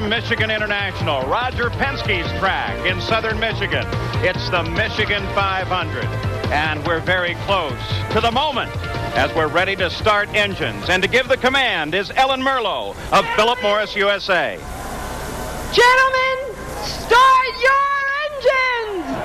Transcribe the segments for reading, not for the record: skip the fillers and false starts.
from Michigan International, Roger Penske's track in southern Michigan. It's the Michigan 500. And we're very close to the moment as we're ready to start engines. And to give the command is Ellen Merlo of Philip Morris USA. Gentlemen, start your engines!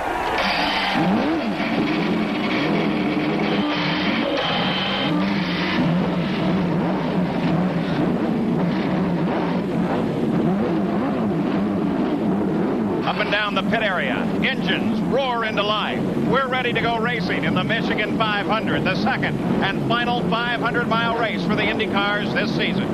Up and down the pit area, engines roar into life. We're ready to go racing in the Michigan 500, the second and final 500-mile race for the Indy cars this season.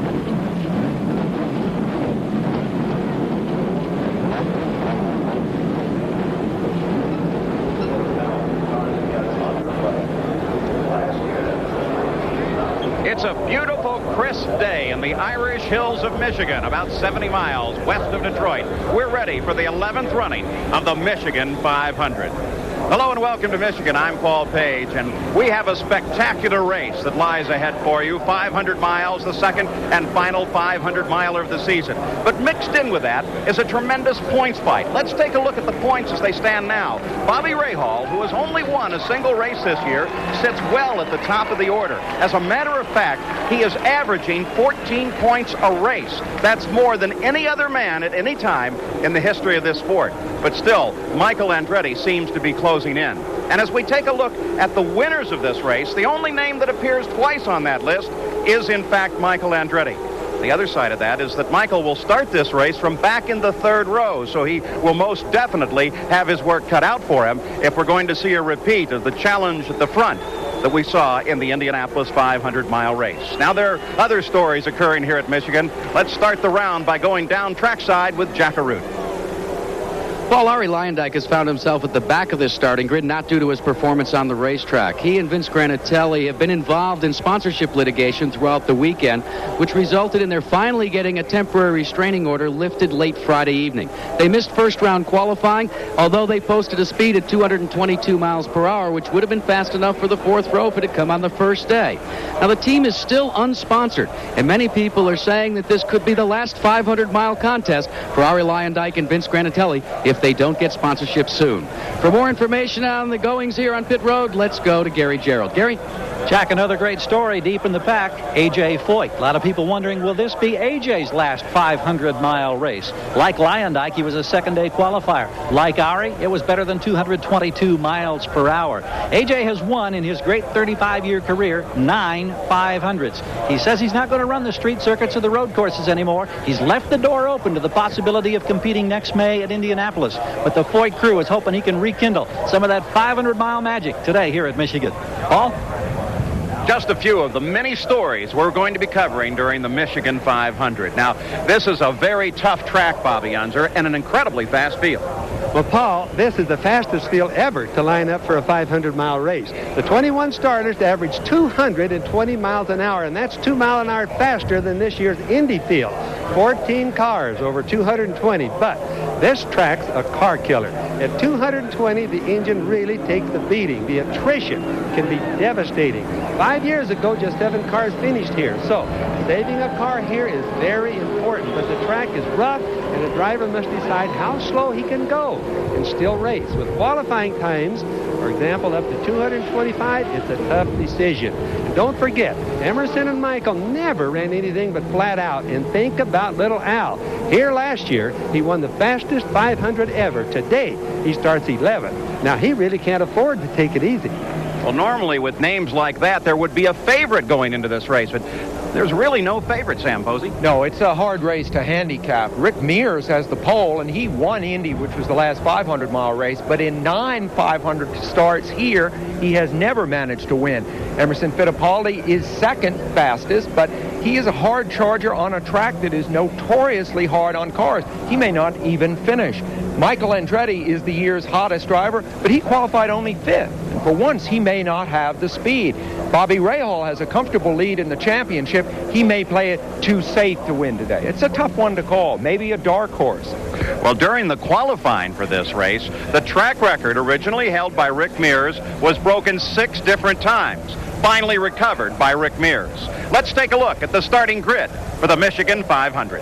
It's a beautiful, crisp day in the Irish Hills of Michigan, about 70 miles west of Detroit. We're ready for the 11th running of the Michigan 500. Hello and welcome to Michigan. I'm Paul Page, and we have a spectacular race that lies ahead for you. 500 miles, the second and final 500-miler of the season. But mixed in with that is a tremendous points fight. Let's take a look at the points as they stand now. Bobby Rahal, who has only won a single race this year, sits well at the top of the order. As a matter of fact, he is averaging 14 points a race. That's more than any other man at any time in the history of this sport. But still, Michael Andretti seems to be closing in. And as we take a look at the winners of this race, the only name that appears twice on that list is, in fact, Michael Andretti. The other side of that is that Michael will start this race from back in the third row, so he will most definitely have his work cut out for him if we're going to see a repeat of the challenge at the front that we saw in the Indianapolis 500-mile race. Now, there are other stories occurring here at Michigan. Let's start the round by going down trackside with Jack Arute. Paul, Arie Luyendyk has found himself at the back of this starting grid, not due to his performance on the racetrack. He and Vince Granatelli have been involved in sponsorship litigation throughout the weekend, which resulted in their finally getting a temporary restraining order lifted late Friday evening. They missed first-round qualifying, although they posted a speed at 222 miles per hour, which would have been fast enough for the fourth row if it had come on the first day. Now, the team is still unsponsored, and many people are saying that this could be the last 500-mile contest for Arie Luyendyk and Vince Granatelli if they don't get sponsorship soon. For more information on the goings here on pit road, let's go to Gary Gerald. Gary? Jack, another great story deep in the pack, A.J. Foyt. A lot of people wondering, will this be A.J.'s last 500-mile race? Like Luyendyk, he was a second-day qualifier. Like Arie, it was better than 222 miles per hour. A.J. has won in his great 35-year career 9 500s. He says he's not going to run the street circuits or the road courses anymore. He's left the door open to the possibility of competing next May at Indianapolis. But the Foyt crew is hoping he can rekindle some of that 500-mile magic today here at Michigan. Paul? Just a few of the many stories we're going to be covering during the Michigan 500. Now, this is a very tough track, Bobby Unser, and an incredibly fast field. Well, Paul, this is the fastest field ever to line up for a 500-mile race. The 21 starters average 220 miles an hour, and that's 2 miles an hour faster than this year's Indy field. 14 cars over 220, but this track's a car killer. At 220, the engine really takes the beating. The attrition can be devastating. 5 years ago, just 7 cars finished here. So saving a car here is very important, but the track is rough, and the driver must decide how slow he can go and still race. With qualifying times, for example, up to 225, it's a tough decision. And don't forget, Emerson and Michael never ran anything but flat out. And think about little Al. Here last year, he won the fastest 500 ever. Today, he starts 11th. Now, he really can't afford to take it easy. Well, normally with names like that, there would be a favorite going into this race, but there's really no favorite, Sam Posey. No, it's a hard race to handicap. Rick Mears has the pole, and he won Indy, which was the last 500-mile race. But in 9 500 starts here, he has never managed to win. Emerson Fittipaldi is second fastest, but he is a hard charger on a track that is notoriously hard on cars. He may not even finish. Michael Andretti is the year's hottest driver, but he qualified only 5th. And for once, he may not have the speed. Bobby Rahal has a comfortable lead in the championship. He may play it too safe to win today. It's a tough one to call, maybe a dark horse. Well, during the qualifying for this race, the track record originally held by Rick Mears was broken 6 different times, finally recovered by Rick Mears. Let's take a look at the starting grid for the Michigan 500.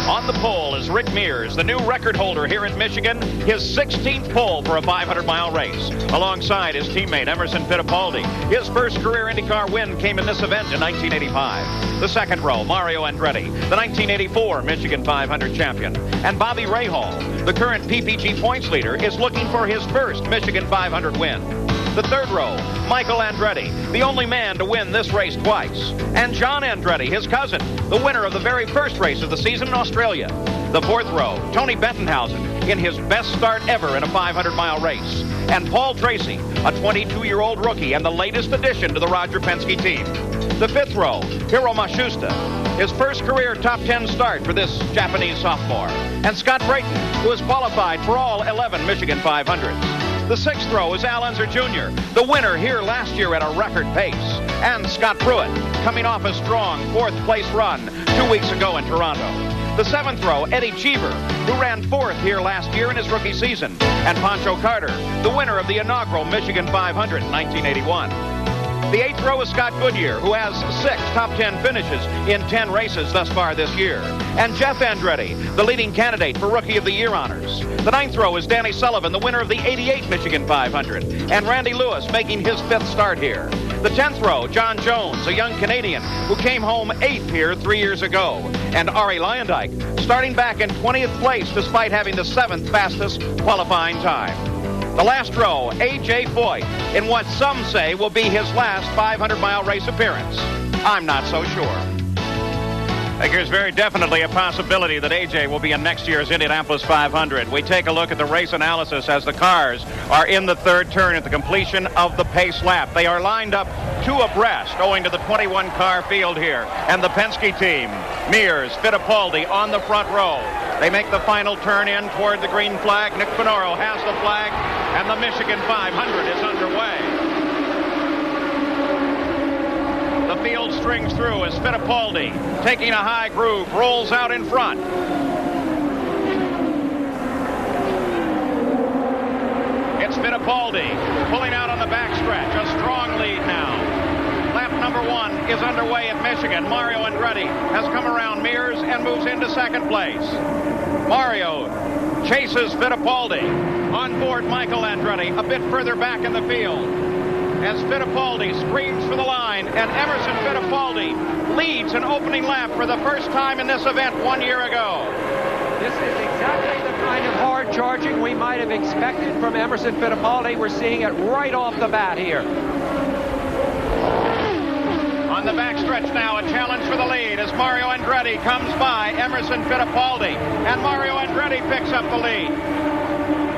On the pole is Rick Mears, the new record holder here in Michigan, his 16th pole for a 500-mile race. Alongside his teammate Emerson Fittipaldi. His first career IndyCar win came in this event in 1985. The second row, Mario Andretti, the 1984 Michigan 500 champion. And Bobby Rahal, the current PPG points leader, is looking for his first Michigan 500 win. The third row, Michael Andretti, the only man to win this race twice. And John Andretti, his cousin, the winner of the very first race of the season in Australia. The fourth row, Tony Bettenhausen, in his best start ever in a 500-mile race. And Paul Tracy, a 22-year-old rookie and the latest addition to the Roger Penske team. The fifth row, Hiro Matsushita, his first career top 10 start for this Japanese sophomore. And Scott Brayton, who has qualified for all 11 Michigan 500s. The sixth row is Al Unser Jr., the winner here last year at a record pace. And Scott Pruitt, coming off a strong fourth-place run 2 weeks ago in Toronto. The seventh row, Eddie Cheever, who ran fourth here last year in his rookie season. And Pancho Carter, the winner of the inaugural Michigan 500 in 1981. The eighth row is Scott Goodyear, who has 6 top 10 finishes in 10 races thus far this year. And Jeff Andretti, the leading candidate for Rookie of the Year honors. The ninth row is Danny Sullivan, the winner of the 88 Michigan 500. And Randy Lewis making his 5th start here. The 10th row, John Jones, a young Canadian who came home 8th here 3 years ago. And Arie Luyendyk, starting back in 20th place despite having the 7th fastest qualifying time. The last row, A.J. Foyt, in what some say will be his last 500-mile race appearance. I'm not so sure. I think there's very definitely a possibility that A.J. will be in next year's Indianapolis 500. We take a look at the race analysis as the cars are in the third turn at the completion of the pace lap. They are lined up 2 abreast owing to the 21-car field here. And the Penske team, Mears, Fittipaldi on the front row. They make the final turn in toward the green flag. Nick Finoro has the flag, and the Michigan 500 is underway. The field strings through as Fittipaldi, taking a high groove, rolls out in front. It's Fittipaldi pulling out on the backstretch. A strong lead now. Lap number 1 is underway at Michigan. Mario Andretti has come around Mears and moves into second place. Mario chases Fittipaldi. On board Michael Andretti, a bit further back in the field. As Fittipaldi screams for the line, and Emerson Fittipaldi leads an opening lap for the first time in this event 1 year ago. This is exactly the kind of hard charging we might have expected from Emerson Fittipaldi. We're seeing it right off the bat here. On the backstretch now, a challenge for the lead as Mario Andretti comes by Emerson Fittipaldi, and Mario Andretti picks up the lead.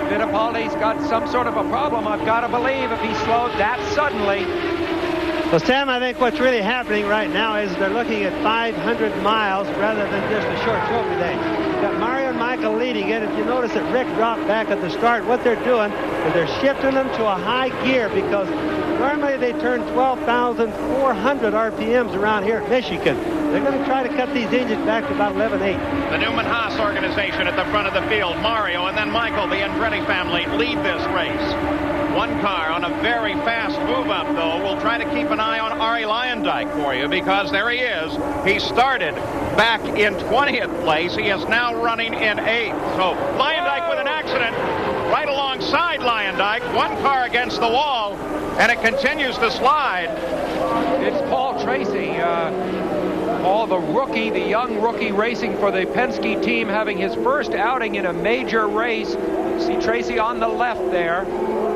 Fittipaldi's got some sort of a problem, I've got to believe, if he slowed that suddenly. Well, Sam, I think what's really happening right now is they're looking at 500 miles rather than just a short trophy day. Got Mario and Michael leading it. If you notice that Rick dropped back at the start, what they're doing is they're shifting them to a high gear because normally they turn 12,400 RPMs around here at Michigan. They're going to try to cut these engines back to about 11.8. The Newman-Haas organization at the front of the field. Mario and then Michael, the Andretti family, lead this race. One car on a very fast move-up, though. We'll try to keep an eye on Arie Luyendyk for you because there he is. He started back in 20th place. He is now running in 8th. So Luyendyk with an accident right alongside Luyendyk. One car against the wall, and it continues to slide. It's Paul Tracy, Paul, the rookie, the young rookie racing for the Penske team, having his first outing in a major race. See Tracy on the left there.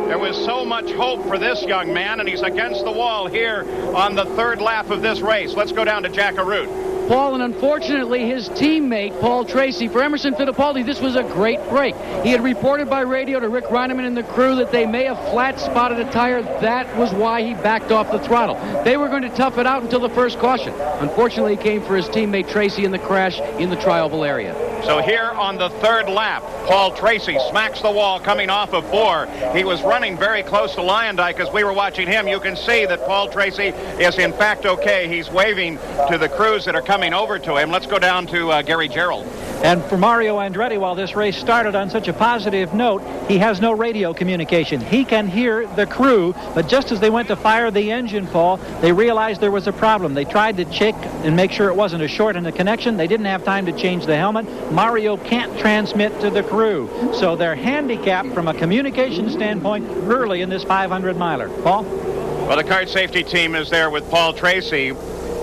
There was so much hope for this young man, and he's against the wall here on the third lap of this race. Let's go down to Jack Arute. Paul, and unfortunately his teammate, Paul Tracy, for Emerson Fittipaldi, this was a great break. He had reported by radio to Rick Reineman and the crew that they may have flat spotted a tire. That was why he backed off the throttle. They were going to tough it out until the first caution. Unfortunately, he came for his teammate Tracy in the crash in the tri-oval area. So here on the third lap, Paul Tracy smacks the wall coming off of 4. He was running very close to Luyendyk as we were watching him. You can see that Paul Tracy is in fact okay. He's waving to the crews that are coming over to him. Let's go down to Gary Gerald. And for Mario Andretti, while this race started on such a positive note, he has no radio communication. He can hear the crew, but just as they went to fire the engine, Paul, they realized there was a problem. They tried to check and make sure it wasn't a short in the connection. They didn't have time to change the helmet. Mario can't transmit to the crew. So they're handicapped from a communication standpoint early in this 500-miler. Paul? Well, the kart safety team is there with Paul Tracy.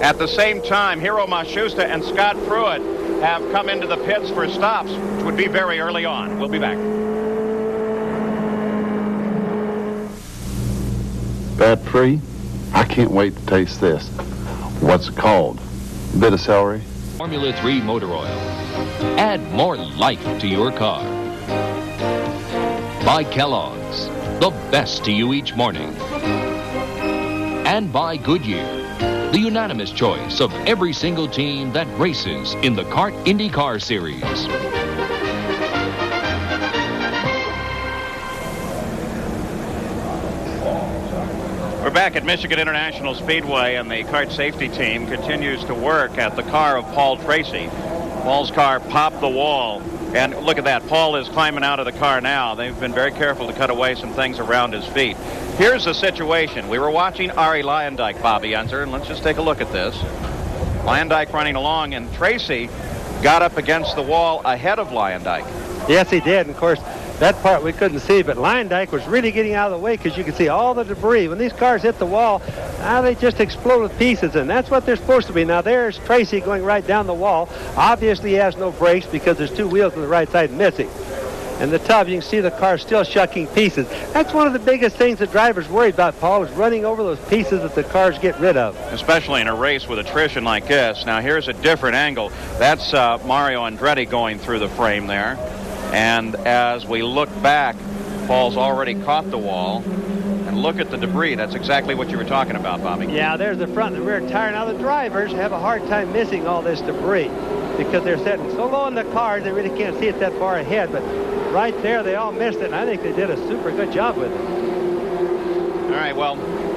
At the same time, Hiro Mashusta and Scott Pruitt have come into the pits for stops, which would be very early on. We'll be back. Fat-free? I can't wait to taste this. What's it called? A bit of celery? Formula 3 motor oil. Add more life to your car. By Kellogg's, the best to you each morning. And by Goodyear, the unanimous choice of every single team that races in the Kart IndyCar Series. We're back at Michigan International Speedway, and the kart safety team continues to work at the car of Paul Tracy. Paul's car popped the wall, and look at that. Paul is climbing out of the car now. They've been very careful to cut away some things around his feet. Here's the situation. We were watching Ari Luyendyk, Bobby Unser, and let's just take a look at this. Luyendyk running along, and Tracy got up against the wall ahead of Luyendyk. Yes, he did. And of course, that part we couldn't see, but Luyendyk was really getting out of the way because you could see all the debris. When these cars hit the wall, they just explode to pieces, and that's what they're supposed to be. Now, there's Tracy going right down the wall. Obviously, he has no brakes because there's two wheels on the right side missing. And the tub, you can see the car still shucking pieces. That's one of the biggest things the drivers worried about, Paul, is running over those pieces that the cars get rid of. Especially in a race with attrition like this. Now, here's a different angle. That's Mario Andretti going through the frame there. And as we look back, Paul's already caught the wall. And look at the debris. That's exactly what you were talking about, Bobby. Yeah, there's the front and the rear tire. Now, the drivers have a hard time missing all this debris because they're sitting so low in the cars, they really can't see it that far ahead. But right there, they all missed it, and I think they did a super good job with it. All right, well,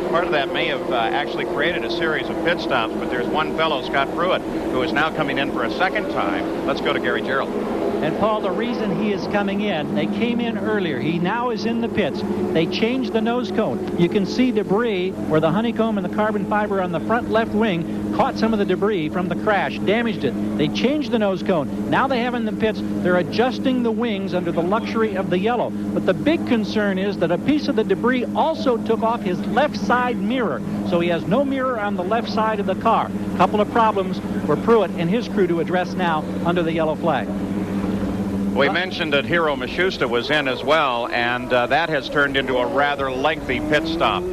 part of that may have actually created a series of pit stops, but there's one fellow, Scott Pruitt, who is now coming in for a second time. Let's go to Gary Gerald. And Paul, the reason he is coming in, they came in earlier. He now is in the pits. They changed the nose cone. You can see debris where the honeycomb and the carbon fiber on the front left wing caught some of the debris from the crash, damaged it. They changed the nose cone. Now they have in the pits, they're adjusting the wings under the luxury of the yellow. But the big concern is that a piece of the debris also took off his left side mirror. So he has no mirror on the left side of the car. A couple of problems for Pruitt and his crew to address now under the yellow flag. We mentioned that Hiro Mashusta was in as well, and that has turned into a rather lengthy pit stop.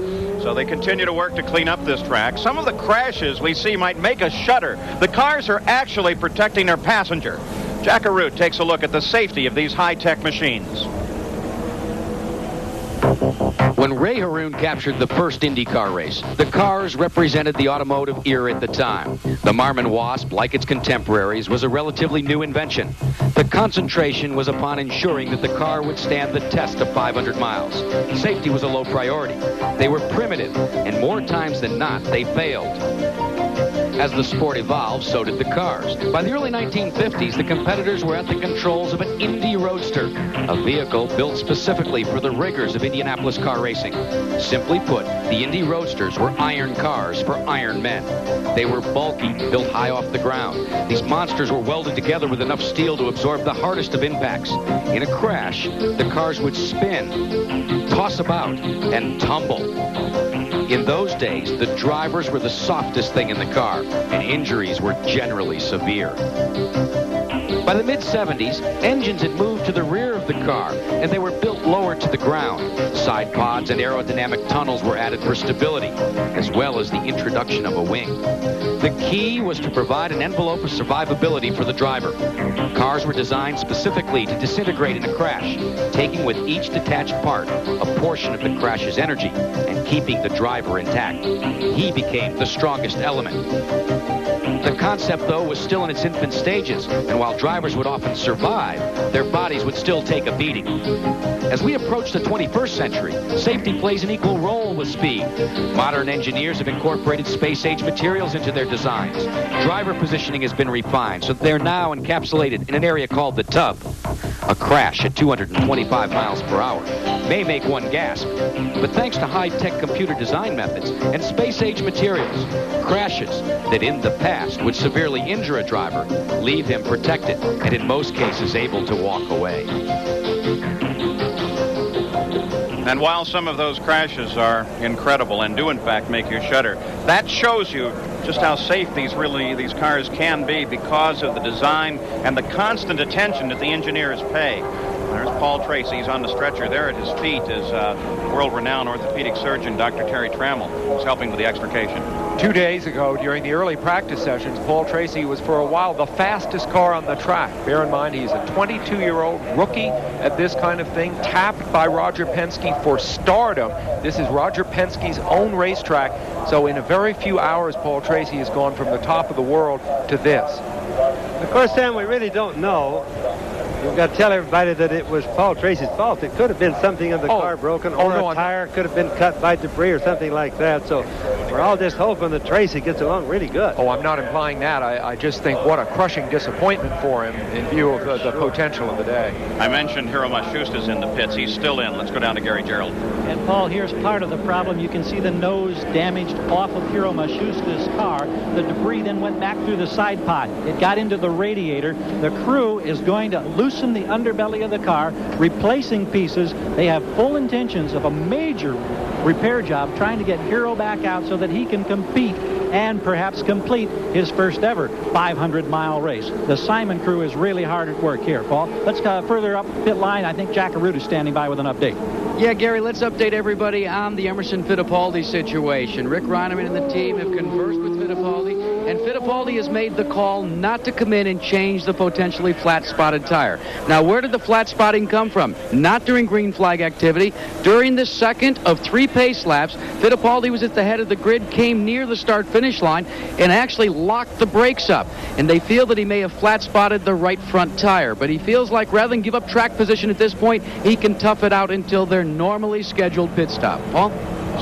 So they continue to work to clean up this track. Some of the crashes we see might make us shudder. The cars are actually protecting their passenger. Jack Arute takes a look at the safety of these high-tech machines. When Ray Haroon captured the first IndyCar race, the cars represented the automotive era at the time. The Marmon Wasp, like its contemporaries, was a relatively new invention. The concentration was upon ensuring that the car would stand the test of 500 miles. Safety was a low priority. They were primitive, and more times than not, they failed. As the sport evolved, so did the cars. By the early 1950s, the competitors were at the controls of an Indy Roadster, a vehicle built specifically for the rigors of Indianapolis car racing. Simply put, the Indy Roadsters were iron cars for iron men. They were bulky, built high off the ground. These monsters were welded together with enough steel to absorb the hardest of impacts. In a crash, the cars would spin, toss about, and tumble. In those days, the drivers were the softest thing in the car, and injuries were generally severe. By the mid-70s, engines had moved to the rear of the car, and they were built lower to the ground. Side pods and aerodynamic tunnels were added for stability, as well as the introduction of a wing. The key was to provide an envelope of survivability for the driver. Cars were designed specifically to disintegrate in a crash, taking with each detached part a portion of the crash's energy and keeping the driver intact. He became the strongest element. The concept, though, was still in its infant stages, and while drivers would often survive, their bodies would still take a beating. As we approach the 21st century, safety plays an equal role with speed. Modern engineers have incorporated space-age materials into their designs. Driver positioning has been refined, so they're now encapsulated in an area called the tub. A crash at 225 miles per hour may make one gasp, but thanks to high-tech computer design methods and space-age materials, crashes that in the past would severely injure a driver leave him protected and in most cases able to walk away. And while some of those crashes are incredible and do in fact make you shudder, that shows you just how safe these cars can be because of the design and the constant attention that the engineers pay. There's Paul Tracy. He's on the stretcher. There at his feet is world-renowned orthopedic surgeon Dr. Terry Trammell, who's helping with the extrication. 2 days ago, during the early practice sessions, Paul Tracy was for a while the fastest car on the track. Bear in mind, he's a 22-year-old rookie at this kind of thing, tapped by Roger Penske for stardom. This is Roger Penske's own racetrack. So in a very few hours, Paul Tracy has gone from the top of the world to this. Of course, Sam, we really don't know. We've got to tell everybody that it was Paul Tracy's fault. It could have been something in the car broken, or a tire could have been cut by debris or something like that. So we're all just hoping that Tracy gets along really good. Oh, I'm not implying that. I just think what a crushing disappointment for him in view of the potential of the day. I mentioned Hiro Matsushita's in the pits. He's still in. Let's go down to Gary Gerald. And Paul, here's part of the problem. You can see the nose damaged off of Hiro Matsushita's car. The debris then went back through the side pod. It got into the radiator. The crew is going to loosen the underbelly of the car, replacing pieces. They have full intentions of a major repair job trying to get Hiro back out so that he can compete and perhaps complete his first ever 500-mile race. The Simon crew is really hard at work here, Paul. Let's further up pit line. I think Jack Arute is standing by with an update. Yeah, Gary, let's update everybody on the Emerson Fittipaldi situation. Rick Reineman and the team have conversed with Fittipaldi, and Fittipaldi has made the call not to come in and change the potentially flat-spotted tire. Now, where did the flat spotting come from? Not during green flag activity. During the second of 3 pace laps, Fittipaldi was at the head of the grid, came near the start-finish line, and actually locked the brakes up. And they feel that he may have flat-spotted the right front tire. But he feels like rather than give up track position at this point, he can tough it out until their normally scheduled pit stop. Paul?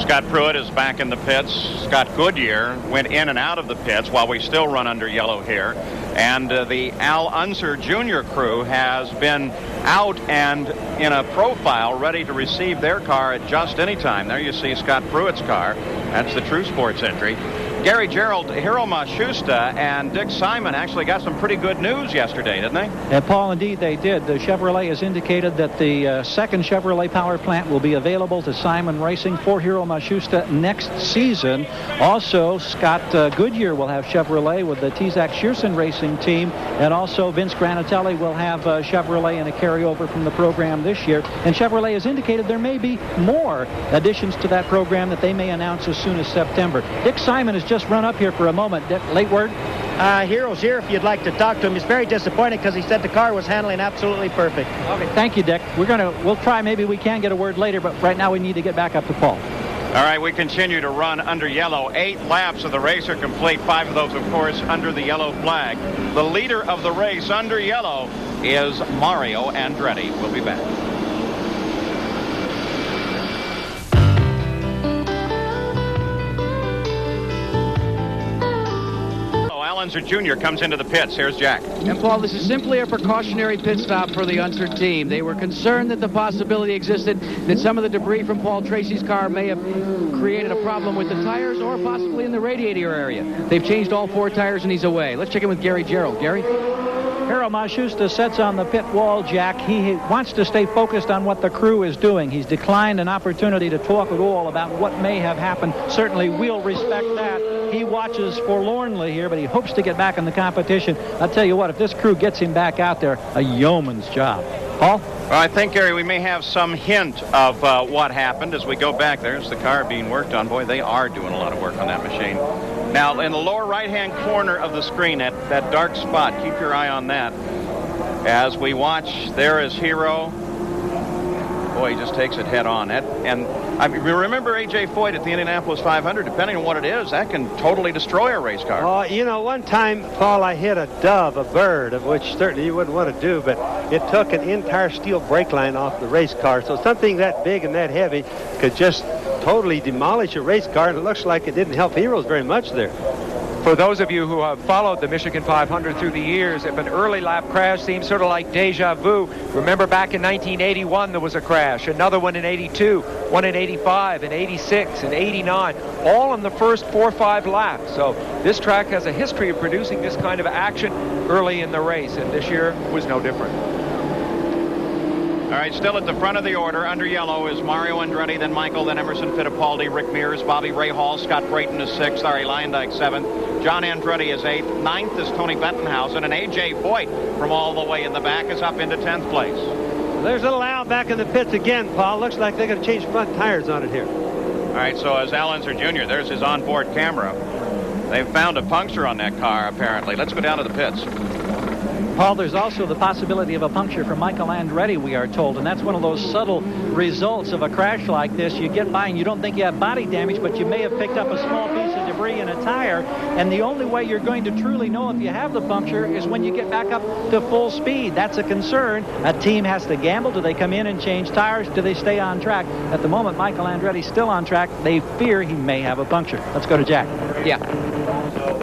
Scott Pruitt is back in the pits. Scott Goodyear went in and out of the pits while we still run under yellow here. And the Al Unser Jr. crew has been out and in a profile ready to receive their car at just any time. There you see Scott Pruitt's car. That's the True Sports entry. Gary Gerald, Hiro Matsushita, and Dick Simon actually got some pretty good news yesterday, didn't they? And Paul, indeed they did. The Chevrolet has indicated that the second Chevrolet power plant will be available to Simon Racing for Hiro Matsushita next season. Also, Scott Goodyear will have Chevrolet with the Tizak Shearson Racing team, and also Vince Granatelli will have Chevrolet in a carryover from the program this year. And Chevrolet has indicated there may be more additions to that program that they may announce as soon as September. Dick Simon has just run up here for a moment. Dick, late word? Hero's here if you'd like to talk to him. He's very disappointed because he said the car was handling absolutely perfect. Okay, thank you, Dick. We'll try. Maybe we can get a word later, but right now we need to get back up to Paul. All right, we continue to run under yellow. 8 laps of the race are complete. 5 of those, of course, under the yellow flag. The leader of the race under yellow is Mario Andretti. We'll be back. Unser Jr. comes into the pits. Here's Jack. And Paul, this is simply a precautionary pit stop for the Unser team. They were concerned that the possibility existed that some of the debris from Paul Tracy's car may have created a problem with the tires or possibly in the radiator area. They've changed all 4 tires and he's away. Let's check in with Gary Gerald. Gary? Hiro Matsushita sits on the pit wall, Jack. He wants to stay focused on what the crew is doing. He's declined an opportunity to talk at all about what may have happened. Certainly, we'll respect that. He watches forlornly here, but he hopes to get back in the competition. I'll tell you what, if this crew gets him back out there, a yeoman's job. Paul? Well, I think, Gary, we may have some hint of what happened as we go back. There's the car being worked on. Boy, they are doing a lot of work on that machine. Now, in the lower right-hand corner of the screen, that dark spot, keep your eye on that. As we watch, there is Hiro. Boy, he just takes it head on. Remember A.J. Foyt at the Indianapolis 500, depending on what it is, that can totally destroy a race car. Oh, you know, one time, Paul, I hit a dove, a bird, of which certainly you wouldn't want to do, but it took an entire steel brake line off the race car. So something that big and that heavy could just totally demolish a race car, and it looks like it didn't help Heroes very much there. For those of you who have followed the Michigan 500 through the years, if an early lap crash seems sort of like deja vu, remember back in 1981 there was a crash, another one in 82, one in 85, in 86, and 89, all in the first 4 or 5 laps. So this track has a history of producing this kind of action early in the race, and this year was no different. All right, still at the front of the order, under yellow, is Mario Andretti, then Michael, then Emerson Fittipaldi, Rick Mears, Bobby Rahal, Scott Brayton is 6th, Arie Luyendyk 7th, John Andretti is 8th, 9th is Tony Bettenhausen, and A.J. Foyt from all the way in the back is up into 10th place. There's little Al back in the pits again, Paul. Looks like they're going to change front tires on it here. All right, so as Al Unser Jr., there's his onboard camera. They've found a puncture on that car, apparently. Let's go down to the pits. Paul, there's also the possibility of a puncture for Michael Andretti, we are told, and that's one of those subtle results of a crash like this. You get by and you don't think you have body damage, but you may have picked up a small piece of debris in a tire, and the only way you're going to truly know if you have the puncture is when you get back up to full speed. That's a concern. A team has to gamble. Do they come in and change tires? Do they stay on track? At the moment, Michael Andretti's still on track. They fear he may have a puncture. Let's go to Jack. Yeah.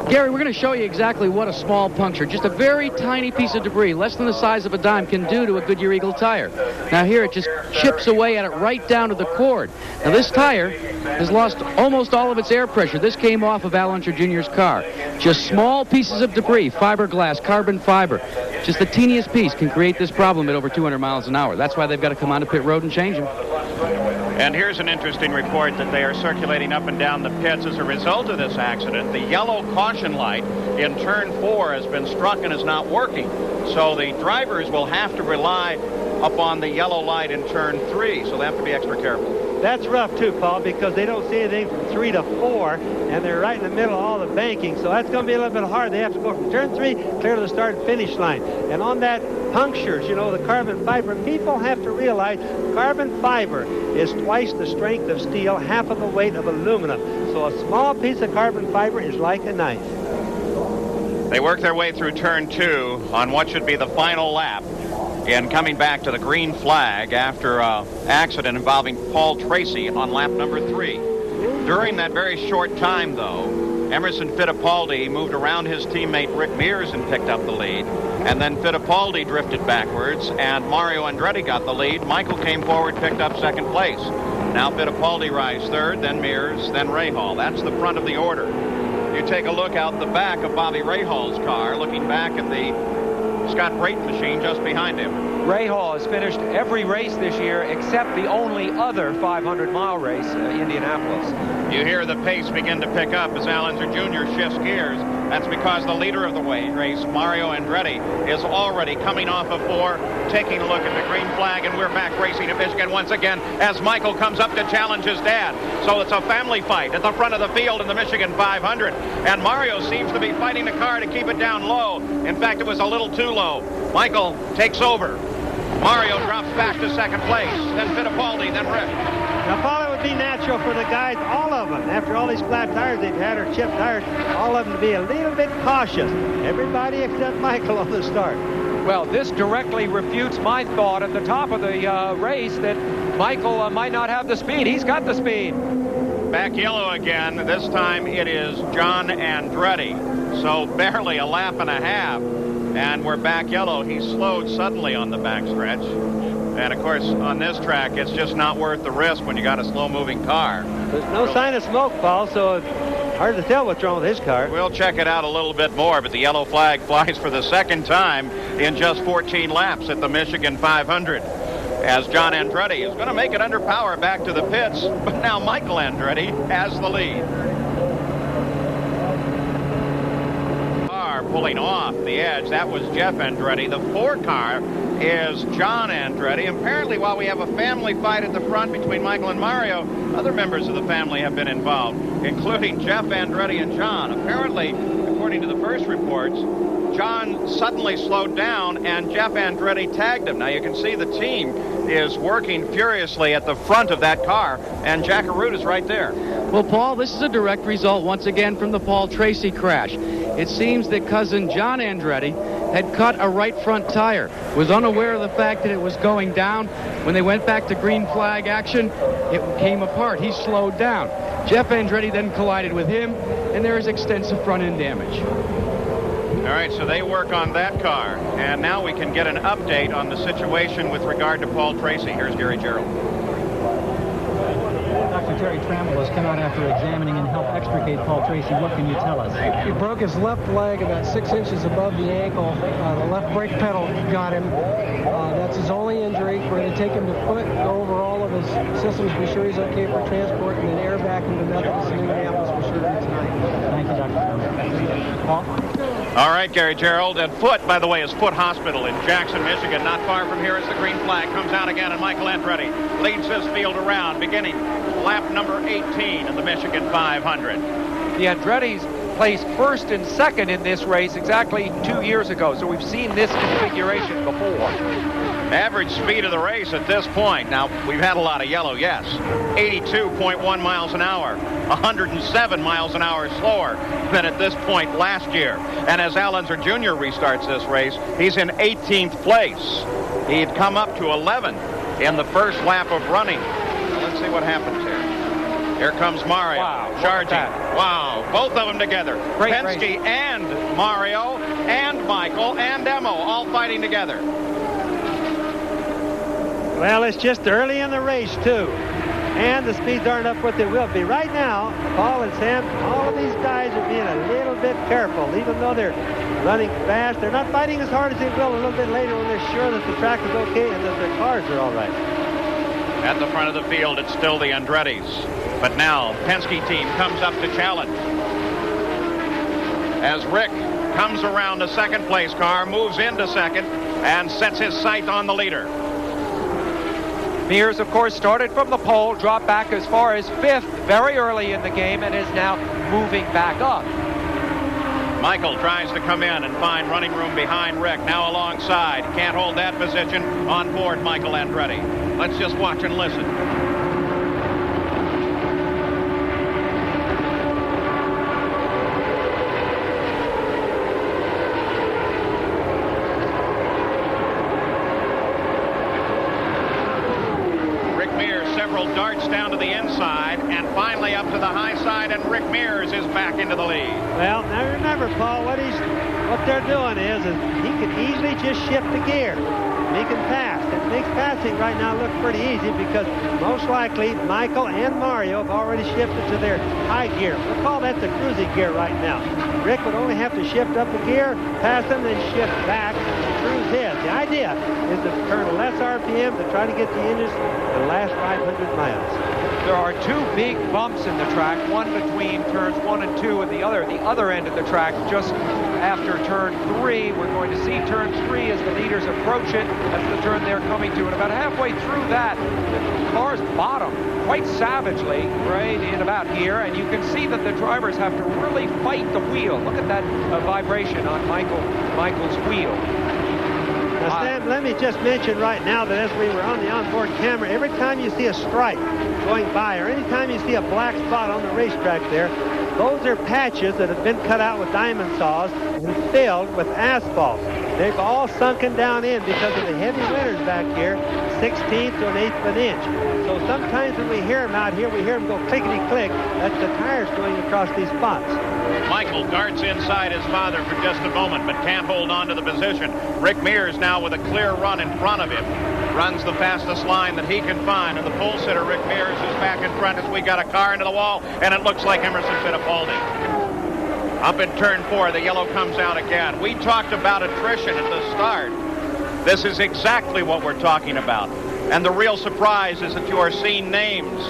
Gary, we're going to show you exactly what a small puncture, just a very tiny piece of debris, less than the size of a dime, can do to a Goodyear Eagle tire. Now here it just chips away at it right down to the cord. Now this tire has lost almost all of its air pressure. This came off of Al Unser Jr.'s car. Just small pieces of debris, fiberglass, carbon fiber, just the teeniest piece can create this problem at over 200 miles an hour. That's why they've got to come onto pit road and change them. And here's an interesting report that they are circulating up and down the pits as a result of this accident. The yellow caution light in turn 4 has been struck and is not working. So the drivers will have to rely upon the yellow light in turn 3. So they have to be extra careful. That's rough too, Paul, because they don't see anything from 3 to 4, and they're right in the middle of all the banking. So that's going to be a little bit hard. They have to go from turn 3 clear to the start and finish line. And on that punctures, you know, the carbon fiber, people have to realize carbon fiber is twice the strength of steel, half of the weight of aluminum. So a small piece of carbon fiber is like a knife. They work their way through turn 2 on what should be the final lap in coming back to the green flag after an accident involving Paul Tracy on lap number 3. During that very short time, though, Emerson Fittipaldi moved around his teammate Rick Mears and picked up the lead. And then Fittipaldi drifted backwards, and Mario Andretti got the lead. Michael came forward, picked up 2nd place. Now Fittipaldi rides 3rd, then Mears, then Rahal. That's the front of the order. You take a look out the back of Bobby Rahal's car, looking back at the Scott Brayton machine just behind him. Rahal has finished every race this year except the only other 500-mile race, Indianapolis. You hear the pace begin to pick up as Al Unser Jr. shifts gears. That's because the leader of the race, Mario Andretti, is already coming off of 4, taking a look at the green flag, and we're back racing at Michigan once again as Michael comes up to challenge his dad. So it's a family fight at the front of the field in the Michigan 500, and Mario seems to be fighting the car to keep it down low. In fact, it was a little too low. Michael takes over. Mario drops back to 2nd place, then Fittipaldi, then Rick. Now, Paul, it would be natural for the guys, all of them, after all these flat tires they've had or chipped tires, all of them to be a little bit cautious. Everybody except Michael on the start. Well, this directly refutes my thought at the top of the race that Michael might not have the speed. He's got the speed. Back yellow again. This time it is John Andretti. So barely a lap and a half. And we're back yellow. He slowed suddenly on the backstretch. And, of course, on this track, it's just not worth the risk when you got a slow-moving car. There's no sign of smoke, Paul, so it's hard to tell what's wrong with his car. We'll check it out a little bit more, but the yellow flag flies for the 2nd time in just 14 laps at the Michigan 500. As John Andretti is going to make it under power back to the pits, but now Michael Andretti has the lead. Pulling off the edge. That was Jeff Andretti. The 4 car is John Andretti. Apparently, while we have a family fight at the front between Michael and Mario, other members of the family have been involved, including Jeff Andretti and John. Apparently, according to the first reports, John suddenly slowed down, and Jeff Andretti tagged him. Now you can see the team is working furiously at the front of that car, and Jack Arute is right there. Well, Paul, this is a direct result once again from the Paul Tracy crash. It seems that cousin John Andretti had cut a right front tire, was unaware of the fact that it was going down. When they went back to green flag action, it came apart. He slowed down. Jeff Andretti then collided with him, and there is extensive front end damage. All right, so they work on that car, and now we can get an update on the situation with regard to Paul Tracy. Here's Gary Gerald. Dr. Terry Trammell has come out after examining and helped extricate Paul Tracy. What can you tell us? He broke his left leg about 6 inches above the ankle. The left brake pedal got him. That's his only injury. We're going to take him to foot, go over all of his systems, be sure he's okay for transport, and then air back him to Methodist in Indianapolis for surgery tonight. Thank you, Dr. Trammell. Paul? All right, Gary Gerald. And Foote, by the way, is Foote Hospital in Jackson, Michigan. Not far from here as the green flag comes out again, and Michael Andretti leads this field around, beginning lap number 18 in the Michigan 500. The Andretti's placed first and second in this race exactly 2 years ago, so we've seen this configuration before. Average speed of the race at this point, now we've had a lot of yellow, yes, 82.1 miles an hour, 107 miles an hour slower than at this point last year. And as Al Unser Jr. restarts this race, he's in 18th place. He'd come up to 11th in the first lap of running. Now, let's see what happens here. Here comes Mario, charging. Wow, both of them together. Great Penske race. and Mario and Michael and Emo all fighting together. Well, it's just early in the race, too. And the speeds aren't up what they will be. Right now, Paul and Sam, all of these guys are being a little bit careful. Even though they're running fast, they're not fighting as hard as they will a little bit later when they're sure that the track is okay and that their cars are all right. At the front of the field, it's still the Andretti's. But now, Penske team comes up to challenge. As Rick comes around the second place car, moves into second, and sets his sight on the leader. Mears, of course, started from the pole, dropped back as far as fifth very early in the game, and is now moving back up. Michael tries to come in and find running room behind Rick, now alongside. Can't hold that position on board Michael Andretti. Let's just watch and listen. Darts down to the inside and finally up to the high side, and Rick Mears is back into the lead. Well, now remember, Paul, what they're doing is he can easily just shift the gear. He can pass. It makes passing right now look pretty easy because most likely Michael and Mario have already shifted to their high gear. We'll call that the cruising gear right now. Rick would only have to shift up a gear, pass them, then shift back and cruise his. The idea is to turn less RPM to try to get the engines the last 500 miles. There are two big bumps in the track, one between turns 1 and 2 and the other end of the track just after turn 3. We're going to see turn 3 as the leaders approach it. That's the turn they're coming to. And about halfway through that, the cars bottom quite savagely right in about here. And you can see that the drivers have to really fight the wheel. Look at that vibration on Michael's wheel. Now, Sam, let me just mention right now that as we were on the onboard camera, every time you see a stripe going by or anytime you see a black spot on the racetrack there, those are patches that have been cut out with diamond saws and filled with asphalt. They've all sunken down in because of the heavy winters back here, 1/16 to 1/8 of an inch. So sometimes when we hear them out here, we hear them go clickety-click. That's the tires going across these spots. Michael darts inside his father for just a moment, but can't hold on to the position. Rick Mears now with a clear run in front of him. Runs the fastest line that he can find, and the pole sitter Rick Mears is back in front as we got a car into the wall, and it looks like Emerson Fittipaldi. Up in turn 4, the yellow comes out again. We talked about attrition at the start. This is exactly what we're talking about. And the real surprise is that you are seeing names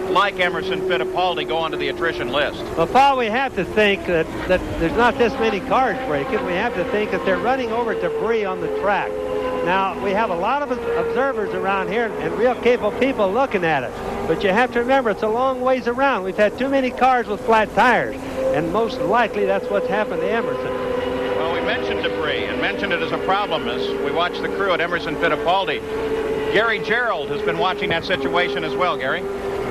like Emerson Fittipaldi go onto the attrition list. Well, Paul, we have to think that there's not this many cars breaking. We have to think that they're running over debris on the track. Now, we have a lot of observers around here and real capable people looking at it. But you have to remember, it's a long ways around. We've had too many cars with flat tires. And most likely, that's what's happened to Emerson. Well, we've mentioned debris and mentioned it as a problem as we watch the crew at Emerson Fittipaldi. Gary Gerald has been watching that situation as well, Gary.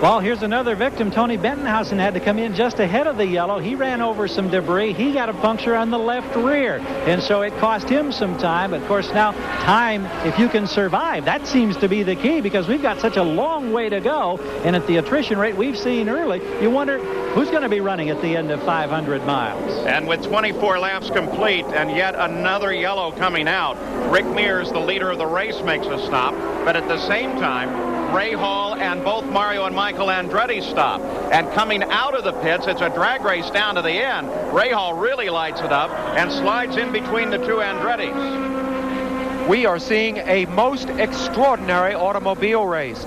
Well, here's another victim. Tony Bentonhausen had to come in just ahead of the yellow. He ran over some debris. He got a puncture on the left rear, and so it cost him some time. But of course, now time, if you can survive, that seems to be the key, because we've got such a long way to go, and at the attrition rate we've seen early, you wonder who's going to be running at the end of 500 miles. And with 24 laps complete and yet another yellow coming out, Rick Mears, the leader of the race, makes a stop. But at the same time, Ray Hall and both Mario and Michael Andretti stop. And coming out of the pits, it's a drag race down to the end. Ray Hall really lights it up and slides in between the two Andrettis. We are seeing a most extraordinary automobile race.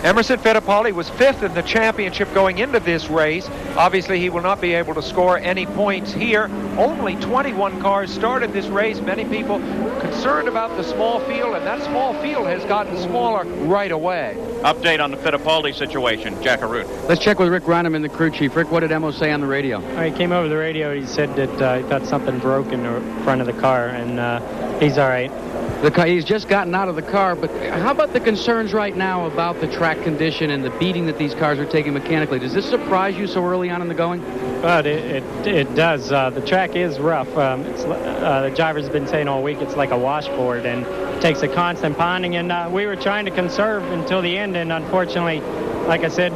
Emerson Fittipaldi was 5th in the championship going into this race. Obviously, he will not be able to score any points here. Only 21 cars started this race. Many people concerned about the small field, and that small field has gotten smaller right away. Update on the Fittipaldi situation, Jack Arute. Let's check with Rick Reineman, the crew chief. Rick, what did Emo say on the radio? He came over the radio. He said that he thought something broke in the front of the car, and he's all right. He's just gotten out of the car, but how about the concerns right now about the track condition and the beating that these cars are taking mechanically? Does this surprise you so early on in the going? But it does. The track is rough. The driver's been saying all week it's like a washboard, and it takes a constant pounding, and we were trying to conserve until the end, and unfortunately, like I said,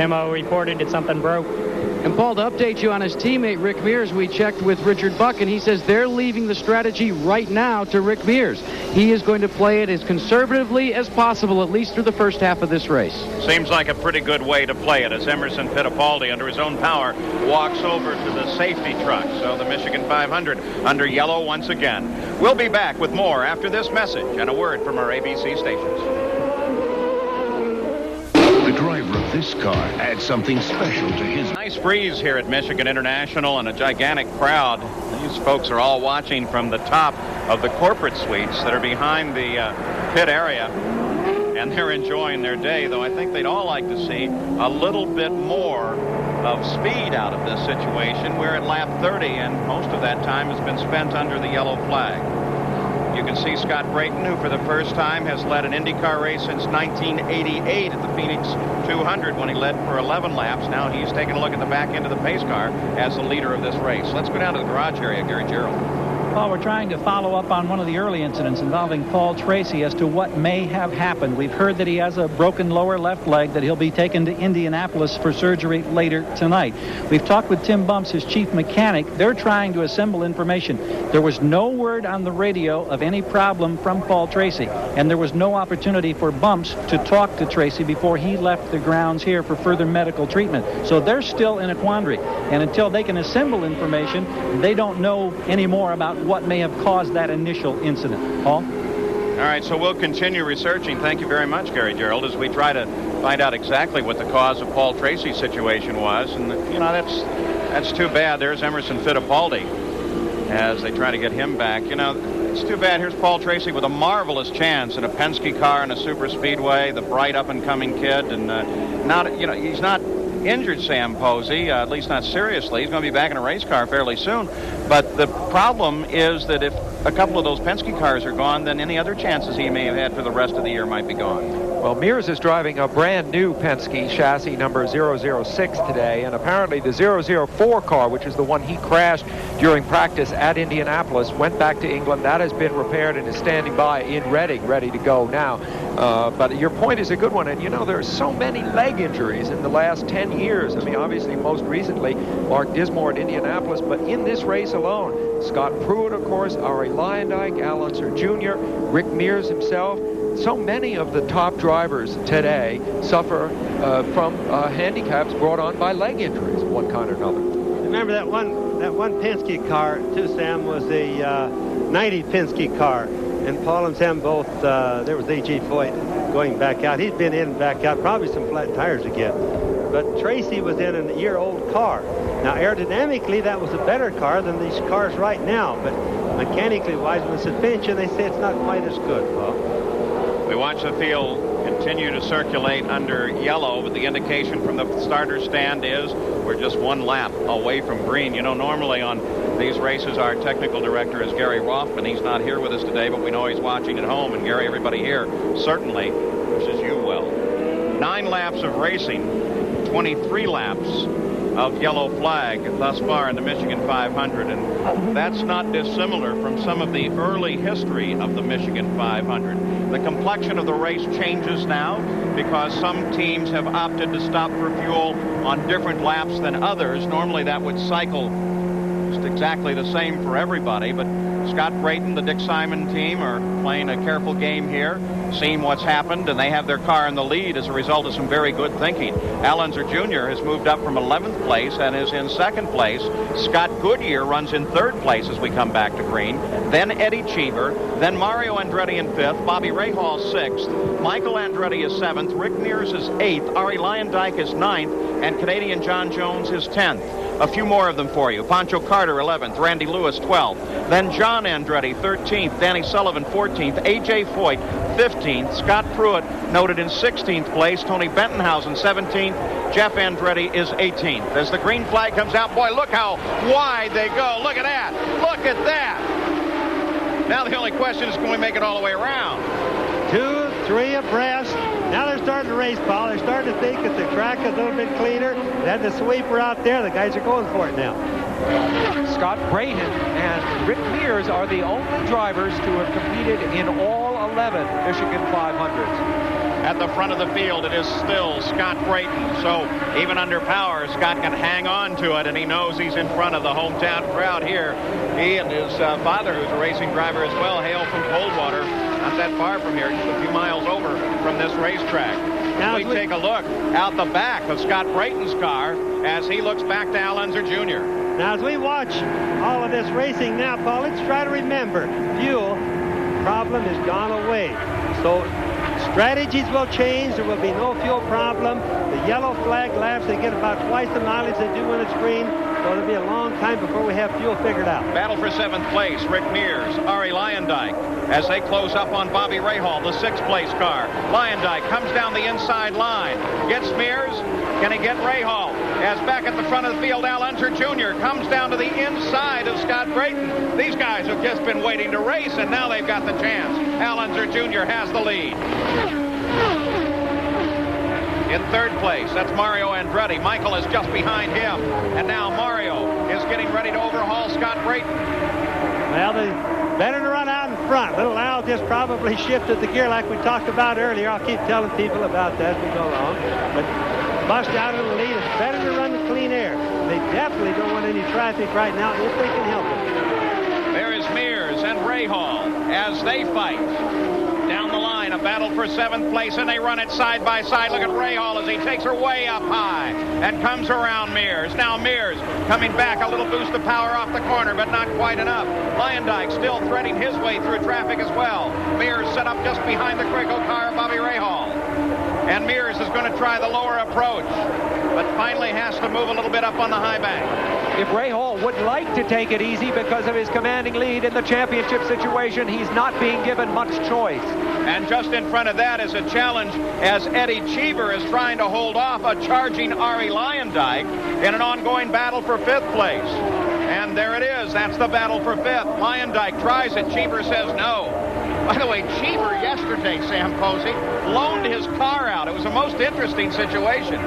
Mo reported that something broke. And Paul, to update you on his teammate Rick Mears, we checked with Richard Buck, and he says they're leaving the strategy right now to Rick Mears. He is going to play it as conservatively as possible, at least through the first half of this race. Seems like a pretty good way to play it as Emerson Fittipaldi, under his own power, walks over to the safety truck. So the Michigan 500 under yellow once again. We'll be back with more after this message and a word from our ABC stations. The driver of this car adds something special to his... Nice breeze here at Michigan International and a gigantic crowd. These folks are all watching from the top of the corporate suites that are behind the pit area. And they're enjoying their day, though I think they'd all like to see a little bit more of speed out of this situation. We're at lap 30, and most of that time has been spent under the yellow flag. You can see Scott Brayton, who for the first time has led an IndyCar race since 1988 at the Phoenix 200 when he led for 11 laps. Now he's taking a look at the back end of the pace car as the leader of this race. Let's go down to the garage area, Gary Gerald. Well, we're trying to follow up on one of the early incidents involving Paul Tracy as to what may have happened. We've heard that he has a broken lower left leg, that he'll be taken to Indianapolis for surgery later tonight. We've talked with Tim Bumps, his chief mechanic. They're trying to assemble information. There was no word on the radio of any problem from Paul Tracy, and there was no opportunity for Bumps to talk to Tracy before he left the grounds here for further medical treatment. So they're still in a quandary, and until they can assemble information, they don't know any more about what may have caused that initial incident. Paul? All right, so we'll continue researching. Thank you very much, Gary Gerald, as we try to find out exactly what the cause of Paul Tracy's situation was. And, you know, that's too bad. There's Emerson Fittipaldi as they try to get him back. You know, it's too bad. Here's Paul Tracy with a marvelous chance in a Penske car and a super speedway, the bright up-and-coming kid. And he's not injured, Sam Posey, at least not seriously. He's going to be back in a race car fairly soon. But the problem is that if a couple of those Penske cars are gone, then any other chances he may have had for the rest of the year might be gone. Well, Mears is driving a brand new Penske chassis number 006 today, and apparently the 004 car, which is the one he crashed during practice at Indianapolis, went back to England. That has been repaired and is standing by in Reading, ready to go now. But your point is a good one, and you know, there are so many leg injuries in the last 10 years. I mean, obviously, most recently, Mark Dismore at Indianapolis, but in this race alone, Scott Pruitt, of course, Ari Luyendyk, Al Unser Jr., Rick Mears himself. So many of the top drivers today suffer from handicaps brought on by leg injuries of one kind or another. Remember that one Penske car, too, Sam, was a 90 Penske car. And Paul and Sam both, there was A.J. Foyt going back out. He'd been in and back out, probably some flat tires again. But Tracy was in a year-old car. Now, aerodynamically, that was a better car than these cars right now. But mechanically wise, with suspension, they say it's not quite as good, Paul. We watch the field continue to circulate under yellow, but the indication from the starter stand is we're just one lap away from green. You know, normally on these races, our technical director is Gary Rothman. He's not here with us today, but we know he's watching at home. And Gary, everybody here certainly wishes you well. 9 laps of racing, 23 laps of yellow flag thus far in the Michigan 500, and that's not dissimilar from some of the early history of the Michigan 500. The complexion of the race changes now because some teams have opted to stop for fuel on different laps than others. Normally that would cycle just exactly the same for everybody, but Scott Brayton, the Dick Simon team, are playing a careful game here, seeing what's happened, and they have their car in the lead as a result of some very good thinking. Al Unser Jr. has moved up from 11th place and is in 2nd place. Scott Goodyear runs in 3rd place as we come back to green. Then Eddie Cheever, then Mario Andretti in 5th, Bobby Rahal 6th, Michael Andretti is 7th, Rick Mears is 8th, Ari Luyendyk is 9th, and Canadian John Jones is 10th. A few more of them for you. Pancho Carter, 11th. Randy Lewis, 12th. Then John Andretti, 13th. Danny Sullivan, 14th. A.J. Foyt, 15th. Scott Pruitt, noted in 16th place. Tony Bentonhausen, 17th. Jeff Andretti is 18th. As the green flag comes out, boy, look how wide they go. Look at that. Look at that. Now the only question is, can we make it all the way around? 2, 3 abreast. Now they're starting to race, Paul. They're starting to think that the track is a little bit cleaner. They had the sweeper out there. The guys are going for it now. Scott Brayton and Rick Mears are the only drivers to have competed in all 11 Michigan 500s. At the front of the field, it is still Scott Brayton. So even under power, Scott can hang on to it, and he knows he's in front of the hometown crowd here. He and his father, who's a racing driver as well, hail from Coldwater, not that far from here, just a few miles over from this racetrack. Now we take a look out the back of Scott Brayton's car as he looks back to Al Unser Jr. Now, as we watch all of this racing now, Paul, let's try to remember, fuel problem has gone away. So strategies will change. There will be no fuel problem. The yellow flag laps, they get about twice the mileage they do when it's green. So it'll be a long time before we have fuel figured out. Battle for 7th place, Rick Mears, Ari Luyendyk, as they close up on Bobby Rahal, the 6th place car. Luyendyk comes down the inside line, gets Mears. Can he get Rahal? As back at the front of the field, Al Unser Jr. comes down to the inside of Scott Brayton. These guys have just been waiting to race, and now they've got the chance. Al Unser Jr. has the lead. In 3rd place, that's Mario Andretti. Michael is just behind him. And now Mario is getting ready to overhaul Scott Brayton. Well, they better to run out in front. Little Al just probably shifted the gear like we talked about earlier. I'll keep telling people about that as we go along. But bust out of the lead. It's better to run the clean air. They definitely don't want any traffic right now if they can help it. There is Mears and Rahal as they fight. Down the line, a battle for 7th place, and they run it side by side. Look at Rahal as he takes her way up high and comes around Mears. Now Mears coming back, a little boost of power off the corner, but not quite enough. Luyendyk still threading his way through traffic as well. Mears set up just behind the Crico car of Bobby Rahal. And Mears is going to try the lower approach, but finally has to move a little bit up on the high bank. If Rahal would like to take it easy because of his commanding lead in the championship situation, he's not being given much choice. And just in front of that is a challenge as Eddie Cheever is trying to hold off a charging Ari Luyendyk in an ongoing battle for 5th place. And there it is. That's the battle for 5th. Luyendyk tries it. Cheever says no. By the way, Cheever yesterday, Sam Posey, loaned his car out. It was a most interesting situation.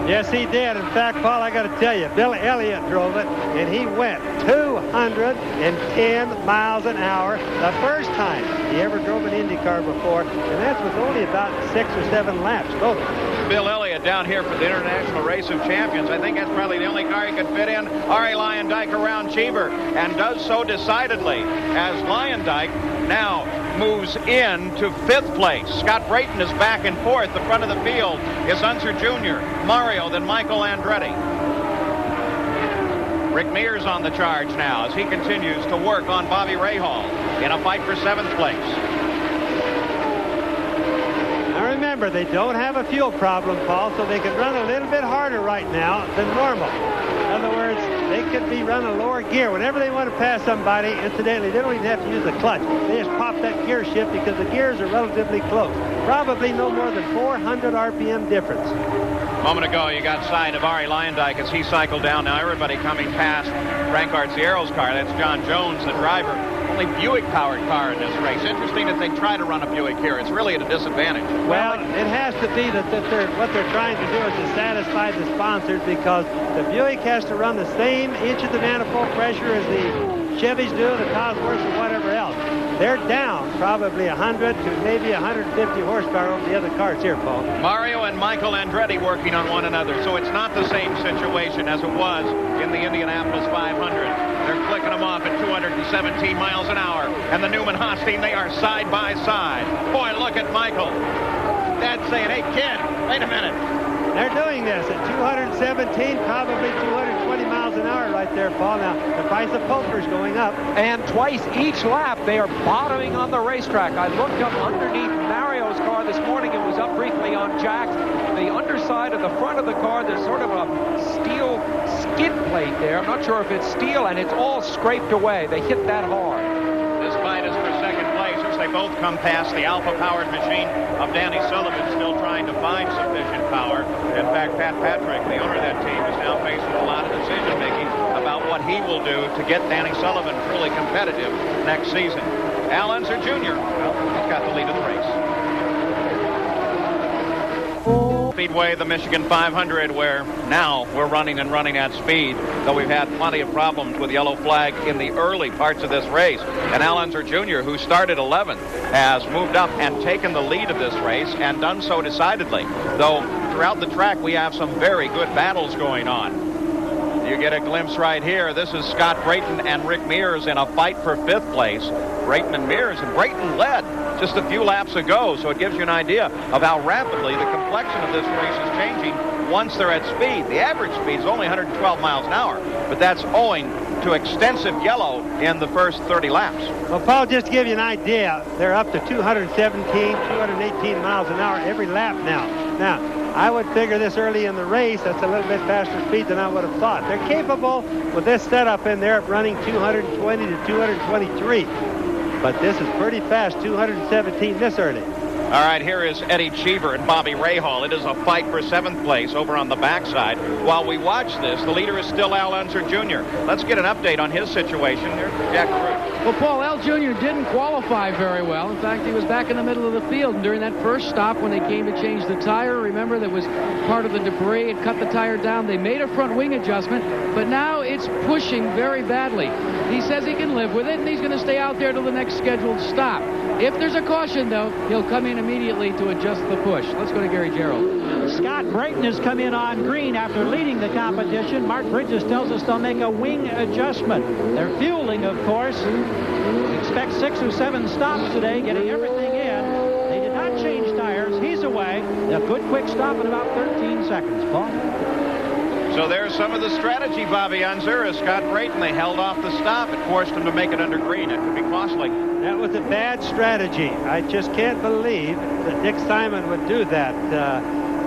Yes, he did. In fact, Paul, I got to tell you, Bill Elliott drove it, and he went 210 miles an hour the first time he ever drove an Indy car before, and that was only about 6 or 7 laps total. Bill Elliott down here for the International Race of Champions. I think that's probably the only car he could fit in. Ari Luyendyk around Cheever, and does so decidedly as Luyendyk now moves in to 5th place. Scott Brayton is back and forth. The front of the field is Unser Jr., Mario, then Michael Andretti. Rick Mears on the charge now as he continues to work on Bobby Rahal in a fight for 7th place. Now remember, they don't have a fuel problem, Paul, so they can run a little bit harder right now than normal. In other words, they could be running lower gear. Whenever they want to pass somebody, incidentally, they don't even have to use the clutch. They just pop that gear shift because the gears are relatively close. Probably no more than 400 RPM difference. A moment ago, you got sight of Ari Leyendyk as he cycled down. Now everybody coming past Frank Arziero's car. That's John Jones, the driver. Only Buick-powered car in this race. Interesting that they try to run a Buick here. It's really at a disadvantage. Well, it has to be that what they're trying to do is to satisfy the sponsors, because the Buick has to run the same inch of the manifold pressure as the Chevys do, the Cosworths, or whatever else. They're down probably 100 to maybe 150 horsepower over the other cars here, Paul. Mario and Michael Andretti working on one another, so it's not the same situation as it was in the Indianapolis 500. They're clicking them off at 217 miles an hour. And the Newman-Haas team, they are side by side. Boy, look at Michael. Dad's saying, hey, kid, wait a minute. They're doing this at 217, probably 220 miles an hour right there, Paul. Now, the price of pulver's going up. And twice each lap, they are bottoming on the racetrack. I looked up underneath Mario's car this morning. It was up briefly on Jack's. The underside of the front of the car, there's sort of a steel skid plate there. I'm not sure if it's steel, and it's all scraped away. They hit that hard. This fight is for second place as they both come past the Alpha-powered machine of Danny Sullivan, still trying to find sufficient power. In fact, Pat Patrick, the owner of that team, is now faced with a lot of decision-making about what he will do to get Danny Sullivan truly competitive next season. Al Unser Jr., well, he's got the lead of the race. Speedway, the Michigan 500, where now we're running at speed, though we've had plenty of problems with yellow flag in the early parts of this race. And Al Unser Jr., who started 11th, has moved up and taken the lead of this race and done so decidedly. Though throughout the track we have some very good battles going on. You get a glimpse right here. This is Scott Brayton and Rick Mears in a fight for 5th place. Brayton and Mears, and Brayton led just a few laps ago, so it gives you an idea of how rapidly the complexion of this race is changing once they're at speed. The average speed is only 112 miles an hour, but that's owing to extensive yellow in the first 30 laps. Well, Paul, just to give you an idea, they're up to 217, 218 miles an hour every lap now. Now, I would figure this early in the race, that's a little bit faster speed than I would have thought. They're capable with this setup in there of running 220 to 223. But this is pretty fast, 217 this early. All right, here is Eddie Cheever and Bobby Rahal. It is a fight for 7th place over on the backside. While we watch this, the leader is still Al Unser Jr. Let's get an update on his situation. There's Jack Cruz. Well, Paul, Al Jr. didn't qualify very well. In fact, he was back in the middle of the field. And during that first stop when they came to change the tire, remember, that was part of the debris. It cut the tire down. They made a front wing adjustment, but now it's pushing very badly. He says he can live with it, and he's going to stay out there till the next scheduled stop. If there's a caution, though, he'll come in immediately to adjust the push. Let's go to Gary Gerald. Scott Brayton has come in on green after leading the competition. Mark Bridges tells us they'll make a wing adjustment. They're fueling, of course. Expect 6 or 7 stops today, getting everything in. They did not change tires. He's away. A good quick stop in about 13 seconds, Paul. So there's some of the strategy, Bobby Unser. As Scott Brayton, they held off the stop. It forced him to make it under green. It could be costly. That was a bad strategy. I just can't believe that Dick Simon would do that.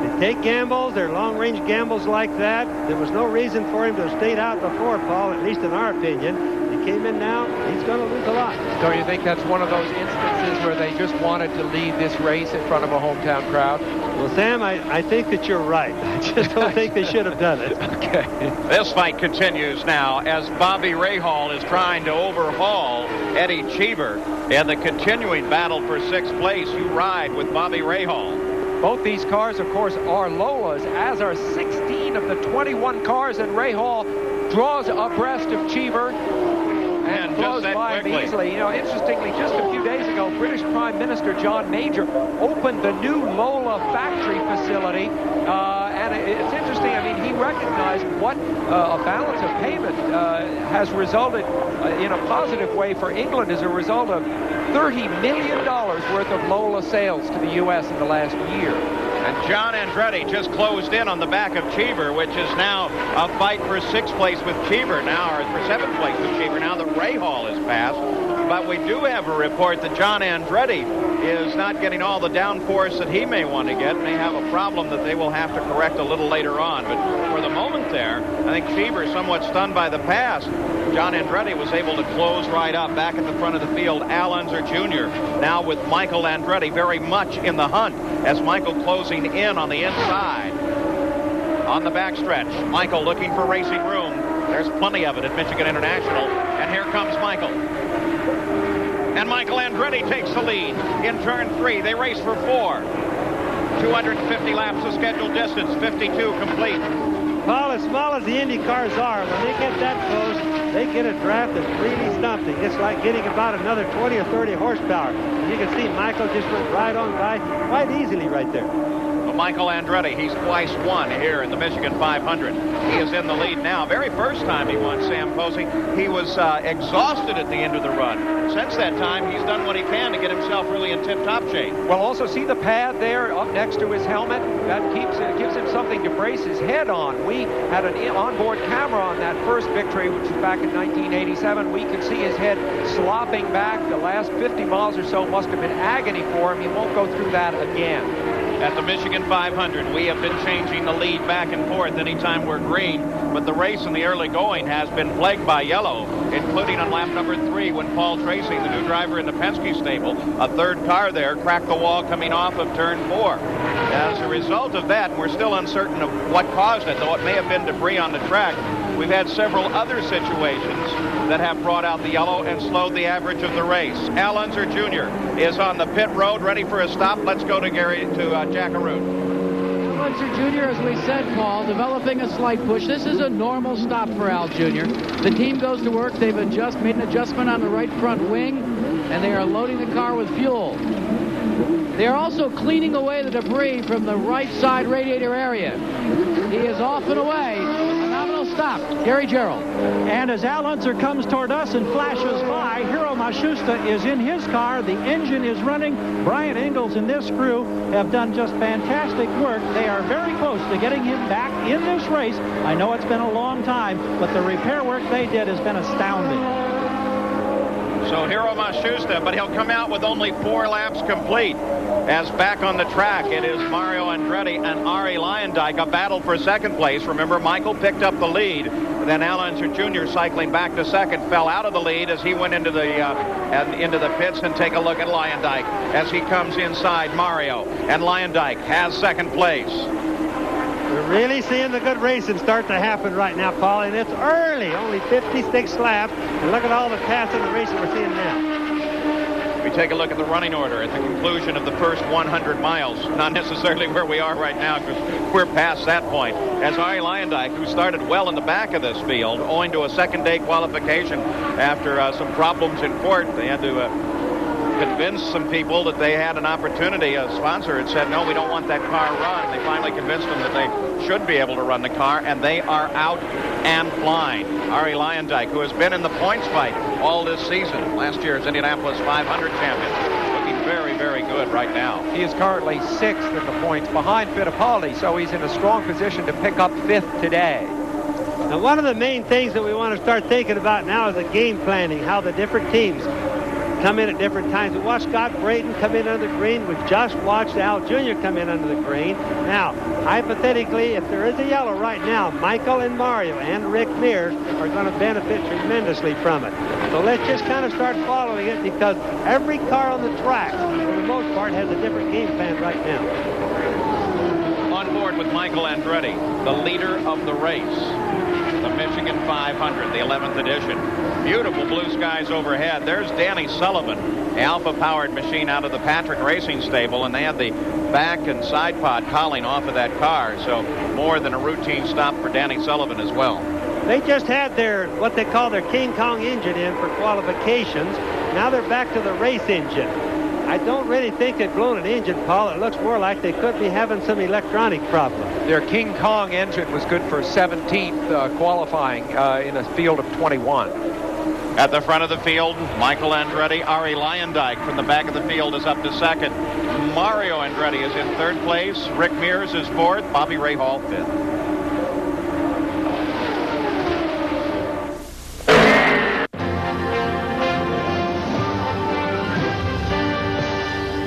They take gambles. They're long-range gambles like that. There was no reason for him to have stayed out before, Paul, at least in our opinion. He came in now. He's going to lose a lot. Don't you think that's one of those instances where they just wanted to lead this race in front of a hometown crowd? Well, Sam, I think that you're right. I just don't think they should have done it. Okay. This fight continues now as Bobby Rahal is trying to overhaul Eddie Cheever in the continuing battle for 6th place. You ride with Bobby Rahal. Both these cars, of course, are Lolas, as are 16 of the 21 cars, and Rahal draws abreast of Cheever and blows by him easily. You know, interestingly, just a few days ago, British Prime Minister John Major opened the new Lola factory facility, and it's interesting. I mean, he recognized what a balance of payment has resulted in a positive way for England as a result of $30 million worth of Lola sales to the U.S. in the last year. And John Andretti just closed in on the back of Cheever, which is now a fight for 6th place with Cheever now, or for 7th place with Cheever. Now that Rahal is passed, But we do have a report that John Andretti is not getting all the downforce that he may want to get. May have a problem that they will have to correct a little later on. But for the moment there, I think Fever, somewhat stunned by the pass, John Andretti was able to close right up back at the front of the field. Al Unser Jr. now with Michael Andretti very much in the hunt as Michael closing in on the inside. On the backstretch, Michael looking for racing room. There's plenty of it at Michigan International. And here comes Michael. And Michael Andretti takes the lead in turn 3. They race for 4. 250 laps of scheduled distance, 52 complete. Paul, as small as the Indy cars are, when they get that close, they get a draft that's really something. It's like getting about another 20 or 30 horsepower. And you can see Michael just went right on by quite easily right there. Michael Andretti, he's twice won here in the Michigan 500. He is in the lead now. Very first time he won, Sam Posey, he was exhausted at the end of the run. Since that time, he's done what he can to get himself really in tip-top shape. Well, also see the pad there up next to his helmet? That gives him something to brace his head on. We had an onboard camera on that first victory, which was back in 1987. We could see his head slopping back. The last 50 miles or so must have been agony for him. He won't go through that again. At the Michigan 500, we have been changing the lead back and forth anytime we're green, but the race in the early going has been plagued by yellow, including on lap number 3 when Paul Tracy, the new driver in the Penske stable, a third car there, cracked the wall coming off of turn 4. As a result of that, we're still uncertain of what caused it, though it may have been debris on the track. We've had several other situations that have brought out the yellow and slowed the average of the race. Al Unser Jr. is on the pit road, ready for a stop. Let's go to Jack Arute. Unser Jr., as we said, Paul, developing a slight push. This is a normal stop for Al Jr. The team goes to work. They've made an adjustment on the right front wing, and they are loading the car with fuel. They are also cleaning away the debris from the right side radiator area. He is off and away. A nominal stop. Gary Gerald. And as Al Unser comes toward us and flashes by, Hiro Matsushita is in his car. The engine is running. Brian Engels and this crew have done just fantastic work. They are very close to getting him back in this race. I know it's been a long time, but the repair work they did has been astounding. So Hiro Matsushita, but he'll come out with only 4 laps complete. As back on the track, it is Mario Andretti and Ari Luyendyk, a battle for second place. Remember, Michael picked up the lead. Then Al Unser Jr. cycling back to second, fell out of the lead as he went into the pits. And take a look at Luyendyk as he comes inside Mario. And Luyendyk has second place. We're really seeing the good racing start to happen right now, Paul, and it's early, only 56 laps, and look at all the passing and racing we're seeing now. We take a look at the running order at the conclusion of the first 100 miles, not necessarily where we are right now because we're past that point. As Ari Luyendyk, who started well in the back of this field, owing to a second-day qualification after some problems in port, they had to convince some people that they had an opportunity. A sponsor had said, no, we don't want that car run. They finally convinced them that they should be able to run the car, and they are out and flying. Ari Luyendyk, who has been in the points fight all this season, last year's Indianapolis 500 champion, looking very, very good right now. He is currently 6th in the points behind Fittipaldi, so he's in a strong position to pick up 5th today. Now, one of the main things that we want to start thinking about now is the game planning, how the different teams come in at different times. We watched Scott Brayton come in under the green. We've just watched Al Jr. come in under the green. Now, hypothetically, if there is a yellow right now, Michael and Mario and Rick Mears are going to benefit tremendously from it. So let's just kind of start following it because every car on the track, for the most part, has a different game plan right now. On board with Michael Andretti, the leader of the race. The Michigan 500, the 11th edition. Beautiful blue skies overhead. There's Danny Sullivan, the Alpha-powered machine out of the Patrick Racing Stable, and they had the back and side pod cowling off of that car, so more than a routine stop for Danny Sullivan as well. They just had their, what they call their King Kong engine in for qualifications. Now they're back to the race engine. I don't really think they've blown an engine, Paul. It looks more like they could be having some electronic problems. Their King Kong engine was good for 17th qualifying in a field of 21. At the front of the field, Michael Andretti. Ari Luyendyk from the back of the field is up to second. Mario Andretti is in third place. Rick Mears is fourth. Bobby Rahal fifth.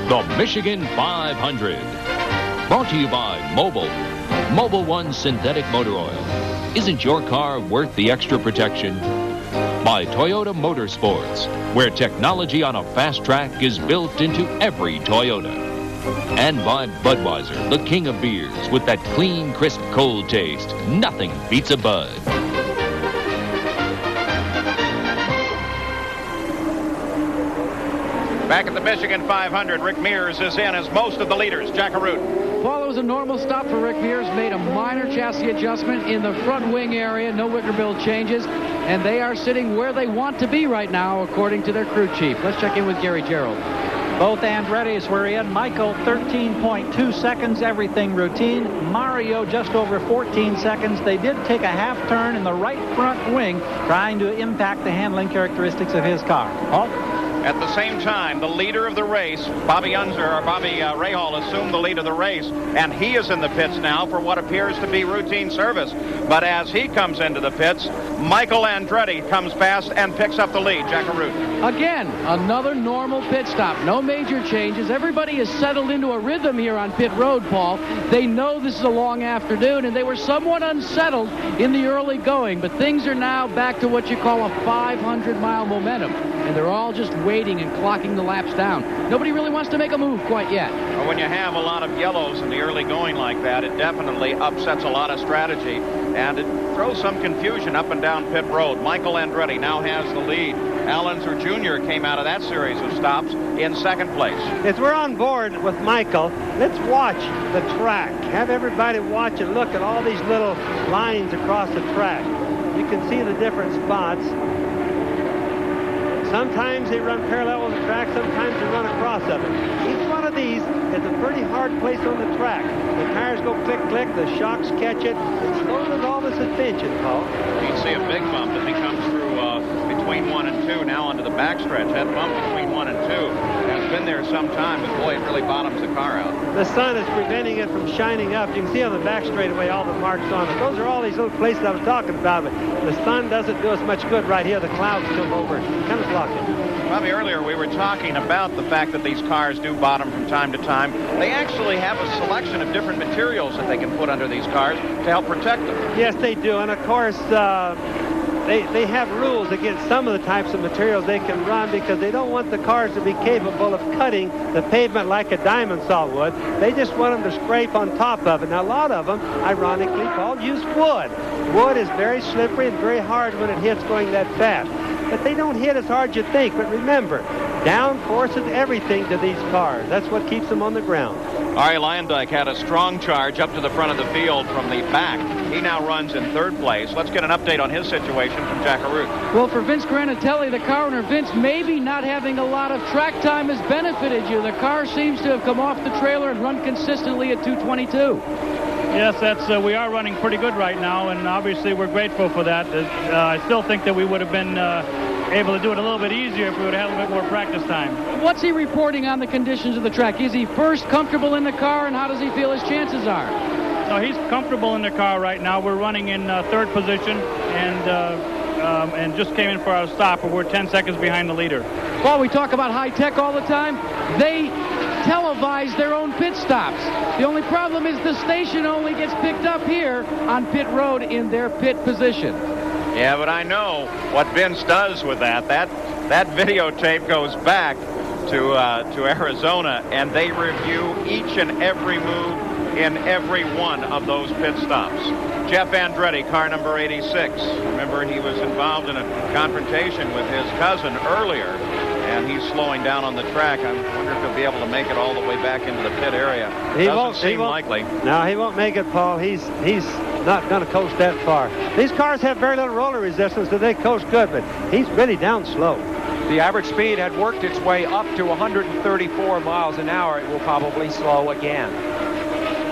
the Michigan 500. Brought to you by Mobil. Mobil One Synthetic Motor Oil. Isn't your car worth the extra protection? By Toyota Motorsports, where technology on a fast track is built into every Toyota. And by Budweiser, the king of beers, with that clean, crisp, cold taste. Nothing beats a Bud. Back at the Michigan 500, Rick Mears is in as most of the leaders. Jack Arute. Well, it was a normal stop for Rick Mears. Made a minor chassis adjustment in the front wing area. No wicker bill changes. And they are sitting where they want to be right now, according to their crew chief. Let's check in with Gary Gerald. Both Andretti's were in. Michael, 13.2 seconds, everything routine. Mario, just over 14 seconds. They did take a half turn in the right front wing, trying to impact the handling characteristics of his car. Paul? At the same time, the leader of the race, Bobby Rahal, assumed the lead of the race, and he is in the pits now for what appears to be routine service. But as he comes into the pits, Michael Andretti comes fast and picks up the lead. Jack Arute. Again, another normal pit stop. No major changes. Everybody is settled into a rhythm here on pit road, Paul. They know this is a long afternoon, and they were somewhat unsettled in the early going, but things are now back to what you call a 500-mile momentum, and they're all just waiting and clocking the laps down. Nobody really wants to make a move quite yet. Well, when you have a lot of yellows in the early going like that, it definitely upsets a lot of strategy, and it throws some confusion up and down pit road. Michael Andretti now has the lead. Al Unser Jr. came out of that series of stops in second place. As we're on board with Michael, let's watch the track. Have everybody watch and look at all these little lines across the track. You can see the different spots. Sometimes they run parallel with the track, sometimes they run across of it. Each one of these is a pretty hard place on the track. The tires go click, click, the shocks catch it. It slows all the suspension, Paul. You see a big bump as he comes through between 1 and 2, now onto the backstretch. That bump between 1 and 2 has been there some time, but boy, it really bottoms the car out. The sun is preventing it from shining up. You can see on the back straightaway all the marks on it. Those are all these little places I was talking about, but the sun doesn't do us much good right here. The clouds come over and kind of block it. Bobby, earlier we were talking about the fact that these cars do bottom from time to time. They actually have a selection of different materials that they can put under these cars to help protect them. Yes, they do. And, of course, they have rules against some of the types of materials they can run because they don't want the cars to be capable of cutting the pavement like a diamond saw would. They just want them to scrape on top of it. Now, a lot of them, ironically, Paul, use wood. Wood is very slippery and very hard when it hits going that fast. But they don't hit as hard as you think. But remember, downforce is everything to these cars. That's what keeps them on the ground. Arie Luyendyk had a strong charge up to the front of the field from the back. He now runs in third place. Let's get an update on his situation from Jack Arute. Well, for Vince Granatelli, the car owner, Vince, maybe not having a lot of track time has benefited you. The car seems to have come off the trailer and run consistently at 222. Yes, we are running pretty good right now, and obviously we're grateful for that. I still think that we would have been able to do it a little bit easier if we would have had a little bit more practice time. What's he reporting on the conditions of the track? Is he first comfortable in the car, and how does he feel his chances are? No, he's comfortable in the car right now. We're running in third position, and just came in for our stop, but we're 10 seconds behind the leader. Well, we talk about high tech all the time. They televise their own pit stops. The only problem is the station only gets picked up here on pit road in their pit position. Yeah, but I know what Vince does with that. That videotape goes back to Arizona, and they review each and every move in every one of those pit stops. Jeff Andretti, car number 86. Remember, he was involved in a confrontation with his cousin earlier, and he's slowing down on the track. I wonder if he'll be able to make it all the way back into the pit area. Doesn't seem likely. No, he won't make it, Paul. He's not going to coast that far. These cars have very little roller resistance, so they coast good, but he's really down slow. The average speed had worked its way up to 134 miles an hour. It will probably slow again.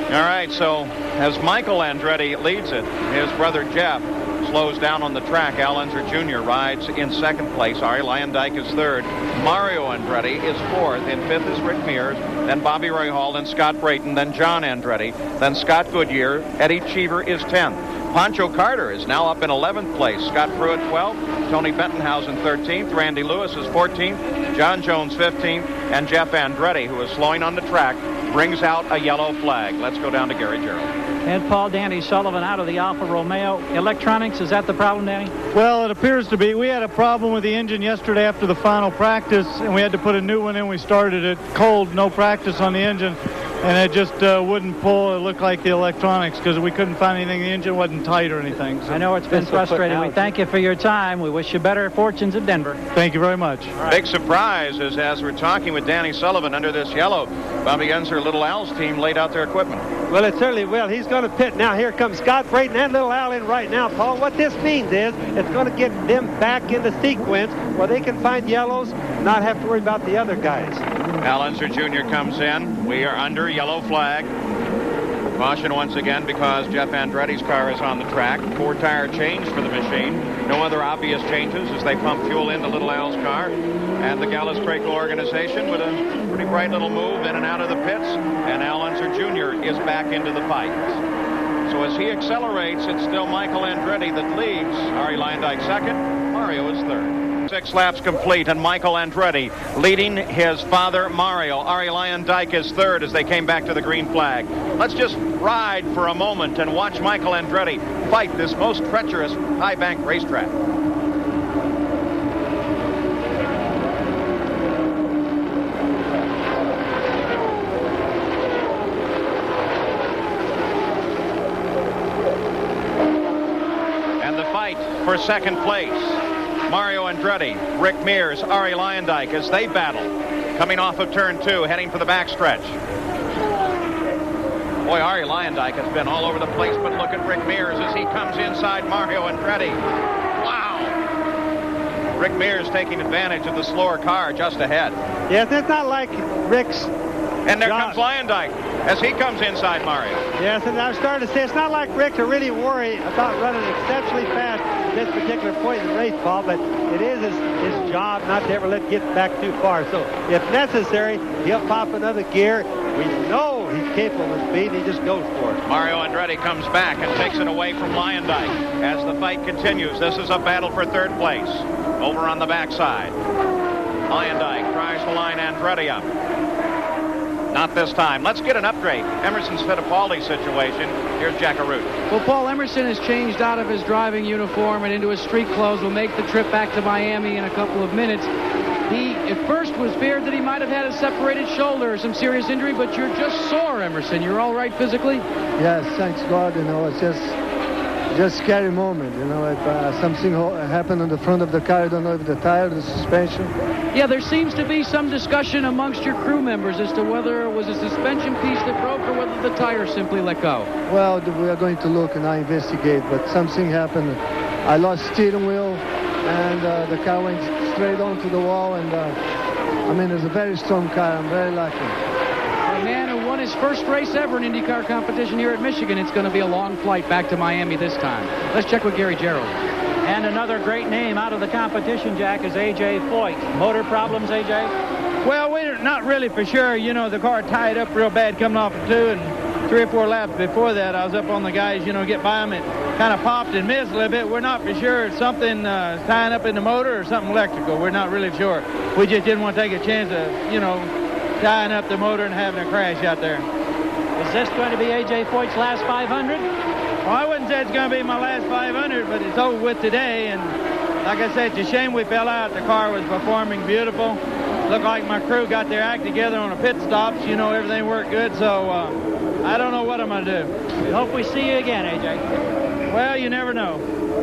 All right, so as Michael Andretti leads it, his brother Jeff slows down on the track. Al Unser Jr. rides in second place. Arie Luyendyk is third. Mario Andretti is fourth. In fifth is Rick Mears, then Bobby Rahal, then Scott Brayton, then John Andretti, then Scott Goodyear. Eddie Cheever is 10th. Pancho Carter is now up in 11th place. Scott Pruitt 12th. Tony Bettenhausen 13th. Randy Lewis is 14th. John Jones 15th, and Jeff Andretti, who is slowing on the track, brings out a yellow flag. Let's go down to Gary Gerald. And Paul, Danny Sullivan out of the Alfa Romeo. Electronics, is that the problem, Danny? Well, it appears to be. We had a problem with the engine yesterday after the final practice, and we had to put a new one in. We started it cold, no practice on the engine, and it just wouldn't pull. It looked like the electronics because we couldn't find anything. The engine wasn't tight or anything. So I know it's been frustrating. We thank you for your time. We wish you better fortunes at Denver. Thank you very much. Right. Big surprise is as we're talking with Danny Sullivan under this yellow, Bobby Unser, Little Al's team laid out their equipment. Well, it certainly will. He's going to pit now. Here comes Scott Brayton and Little Al in right now, Paul. What this means is it's going to get them back in the sequence where they can find yellows, not have to worry about the other guys. Al Unser Jr. comes in. We are under yellow flag. Caution once again because Jeff Andretti's car is on the track. 4-tire change for the machine. No other obvious changes as they pump fuel into Little Al's car. And the Gallus Craco organization with a pretty bright little move in and out of the pits. And Al Unser Jr. is back into the fight. So as he accelerates, it's still Michael Andretti that leads. Ari Leyendyke second. Mario is third. 6 laps complete, and Michael Andretti leading his father Mario. Ari Leyendyke is third as they came back to the green flag. Let's just ride for a moment and watch Michael Andretti fight this most treacherous high bank racetrack. And the fight for second place. Mario Andretti, Rick Mears, Ari Leyendyke as they battle. Coming off of turn 2, heading for the backstretch. Boy, Ari Leyendyke has been all over the place, but look at Rick Mears as he comes inside Mario Andretti. Wow! Rick Mears taking advantage of the slower car just ahead. Yes, it's not like Rick's... And there comes Leyendyke as he comes inside Mario. Yes, and I was starting to say, it's not like Rick to really worry about running exceptionally fast at this particular point in the race, Paul, but it is his job not to ever let it get back too far. So if necessary, he'll pop another gear. We know he's capable of speed, and he just goes for it. Mario Andretti comes back and takes it away from Leyendyke as the fight continues. This is a battle for third place. Over on the backside. Leyendyke tries to line Andretti up. Not this time. Let's get an upgrade. Emerson Fittipaldi's situation. Here's Jack Arute. Well, Paul Emerson has changed out of his driving uniform and into his street clothes. Will make the trip back to Miami in a couple of minutes. He, at first, was feared that he might have had a separated shoulder or some serious injury, but you're just sore, Emerson. You're all right physically? Yes, thanks God. You know, it's just scary moment. You know, if something happened on the front of the car, I don't know if the tire, the suspension. Yeah, there seems to be some discussion amongst your crew members as to whether it was a suspension piece that broke or whether the tire simply let go. Well, we are going to look and I investigate, but something happened. I lost steering wheel and the car went straight onto the wall, and I mean, it's a very strong car. I'm very lucky. A man who won his first race ever in IndyCar competition here at Michigan. It's going to be a long flight back to Miami this time. Let's check with Gary Gerald. And another great name out of the competition, Jack, is A.J. Foyt. Motor problems, A.J.? Well, we're not really for sure. You know, the car tied up real bad coming off of 2, and 3 or 4 laps before that, I was up on the guys, you know, get by them. It kind of popped and missed a little bit. We're not for sure it's something tying up in the motor or something electrical. We're not really sure. We just didn't want to take a chance of, you know, tying up the motor and having a crash out there. Is this going to be A.J. Foyt's last 500? Well, I wouldn't say it's going to be my last 500, but it's over with today. And like I said, it's a shame we fell out. The car was performing beautiful. Looked like my crew got their act together on the pit stops. You know, everything worked good. So I don't know what I'm going to do. We hope we see you again, A.J. Well, you never know.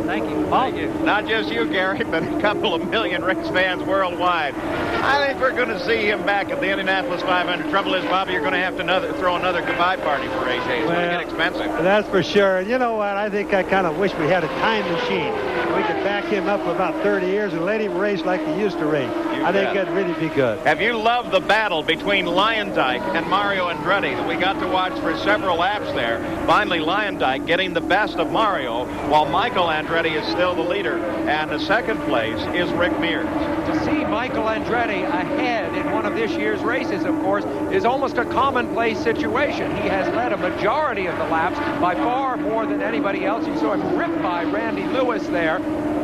Thank you. Thank you. Not just you, Gary, but a couple of million race fans worldwide. I think we're going to see him back at the Indianapolis 500. Trouble is, Bobby, you're going to have to throw another goodbye party for AJ. It's going to get expensive. That's for sure. And you know what? I think I kind of wish we had a time machine. We could back him up for about 30 years and let him race like he used to race. I think that'd really be good. Have you loved the battle between Leyendyke and Mario Andretti that we got to watch for several laps there? Finally, Leyendyke getting the best of Mario, while Michael Andretti is still the leader. And the second place is Rick Mears. To see Michael Andretti ahead in one of this year's races, of course, is almost a commonplace situation. He has led a majority of the laps by far more than anybody else. You saw him ripped by Randy Lewis there.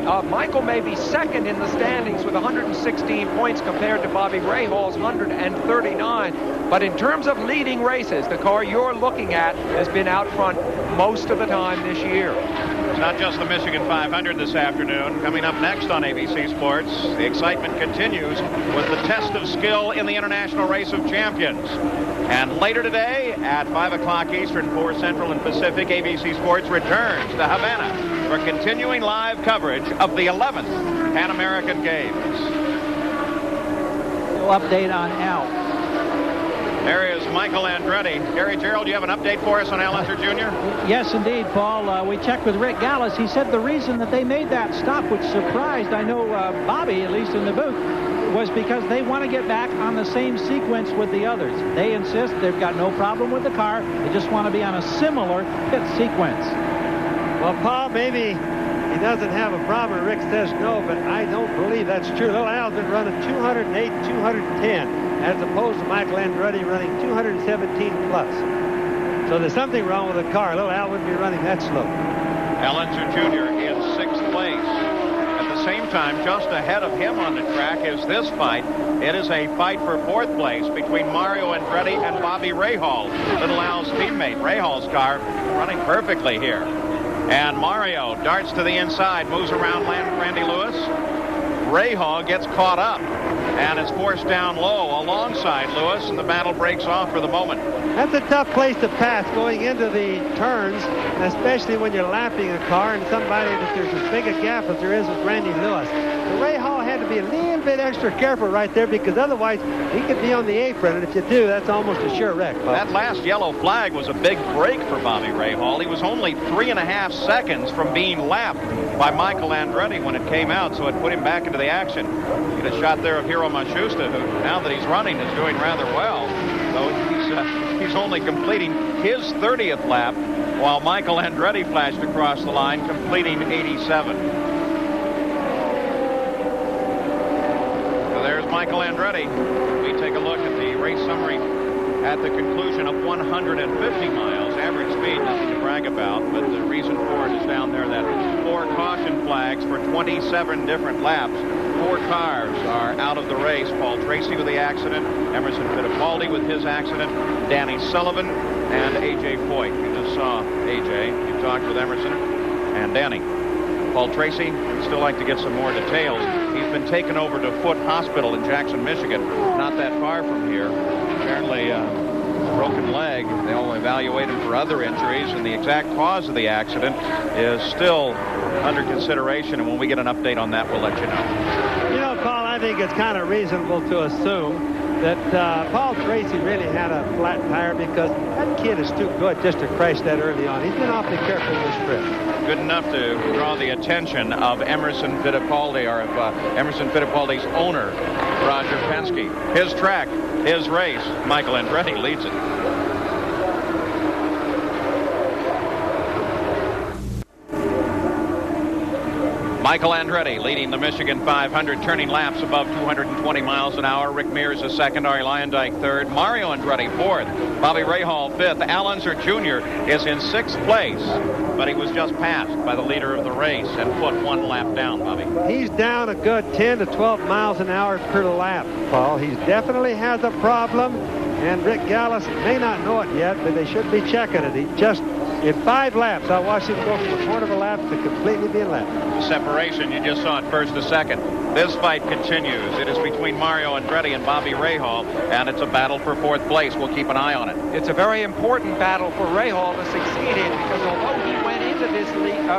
Michael may be second in the standings with 116 points compared to Bobby Rahall's 139. But in terms of leading races, the car you're looking at has been out front most of the time this year. It's not just the Michigan 500 this afternoon. Coming up next on ABC Sports, the excitement continues with the test of skill in the International Race of Champions. And later today at 5 o'clock Eastern, 4 Central and Pacific, ABC Sports returns to Havana for continuing live coverage of the 11th Pan American Games. We'll update on Al. There is Michael Andretti. Gary Gerald, you have an update for us on Al Unser Jr.? Yes, indeed, Paul. We checked with Rick Gallis. He said the reason that they made that stop, which surprised, I know, Bobby, at least in the booth, was because they want to get back on the same sequence with the others. They insist they've got no problem with the car. They just want to be on a similar pit sequence. Well, Paul, maybe he doesn't have a problem. Rick says no, but I don't believe that's true. Little Al's been running 208, 210. As opposed to Michael Andretti running 217 plus. So there's something wrong with the car. Little Al wouldn't be running that slow. Al Unser Jr. in 6th place. At the same time, just ahead of him on the track is this fight. It is a fight for 4th place between Mario Andretti and Bobby Rahal, Little Al's teammate. Rahal's car running perfectly here. And Mario darts to the inside, moves around Randy Lewis. Rahal gets caught up and is forced down low alongside Lewis, and the battle breaks off for the moment. That's a tough place to pass going into the turns, especially when you're lapping a car and somebody that there's as big a gap as there is with Randy Lewis. So Rahal had to be a little bit extra careful right there, because otherwise he could be on the apron, and if you do, that's almost a sure wreck. Folks. That last yellow flag was a big break for Bobby Rahal. He was only 3.5 seconds from being lapped by Michael Andretti when it came out, so it put him back into the action. Get a shot there of Hiro Matsushita, who now that he's running is doing rather well. So he's only completing his 30th lap, while Michael Andretti flashed across the line, completing 87. So there's Michael Andretti. We take a look at the race summary at the conclusion of 150 miles. Average speed, nothing to brag about, but the reason for it is down there that 4 caution flags for 27 different laps. 4 cars are out of the race. Paul Tracy with the accident, Emerson Fittipaldi with his accident, Danny Sullivan, and A.J. Foyt. You just saw A.J. You talked with Emerson and Danny. Paul Tracy would still like to get some more details. He's been taken over to Foote Hospital in Jackson, Michigan, not that far from here. Apparently, broken leg. They'll evaluate him for other injuries, and the exact cause of the accident is still under consideration, and when we get an update on that, we'll let you know. You know, Paul, I think it's kind of reasonable to assume that Paul Tracy really had a flat tire, because that kid is too good just to crash that early on. He's been awfully careful this trip. Good enough to draw the attention of Emerson Fittipaldi, or of Emerson Fittipaldi's owner, Roger Penske. His track, his race. Michael Andretti leads it. Michael Andretti leading the Michigan 500, turning laps above 220 miles an hour. Rick Mears is second, Arie Luyendyk third, Mario Andretti fourth, Bobby Rahal fifth. Al Unser Jr. is in 6th place, but he was just passed by the leader of the race and put 1 lap down, Bobby. He's down a good 10 to 12 miles an hour per lap, Paul. He definitely has a problem, and Rick Gallis may not know it yet, but they should be checking it. He just, in 5 laps, I watched him go from a quarter of a lap to completely being lapped. Separation, you just saw it first to second. This fight continues. It is between Mario Andretti and Bobby Rahal, and it's a battle for 4th place. We'll keep an eye on it. It's a very important battle for Rahal to succeed in, because although he went into this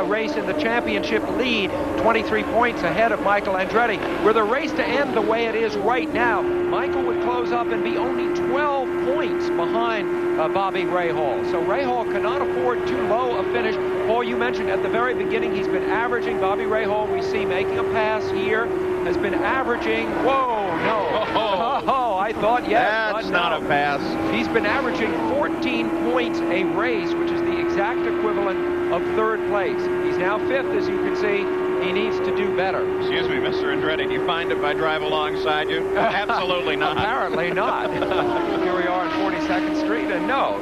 race in the championship lead, 23 points ahead of Michael Andretti, were the race to end the way it is right now, Michael would close up and be only 12 points behind Bobby Rahal. So Rahal cannot afford too low a finish. Paul, you mentioned at the very beginning he's been averaging, Bobby Rahal, we see making a pass here, has been averaging, whoa, no. Oh, I thought, yes. That's not a pass. He's been averaging 14 points a race, which is the exact equivalent of 3rd place. He's now 5th, as you can see. He needs to do better. Excuse me, Mr. Andretti, do you find if I drive alongside you? Absolutely not. Apparently not. Here we are on 42nd Street. even know.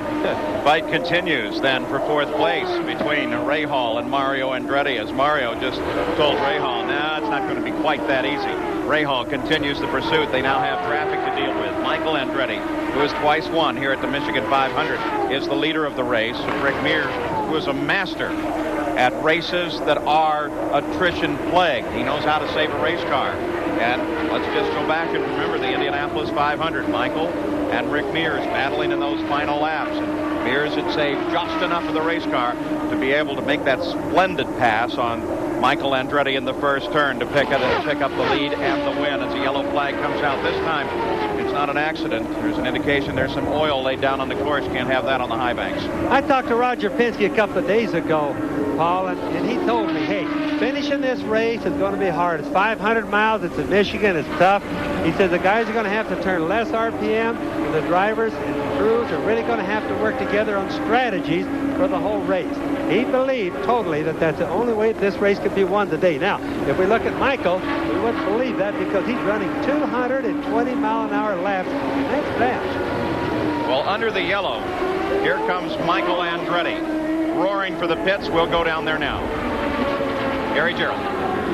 Fight continues then for fourth place between Rahal and Mario Andretti, as Mario just told Rahal, nah, it's not going to be quite that easy. Rahal continues the pursuit. They now have traffic to deal with. Michael Andretti, who has twice won here at the Michigan 500, is the leader of the race. Rick Mears, who is a master at races that are attrition plagued. He knows how to save a race car. And let's just go back and remember the Indianapolis 500. Michael and Rick Mears battling in those final laps. And Mears had saved just enough of the race car to be able to make that splendid pass on Michael Andretti in the first turn to pick up the lead and the win as the yellow flag comes out. This time, it's not an accident. There's an indication there's some oil laid down on the course. Can't have that on the high banks. I talked to Roger Penske a couple of days ago, Paul, and he told me, hey, finishing this race is going to be hard. It's 500 miles. It's in Michigan. It's tough. He says the guys are going to have to turn less RPM, and the drivers and the crews are really going to have to work together on strategies for the whole race. He believed totally that that's the only way this race could be won today. Now, if we look at Michael, we wouldn't believe that because he's running 220-mile-an-hour laps. That's fast. Well, under the yellow, here comes Michael Andretti, roaring for the pits. We'll go down there now. Gary Gerald.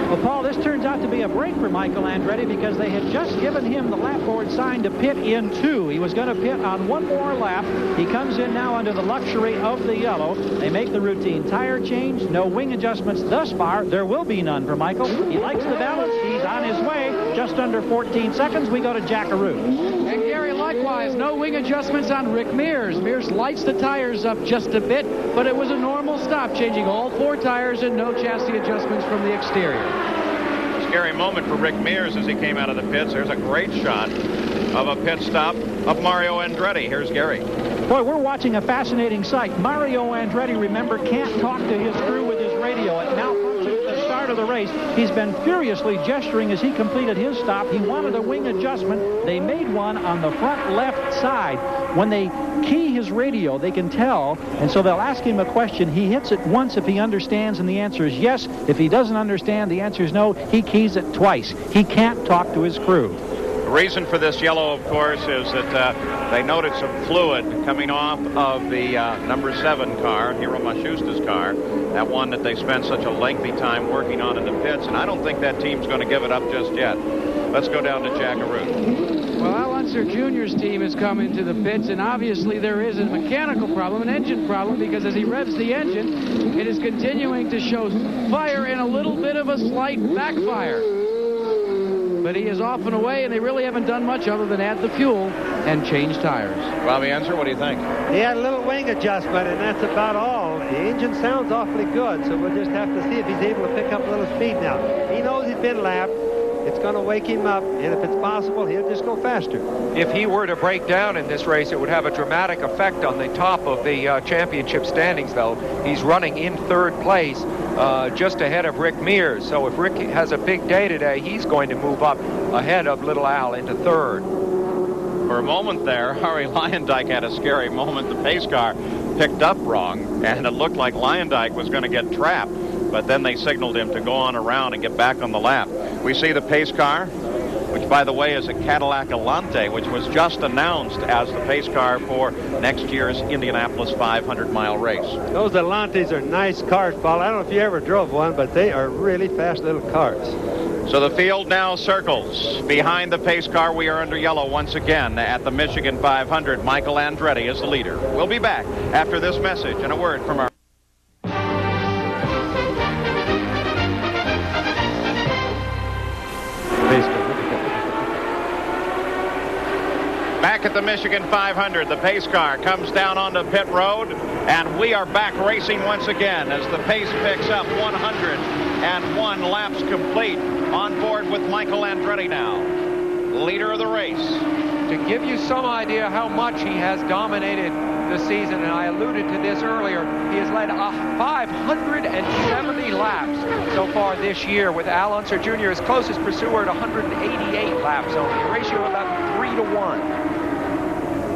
Well, Paul, this turns out to be a break for Michael Andretti because they had just given him the lap board sign to pit in 2. He was going to pit on one more lap. He comes in now under the luxury of the yellow. They make the routine tire change. No wing adjustments thus far. There will be none for Michael. He likes the balance. He's on his way. Just under 14 seconds, we go to Jackaroo. And Gary, likewise, no wing adjustments on Rick Mears. Mears lights the tires up just a bit, but it was a normal stop, changing all 4 tires and no chassis adjustments from the exterior. Scary moment for Rick Mears as he came out of the pits. There's a great shot of a pit stop of Mario Andretti. Here's Gary. Boy, we're watching a fascinating sight. Mario Andretti, remember, can't talk to his crew with his radio. It malfunctioned at the start of the race. He's been furiously gesturing as he completed his stop. He wanted a wing adjustment. They made one on the front left side. When they key his radio, they can tell, and so they'll ask him a question. He hits it once if he understands, and the answer is yes. If he doesn't understand, the answer is no. He keys it twice. He can't talk to his crew. The reason for this yellow, of course, is that they noted some fluid coming off of the number 7 car, Hiro Mashusta's car, that one that they spent such a lengthy time working on in the pits, and I don't think that team's going to give it up just yet. Let's go down to Jackaroo. Well, Al Unser Jr.'s team has come into the pits, and obviously there is a mechanical problem, an engine problem, because as he revs the engine, it is continuing to show fire and a little bit of a slight backfire. But he is off and away, and they really haven't done much other than add the fuel and change tires. Bobby Unser, what do you think? He had a little wing adjustment, and that's about all. The engine sounds awfully good, so we'll just have to see if he's able to pick up a little speed now. He knows he's been lapped. It's going to wake him up, and if it's possible, he'll just go faster. If he were to break down in this race, it would have a dramatic effect on the top of the championship standings, though. He's running in 3rd place, just ahead of Rick Mears. So if Rick has a big day today, he's going to move up ahead of Little Al into 3rd. For a moment there, Harry Lyondike had a scary moment. The pace car picked up wrong, and it looked like Lyondike was going to get trapped. But then they signaled him to go on around and get back on the lap. We see the pace car, which, by the way, is a Cadillac Elante, which was just announced as the pace car for next year's Indianapolis 500-mile race. Those Elantes are nice cars, Paul. I don't know if you ever drove one, but they are really fast little cars. So the field now circles. Behind the pace car, we are under yellow once again at the Michigan 500. Michael Andretti is the leader. We'll be back after this message and a word from our... Back at the Michigan 500, the pace car comes down onto pit road, and we are back racing once again as the pace picks up 101 laps complete. On board with Michael Andretti now, leader of the race. To give you some idea how much he has dominated the season, and I alluded to this earlier, he has led 570 laps so far this year, with Al Unser Jr. his closest pursuer at 188 laps only, a ratio of about 3-to-1.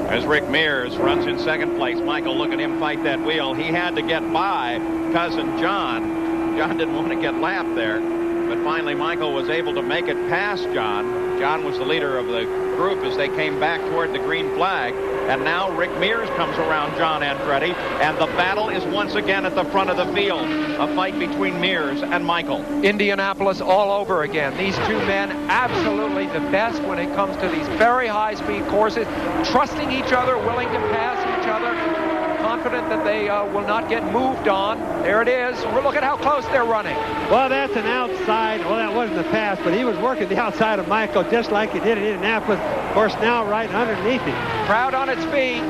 As Rick Mears runs in 2nd place, Michael, look at him fight that wheel. He had to get by cousin John. John didn't want to get lapped there, but finally Michael was able to make it past John John was the leader of the group as they came back toward the green flag. And now Rick Mears comes around John Andretti, and the battle is once again at the front of the field. A fight between Mears and Michael. Indianapolis all over again. These two men absolutely the best when it comes to these very high-speed courses, trusting each other, willing to pass each other, confident that they will not get moved on. There it is. Look at how close they're running. Well, that's an outside. Well, that wasn't a pass, but he was working the outside of Michael just like he did in Indianapolis. Of course, now right underneath him. Crowd on its feet.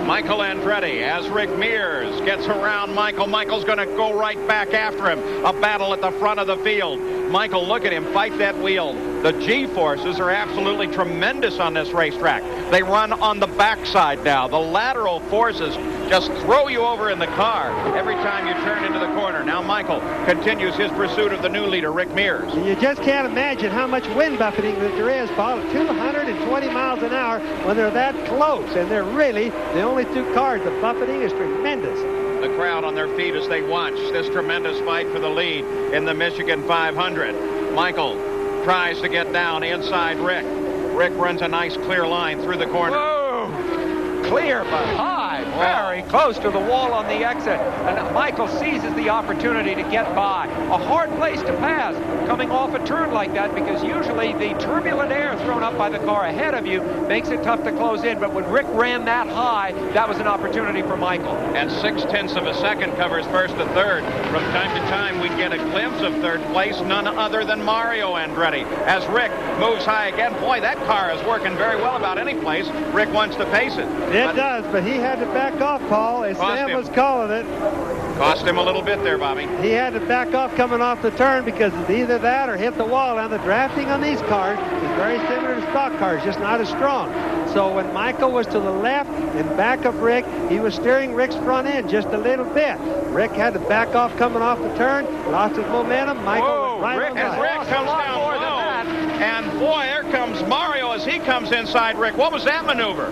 Michael Andretti, as Rick Mears gets around Michael. Michael's going to go right back after him. A battle at the front of the field. Michael, look at him fight that wheel. The G-forces are absolutely tremendous on this racetrack. They run on the backside now. The lateral forces just throw you over in the car every time you turn into the corner. Now Michael continues his pursuit of the new leader, Rick Mears. You just can't imagine how much wind buffeting that there is, Paul. 220 miles an hour when they're that close, and they're really the only two cars. The buffeting is tremendous. The crowd on their feet as they watch this tremendous fight for the lead in the Michigan 500. Michael tries to get down inside Rick. Rick runs a nice clear line through the corner. Whoa! Clear but high, very close to the wall on the exit. And Michael seizes the opportunity to get by. A hard place to pass coming off a turn like that, because usually the turbulent air thrown up by the car ahead of you makes it tough to close in. But when Rick ran that high, that was an opportunity for Michael. And 0.6 of a second covers first to third. From time to time, we get a glimpse of third place, none other than Mario Andretti. As Rick moves high again, boy, that car is working very well about any place. Rick wants to pace it. It does, but he had to back off, Paul, as Sam was calling it. Cost him a little bit there, Bobby. He had to back off coming off the turn because it's either that or hit the wall. And the drafting on these cars is very similar to stock cars, just not as strong. So when Michael was to the left and back of Rick, he was steering Rick's front end just a little bit. Rick had to back off coming off the turn, lost his momentum. Michael was right on as Rick comes down more than that. And boy, there comes Mario as he comes inside Rick. What was that maneuver?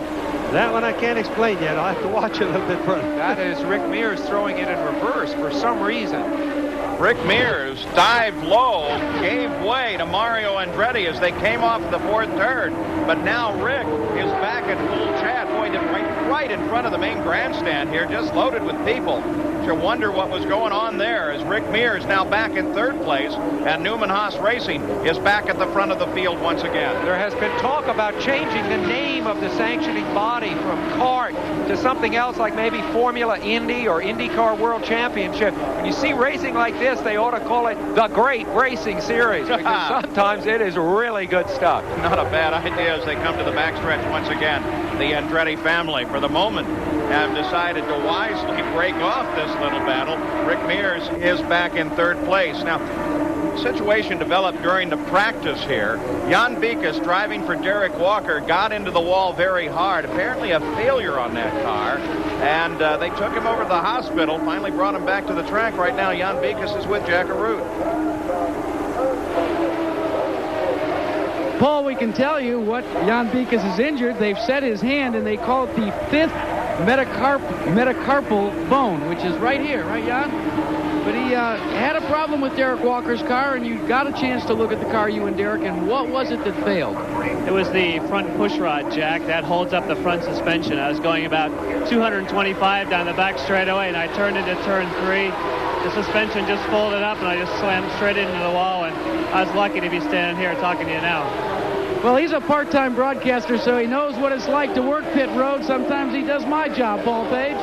That one I can't explain yet. I'll have to watch it a little bit further. That is Rick Mears throwing it in reverse for some reason. Rick Mears dived low, gave way to Mario Andretti as they came off the fourth turn. But now Rick is back at full chat. Boy, right in front of the main grandstand here, just loaded with people. You wonder what was going on there as Rick Mears now back in third place, and Newman Haas Racing is back at the front of the field once again. There has been talk about changing the name of the sanctioning body from CART to something else like maybe Formula Indy or IndyCar World Championship. When you see racing like this, they ought to call it the Great Racing Series, because sometimes it is really good stuff. Not a bad idea as they come to the backstretch once again. The Andretti family, for the moment, have decided to wisely break off this little battle. Rick Mears is back in third place. Now, situation developed during the practice here. Jan Bikas, driving for Derek Walker, got into the wall very hard. Apparently a failure on that car. And they took him over to the hospital, finally brought him back to the track. Right now, Jan Bikas is with Jack Arute. Paul, we can tell you what Jan Bikas is injured. They've set his hand, and they call it the fifth metacarpal bone, which is right here, right, Jan? But he had a problem with Derek Walker's car, and you got a chance to look at the car, you and Derek, and what was it that failed? It was the front push rod, Jack. That holds up the front suspension. I was going about 225 down the back straightaway, and I turned into turn 3. The suspension just folded up, and I just slammed straight into the wall, and I was lucky to be standing here talking to you now. Well, he's a part-time broadcaster, so he knows what it's like to work pit road. Sometimes he does my job, Paul Page.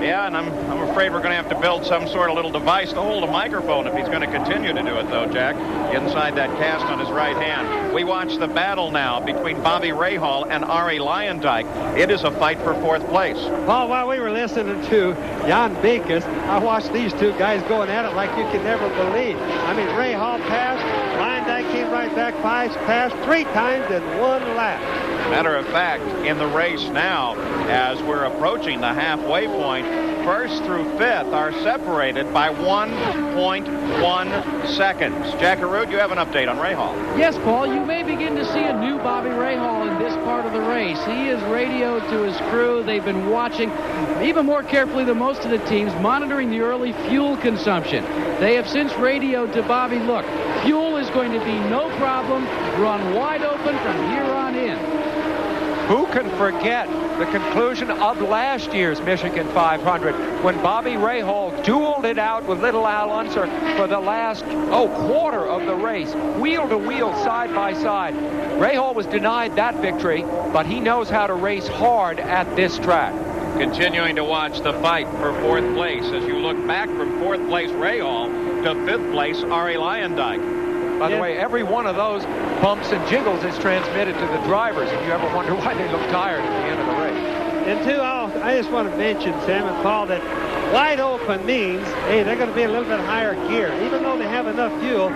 Yeah, and I'm afraid we're going to have to build some sort of little device to hold a microphone if he's going to continue to do it, though, Jack, inside that cast on his right hand. We watch the battle now between Bobby Rahal and Arie Luyendyk. It is a fight for fourth place. Paul, while we were listening to Jan Bikas, I watched these two guys going at it like you could never believe. I mean, Rahal passed, Luyendyk came right back, passed 3 times in 1 lap. Matter of fact, in the race now, as we're approaching the halfway point, first through fifth are separated by 1.1 seconds. Jack Arute, you have an update on Rahal. Yes, Paul, you may begin to see a new Bobby Rahal in this part of the race. He is radioed to his crew. They've been watching even more carefully than most of the teams, monitoring the early fuel consumption. They have since radioed to Bobby, look, fuel is going to be no problem. Run wide open from here on in. Who can forget the conclusion of last year's Michigan 500 when Bobby Rahal dueled it out with little Al Unser for the last quarter of the race, wheel to wheel, side by side. Rahal was denied that victory, but he knows how to race hard at this track. Continuing to watch the fight for fourth place as you look back from fourth place Rahal to fifth place Arie Luyendyk. By the way, every one of those bumps and jiggles is transmitted to the drivers, if you ever wonder why they look tired at the end of the race. And two, I just want to mention, Sam and Paul, that wide open means, hey, they're going to be a little bit higher gear. Even though they have enough fuel,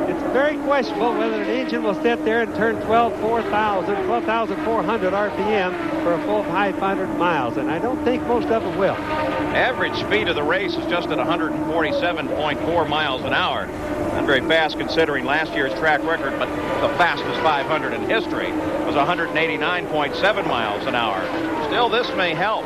it's very questionable whether an engine will sit there and turn 12,400 RPM for a full 500 miles, and I don't think most of them will. Average speed of the race is just at 147.4 miles an hour. Not very fast considering last year's track record, but the fastest 500 in history was 189.7 miles an hour. Still, this may help.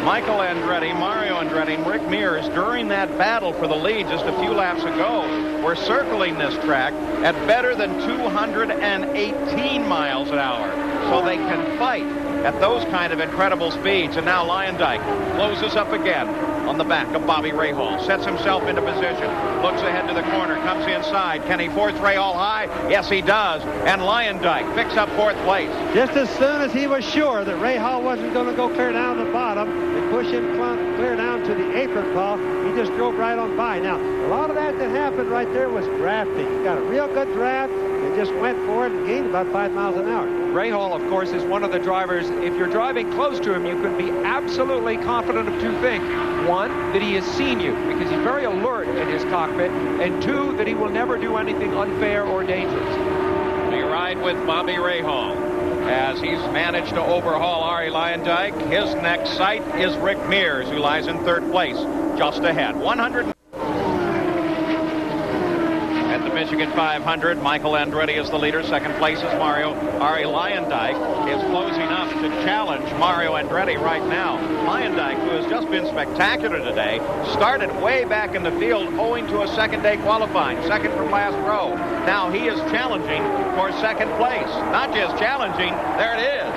Michael Andretti, Mario Andretti, and Rick Mears, during that battle for the lead just a few laps ago, were circling this track at better than 218 miles an hour. So they can fight at those kind of incredible speeds. And now Luyendyk closes up again on the back of Bobby Rahal, sets himself into position, looks ahead to the corner, comes inside. Can he force Rahal high? Yes, he does. And Luyendyk picks up fourth place. Just as soon as he was sure that Rahal wasn't going to go clear down the bottom and push him clear down to the apron, Paul, he just drove right on by. Now, a lot of that happened right there was drafting. He got a real good draft and just went for it and gained about 5 miles an hour. Rahal, of course, is one of the drivers. If you're driving close to him, you can be absolutely confident of two things. One, that he has seen you, because he's very alert in his cockpit. And two, that he will never do anything unfair or dangerous. We ride with Bobby Rahal as he's managed to overhaul Arie Luyendyk. His next sight is Rick Mears, who lies in third place, just ahead. 100. At the Michigan 500, Michael Andretti is the leader. Second place is Mario. Arie Luyendyk is closing up to challenge Mario Andretti right now. Luyendyk, who has just been spectacular today, started way back in the field owing to a second-day qualifying, second from last row. Now he is challenging for second place. Not just challenging, there it is.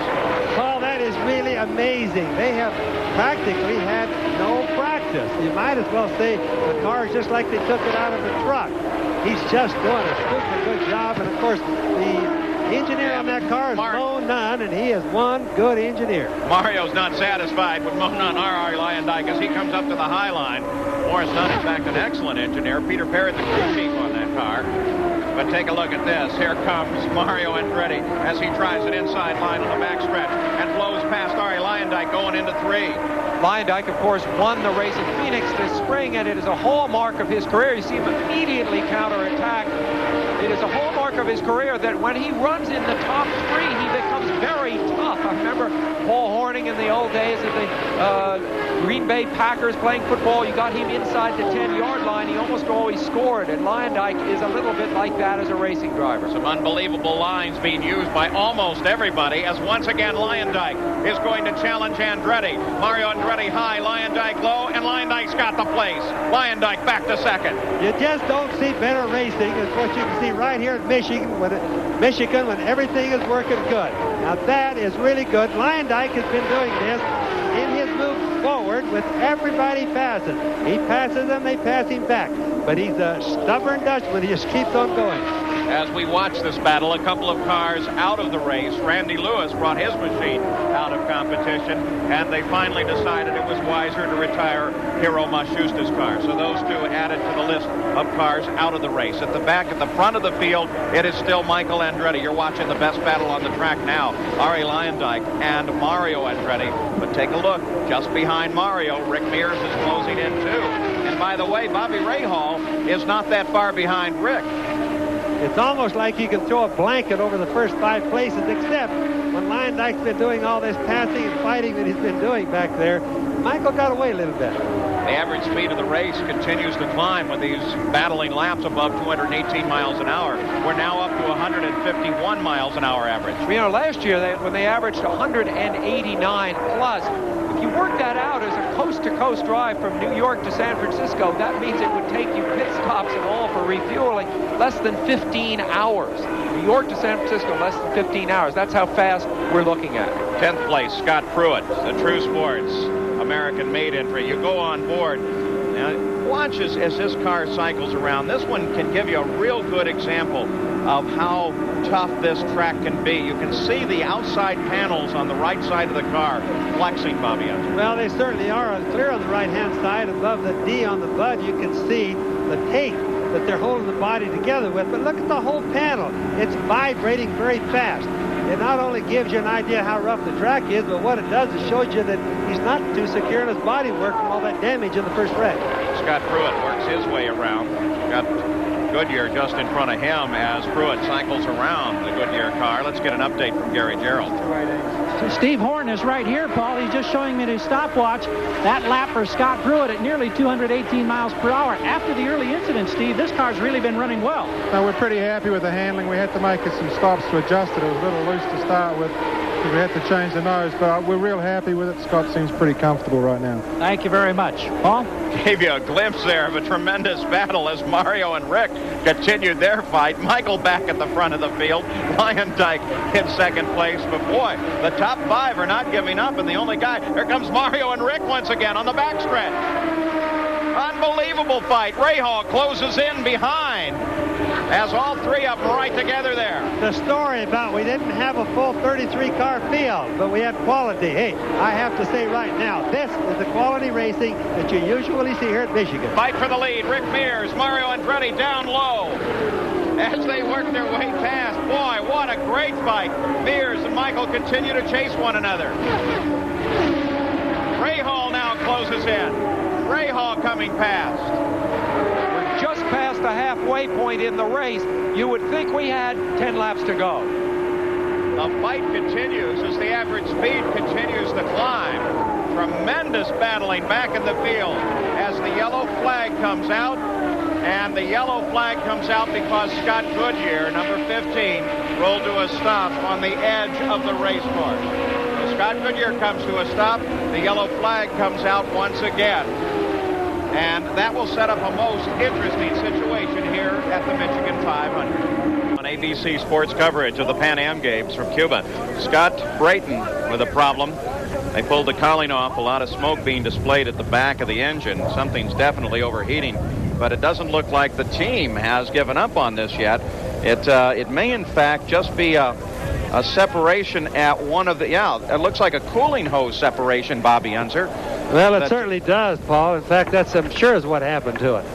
Paul, that is really amazing. They have practically had no practice. You might as well say the car is just like they took it out of the truck. He's just doing a super good job. And, of course, the engineer on that car is Mo Nunn, and he is one good engineer. Mario's not satisfied with Mo Nunn or Arie Luyendyk as he comes up to the high line. Morris Nunn, in fact, an excellent engineer. Peter Parrott, the crew chief on that car. But take a look at this. Here comes Mario Andretti as he tries an inside line on the backstretch and blows past Arie Luyendyk going into three. Luyendyk, of course, won the race in Phoenix this spring, and it is a hallmark of his career. You see him immediately counterattack. It is a hallmark of his career that when he runs in the top three, he becomes very tough. I remember Paul Hornung in the old days of the Green Bay Packers playing football. You got him inside the 10-yard line. He almost always scored, and Luyendyk is a little bit like that as a racing driver. Some unbelievable lines being used by almost everybody as once again Luyendyk is going to challenge Andretti. Mario Andretti high, Luyendyk low, and Luyendyk's got the place. Luyendyk back to second. You just don't see better racing as what you can see right here at Michigan when everything is working good. Now that is really good. Luyendyk has been doing this in his move forward with everybody passing. He passes them, they pass him back. But he's a stubborn Dutchman. He just keeps on going. As we watch this battle, a couple of cars out of the race. Randy Lewis brought his machine out of competition, and they finally decided it was wiser to retire Hiro Mashusta's car. So those two added to the list of cars out of the race. At the back, at the front of the field, it is still Michael Andretti. You're watching the best battle on the track now. Arie Luyendyk and Mario Andretti. But take a look. Just behind Mario, Rick Mears is closing in too. And by the way, Bobby Rahal is not that far behind Rick. It's almost like you can throw a blanket over the first 5 places, except when Luyendyk's been doing all this passing and fighting that he's been doing back there, Michael got away a little bit. The average speed of the race continues to climb with these battling laps above 218 miles an hour. We're now up to 151 miles an hour average. You know, last year when they averaged 189 plus, if you work that out as a coast-to-coast drive from New York to San Francisco, that means it would take you pit stops and all for refueling less than 15 hours. New York to San Francisco, less than 15 hours. That's how fast we're looking at. 10th place, Scott Pruitt, the True Sports American-made entry. You go on board. Now, watch as this car cycles around. This one can give you a real good example of how tough this track can be. You can see the outside panels on the right side of the car flexing, Bobby. Well, they certainly are. Clear on the right-hand side above the D on the bud, you can see the tape that they're holding the body together with. But look at the whole panel. It's vibrating very fast. It not only gives you an idea how rough the track is, but what it does is shows you that he's not too secure in his body work from all that damage in the first wreck. Scott Pruitt works his way around. Got Goodyear just in front of him as Pruitt cycles around the Goodyear car. Let's get an update from Gary Gerald. Steve Horn is right here, Paul. He's just showing me his stopwatch. That lap for Scott Pruitt at nearly 218 miles per hour. After the early incident, Steve, this car's really been running well. Now, we're pretty happy with the handling. We had to make some stops to adjust it. It was a little loose to start with. We had to change the nose, but we're real happy with it. Scott seems pretty comfortable right now. Thank you very much. Paul? Gave you a glimpse there of a tremendous battle as Mario and Rick continued their fight. Michael back at the front of the field. Lyondike in second place. But boy, the top five are not giving up, and the only guy, here comes Mario and Rick once again on the backstretch. Unbelievable fight. Rahal closes in behind as all three of them right together there. The story about we didn't have a full 33-car field, but we had quality. Hey, I have to say right now, this is the quality racing that you usually see here at Michigan. Fight for the lead. Rick Mears, Mario Andretti down low as they work their way past. Boy, what a great fight. Mears and Michael continue to chase one another. Rahal now closes in. Rahal coming past. We're just past the halfway point in the race. You would think we had 10 laps to go. The fight continues as the average speed continues to climb. Tremendous battling back in the field as the yellow flag comes out. And the yellow flag comes out because Scott Goodyear, number 15, rolled to a stop on the edge of the race course. So Scott Goodyear comes to a stop. The yellow flag comes out once again. And that will set up a most interesting situation here at the Michigan 500. On ABC Sports coverage of the Pan Am Games from Cuba, Scott Brayton with a problem. They pulled the cowling off, a lot of smoke being displayed at the back of the engine. Something's definitely overheating, but it doesn't look like the team has given up on this yet. It may, in fact, just be a separation at one of the, it looks like a cooling hose separation, Bobby Unser. Well, it certainly does, Paul. In fact, that's, I'm sure, is what happened to it.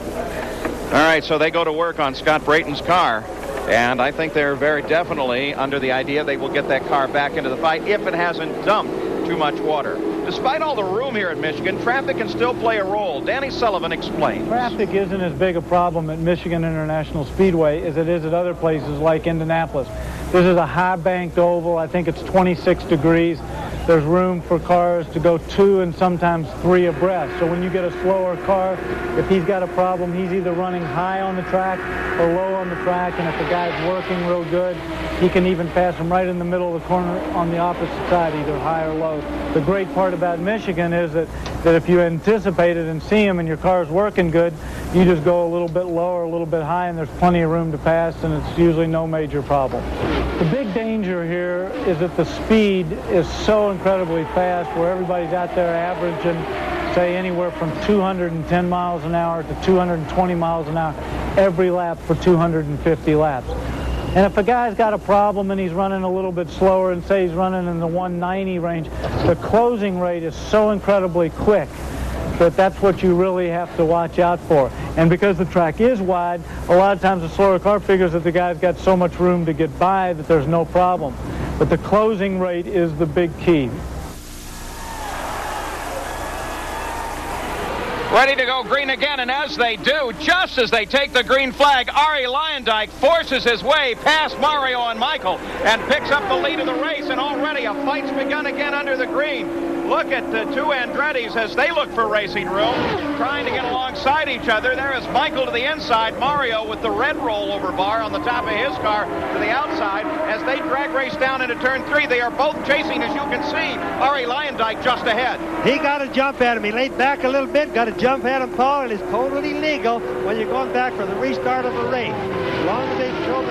All right, so they go to work on Scott Brayton's car, and I think they're very definitely under the idea they will get that car back into the fight if it hasn't dumped too much water. Despite all the room here in Michigan, traffic can still play a role. Danny Sullivan explains. Traffic isn't as big a problem at Michigan International Speedway as it is at other places like Indianapolis. This is a high-banked oval. I think it's 26 degrees. There's room for cars to go 2 and sometimes 3 abreast. So when you get a slower car, if he's got a problem, he's either running high on the track or low on the track. And if the guy's working real good, he can even pass him right in the middle of the corner on the opposite side, either high or low. The great part about Michigan is that if you anticipate it and see him and your car's working good, you just go a little bit low or a little bit high, and there's plenty of room to pass, and it's usually no major problem. The big danger here is that the speed is so incredibly fast, where everybody's out there averaging, say, anywhere from 210 miles an hour to 220 miles an hour every lap for 250 laps. And if a guy's got a problem and he's running a little bit slower, and say he's running in the 190 range, the closing rate is so incredibly quick that that's what you really have to watch out for. And because the track is wide, a lot of times the slower car figures that the guy's got so much room to get by that there's no problem. But the closing rate is the big key. Ready to go green again, and as they do, just as they take the green flag, Arie Luyendyk forces his way past Mario and Michael and picks up the lead of the race, and already a fight's begun again under the green. look at the two Andrettis as they look for racing room, trying to get alongside each other. There is Michael to the inside, Mario with the red rollover bar on the top of his car to the outside. As they drag race down into turn 3, they are both chasing, as you can see, Ari Luyendyk just ahead. He got a jump at him. He laid back a little bit, got a jump at him, Paul, and it's totally legal when you're going back for the restart of a race. As long as they throw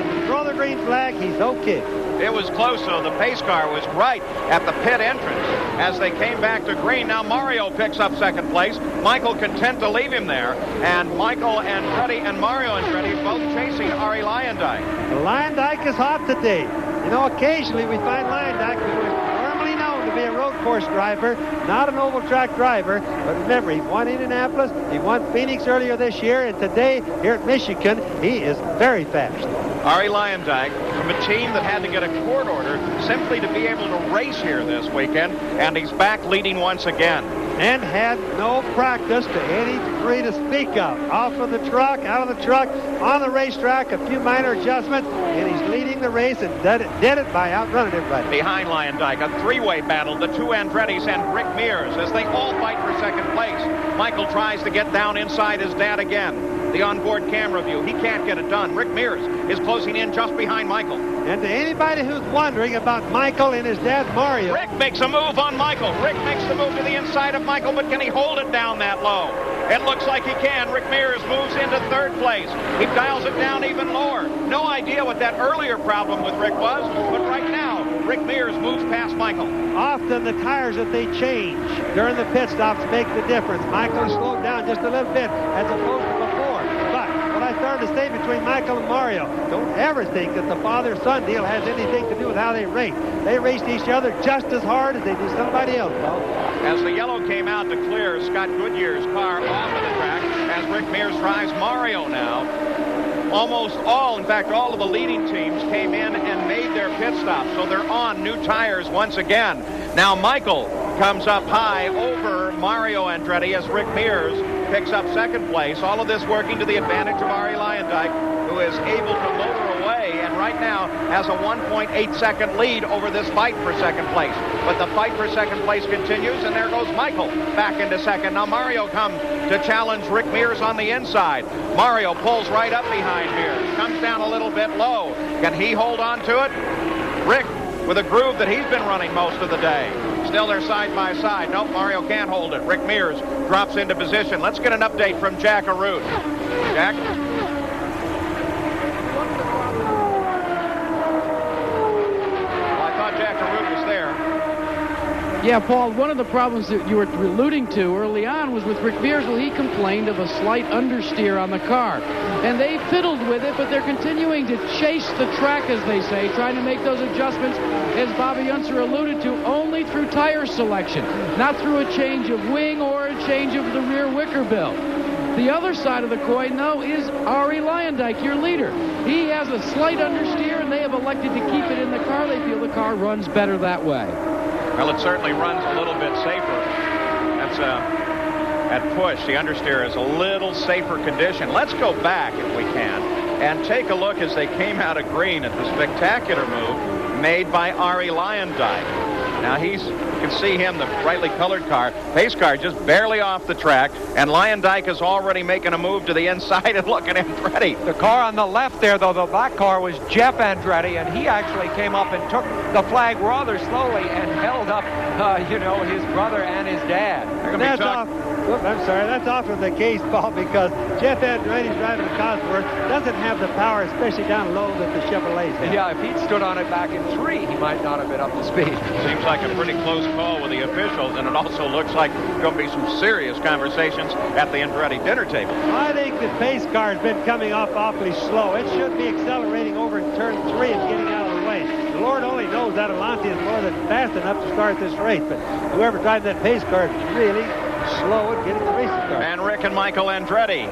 the green flag, he's okay. It was close, though. The pace car was right at the pit entrance as they came back to green. Now Mario picks up second place. Michael content to leave him there. And Michael Andretti and Mario Andretti both chasing Ari Luyendyk. Luyendyk is hot today. You know, occasionally we find Luyendyk, who is normally known to be a road course driver, not an oval track driver. But remember, he won Indianapolis, he won Phoenix earlier this year, and today here at Michigan, he is very fast. Ari Luyendyk from a team that had to get a court order simply to be able to race here this weekend, and he's back leading once again. And had no practice to any degree to speak of. Off of the truck, out of the truck, on the racetrack, a few minor adjustments, and he's leading the race and did it by outrunning everybody. Behind Luyendyk, a three-way battle, the two Andrettis and Rick Mears, as they all fight for second place. Michael tries to get down inside his dad again. The onboard camera view, he can't get it done. Rick Mears is closing in just behind Michael. And to anybody who's wondering about Michael and his dad Mario, Rick makes a move on Michael. Rick makes the move to the inside of Michael, but can he hold it down that low? It looks like he can. Rick Mears moves into third place. He dials it down even lower. No idea what that earlier problem with Rick was, but right now, Rick Mears moves past Michael. Often the tires that they change during the pit stops make the difference. Michael slowed down just a little bit as opposed to before. But what I started to say between Michael and Mario, don't ever think that the father-son deal has anything to do with how they race. They raced each other just as hard as they do somebody else, though. As the yellow came out to clear Scott Goodyear's car off of the track, as Rick Mears drives Mario now, almost all, in fact, all of the leading teams came in and made their pit stops, so they're on new tires once again. Now Michael comes up high over Mario Andretti as Rick Mears picks up second place. All of this working to the advantage of Ari Luyendyk, who is able to motor away and right now has a 1.8-second lead over this fight for second place. But the fight for second place continues, and there goes Michael back into second. Now Mario comes to challenge Rick Mears on the inside. Mario pulls right up behind Mears, comes down a little bit low. Can he hold on to it? Rick with a groove that he's been running most of the day. Still they're side by side. Nope, Mario can't hold it. Rick Mears drops into position. Let's get an update from Jack Arute. Jack? Well, I thought Jack Arute was there. Yeah, Paul, one of the problems that you were alluding to early on was with Rick Mears. Well, he complained of a slight understeer on the car. And they fiddled with it, but they're continuing to chase the track, as they say, trying to make those adjustments, as Bobby Unser alluded to, only through tire selection, not through a change of wing or a change of the rear wicker bill. The other side of the coin, though, is Ari Luyendyk, your leader. He has a slight understeer, and they have elected to keep it in the car. They feel the car runs better that way. Well, it certainly runs a little bit safer. That's at push. The understeer is a little safer condition. Let's go back, if we can, and take a look as they came out of green at the spectacular move made by Ari Luyendyk. Now you can see him, the brightly colored car, pace car just barely off the track, and Luyendyk is already making a move to the inside and looking at Andretti. The car on the left there, though, the black car, was Jeff Andretti, and he actually came up and took the flag rather slowly and held up, his brother and his dad. That's often the case, Paul, because Jeff Andretti's driving a Cosworth doesn't have the power, especially down low, that the Chevrolets have. Yeah, if he'd stood on it back in 3, he might not have been up to speed. Seems like a pretty close call with the officials, and it also looks like there's going to be some serious conversations at the Andretti dinner table. I think the pace car has been coming off awfully slow. It should be accelerating over in turn 3 and getting out of the way. The Lord only knows that Alonte is more than fast enough to start this race, but whoever drives that pace car is really slow at getting the racing car. And Rick and Michael Andretti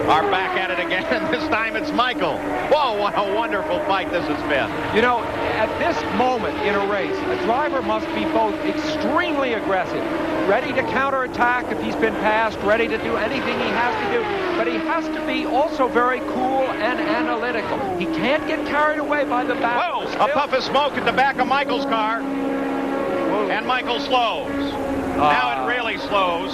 are back at it again. This time it's Michael. Whoa, what a wonderful fight this has been. You know, at this moment in a race, a driver must be both extremely aggressive, ready to counterattack if he's been passed, ready to do anything he has to do, but he has to be also very cool and analytical. He can't get carried away by the battle. Whoa, a puff of smoke at the back of Michael's car, and Michael slows. Now it really slows,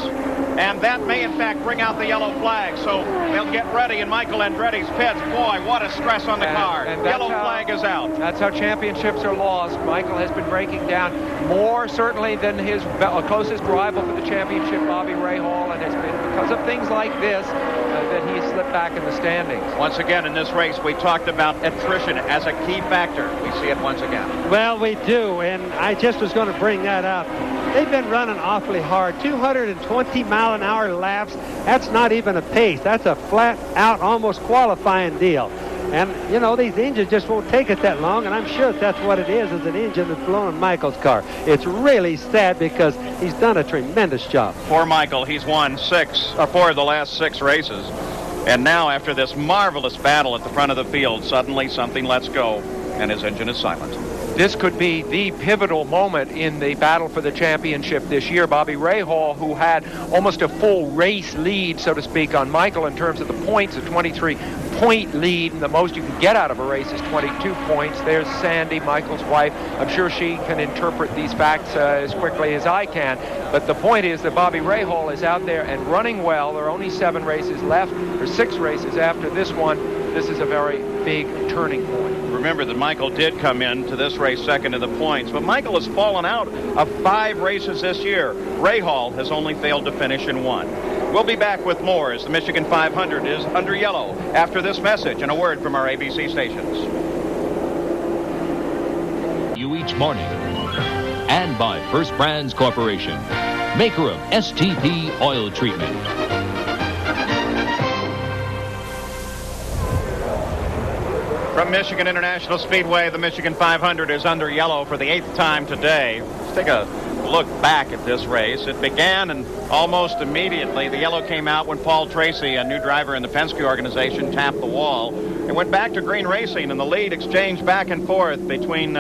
and that may in fact bring out the yellow flag. So they'll get ready in Michael Andretti's pits. Boy, what a stress on the car. And Yellow flag is out. That's how championships are lost. Michael has been breaking down more certainly than his closest rival for the championship, Bobby Rahal, and it's been because of things like this that he slipped back in the standings. Once again in this race, we talked about attrition as a key factor. We see it once again. Well, we do, and I just was going to bring that up. They've been running awfully hard. 220-mile-an-hour laps. That's not even a pace. That's a flat-out, almost qualifying deal. And, you know, these engines just won't take it that long, and I'm sure that's what it is an engine that's blown in Michael's car. It's really sad because he's done a tremendous job. For Michael, he's won 4 of the last 6 races. And now, after this marvelous battle at the front of the field, suddenly something lets go, and his engine is silent. This could be the pivotal moment in the battle for the championship this year. Bobby Rahal, who had almost a full race lead, so to speak, on Michael in terms of the points, a 23-point lead, and the most you can get out of a race is 22 points. There's Sandy, Michael's wife. I'm sure she can interpret these facts as quickly as I can. But the point is that Bobby Rahal is out there and running well. There are only 7 races left, or 6 races after this one. This is a very big turning point. Remember that Michael did come into this race second in the points, but Michael has fallen out of 5 races this year. Rahal has only failed to finish in 1. We'll be back with more as the Michigan 500 is under yellow after this message and a word from our ABC stations. You each morning, and by First Brands Corporation, maker of STP oil treatment. From Michigan International Speedway, the Michigan 500 is under yellow for the 8th time today. Let's take a look back at this race. It began, and almost immediately the yellow came out when Paul Tracy, a new driver in the Penske organization, tapped the wall. It went back to green racing, and the lead exchanged back and forth between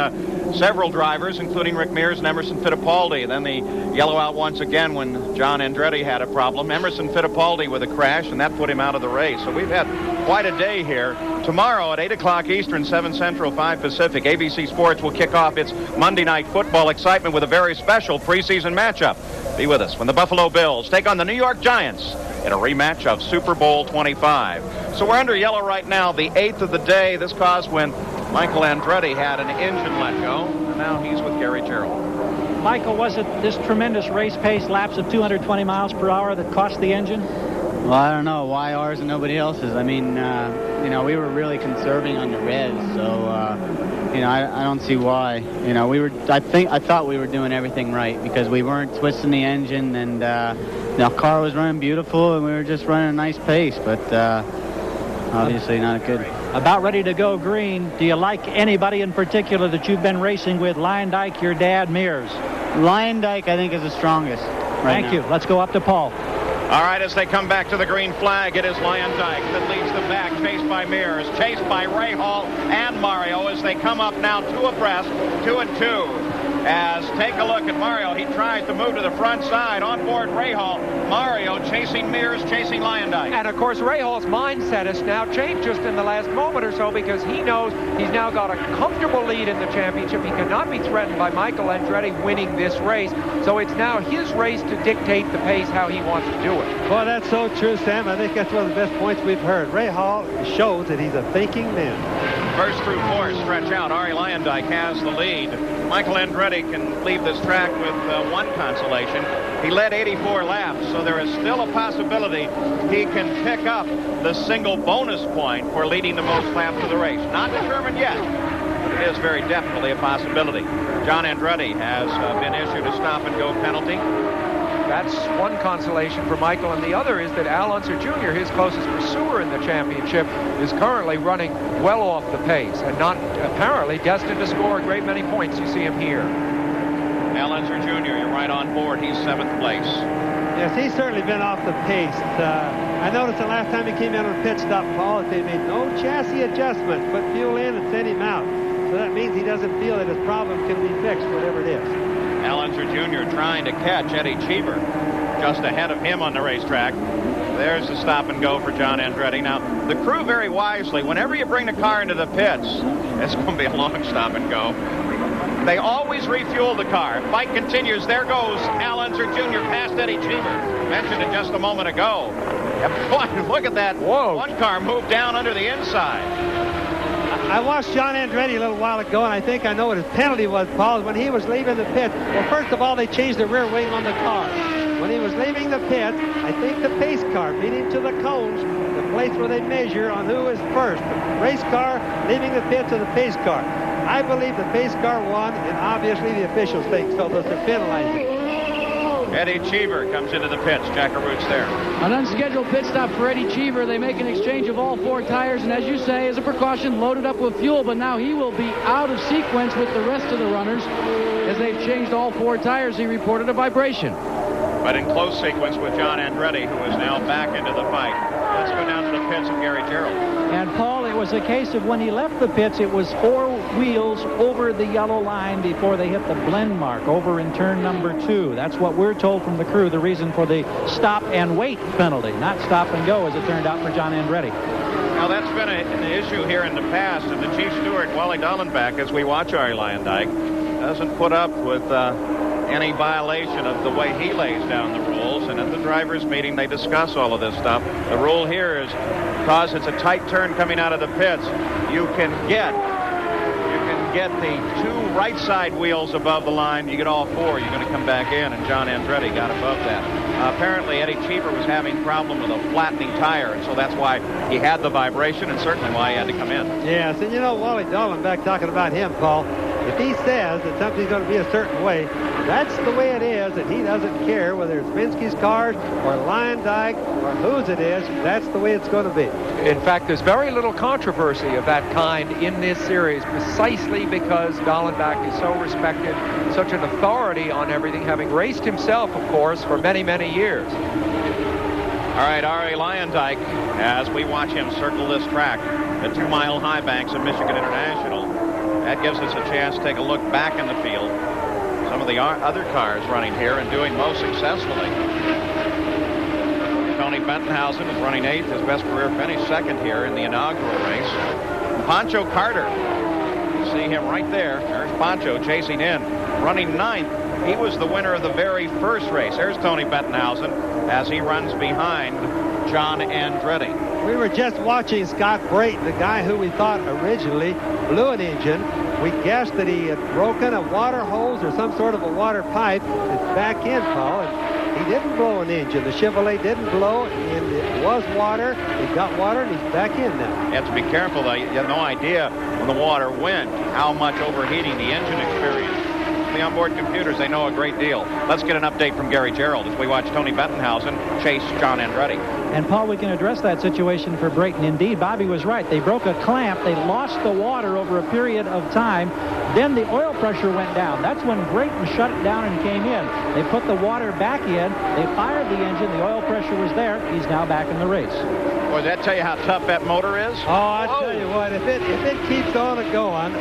several drivers, including Rick Mears and Emerson Fittipaldi. Then the yellow out once again when John Andretti had a problem. Emerson Fittipaldi with a crash, and that put him out of the race. So we've had quite a day here. Tomorrow at 8 o'clock Eastern, 7 Central, 5 Pacific, ABC Sports will kick off its Monday Night Football excitement with a very special preseason matchup. Be with us when the Buffalo Bills take on the New York Giants in a rematch of Super Bowl 25. So we're under yellow right now, the 8th of the day. This caused when Michael Andretti had an engine let go. Now he's with Gary Gerald. Michael, was it this tremendous race pace, laps of 220 miles per hour that cost the engine? Well, I don't know why ours and nobody else's. I mean, you know, we were really conserving on the res, so you know, I don't see why. You know, I thought we were doing everything right because we weren't twisting the engine, and the car was running beautiful, and we were just running a nice pace, but obviously not good. About ready to go green. Do you like anybody in particular that you've been racing with? Lyondike, your dad, Mears? Lyondike, I think, is the strongest right now. Thank you. Let's go up to Paul. All right, as they come back to the green flag, it is Lyondike that leads the back, chased by Mears, chased by Rahal and Mario as they come up now 2 abreast, 2 and 2. As take a look at Mario, he tries to move to the front side. On board Rahal, Mario chasing Mears, chasing Lyondike. And of course, Rahal's mindset has now changed just in the last moment or so because he knows he's now got a comfortable lead in the championship. He cannot be threatened by Michael Andretti winning this race. So it's now his race to dictate the pace how he wants to do it. Well, that's so true, Sam. I think that's one of the best points we've heard. Rahal shows that he's a thinking man. First through 4 stretch out. Ari Lyondike has the lead. Michael Andretti can leave this track with 1 consolation. He led 84 laps, so there is still a possibility he can pick up the single bonus point for leading the most laps of the race. Not determined yet, but it is very definitely a possibility. John Andretti has been issued a stop-and-go penalty. That's one consolation for Michael, and the other is that Al Unser Jr., his closest pursuer in the championship, is currently running well off the pace and not apparently destined to score a great many points. You see him here. Al Unser Jr., you're right on board. He's 7th place. Yes, he's certainly been off the pace. I noticed the last time he came in on pit stop, Paul, they made no chassis adjustments, put fuel in and sent him out. So that means he doesn't feel that his problem can be fixed, whatever it is. Al Unser Jr. trying to catch Eddie Cheever just ahead of him on the racetrack. There's the stop and go for John Andretti. Now, the crew very wisely, whenever you bring the car into the pits, it's going to be a long stop and go. They always refuel the car. Fight continues. There goes Al Unser Jr. past Eddie Cheever. Mentioned it just a moment ago. And boy, look at that. Whoa. One car moved down under the inside. I watched John Andretti a little while ago, and I think I know what his penalty was, Paul, when he was leaving the pit. Well, first of all, they changed the rear wing on the car. When he was leaving the pit, I think the pace car beat him to the cones, the place where they measure on who is first. The race car leaving the pit to the pace car. I believe the pace car won, and obviously the officials think so. They're penalizing. Eddie Cheever comes into the pits. Jack Arut's there. An unscheduled pit stop for Eddie Cheever. They make an exchange of all 4 tires, and as you say, as a precaution, loaded up with fuel, but now he will be out of sequence with the rest of the runners as they've changed all 4 tires. He reported a vibration. But in close sequence with John Andretti, who is now back into the fight. Let's go down to the pits of Gary Gerald. And Paul, it was a case of when he left the pits, it was 4 wheels over the yellow line before they hit the blend mark over in turn number 2. That's what we're told from the crew, the reason for the stop and wait penalty, not stop and go as it turned out for John Andretti. Now that's been an issue here in the past, and the chief steward, Wally Dallenbach, as we watch Arie Luyendyk, doesn't put up with any violation of the way he lays down the rules, and at the drivers' meeting they discuss all of this stuff. The rule here is because it's a tight turn coming out of the pits, you can get the 2 right side wheels above the line. You get all 4, you're going to come back in, and John Andretti got above that. Apparently Eddie Cheever was having a problem with a flattening tire, and so that's why he had the vibration, and certainly why he had to come in. Yes, and you know, Wally Dallenbach, talking about him, Paul, if he says that something's going to be a certain way, that's the way it is, and he doesn't care whether it's Vinsky's cars or Luyendyk or whose it is. That's the way it's going to be. In fact, there's very little controversy of that kind in this series, precisely because Dallenbach is so respected, such an authority on everything, having raced himself, of course, for many, many years. All right, Arie Luyendyk, as we watch him circle this track, the 2-mile high banks of Michigan International. That gives us a chance to take a look back in the field. Some of the other cars running here and doing most successfully. Tony Bettenhausen is running 8th, his best career finish, 2nd here in the inaugural race. And Pancho Carter, you see him right there. There's Pancho chasing in, running 9th. He was the winner of the very first race. There's Tony Bettenhausen as he runs behind John Andretti. We were just watching Scott Brayton, the guy who we thought originally blew an engine. We guessed that he had broken a water hose or some sort of a water pipe. It's back in, Paul, and he didn't blow an engine. The Chevrolet didn't blow, and it was water. He got water, and he's back in now. You have to be careful, though. You have no idea when the water went how much overheating the engine experienced. The onboard computers, they know a great deal. Let's get an update from Gary Gerald as we watch Tony Bettenhausen chase John Andretti. And, Paul, we can address that situation for Brayton. Indeed, Bobby was right. They broke a clamp. They lost the water over a period of time. Then the oil pressure went down. That's when Brayton shut it down and came in. They put the water back in. They fired the engine. The oil pressure was there. He's now back in the race. Boy, does that tell you how tough that motor is? Oh, I tell you what, if it keeps on going,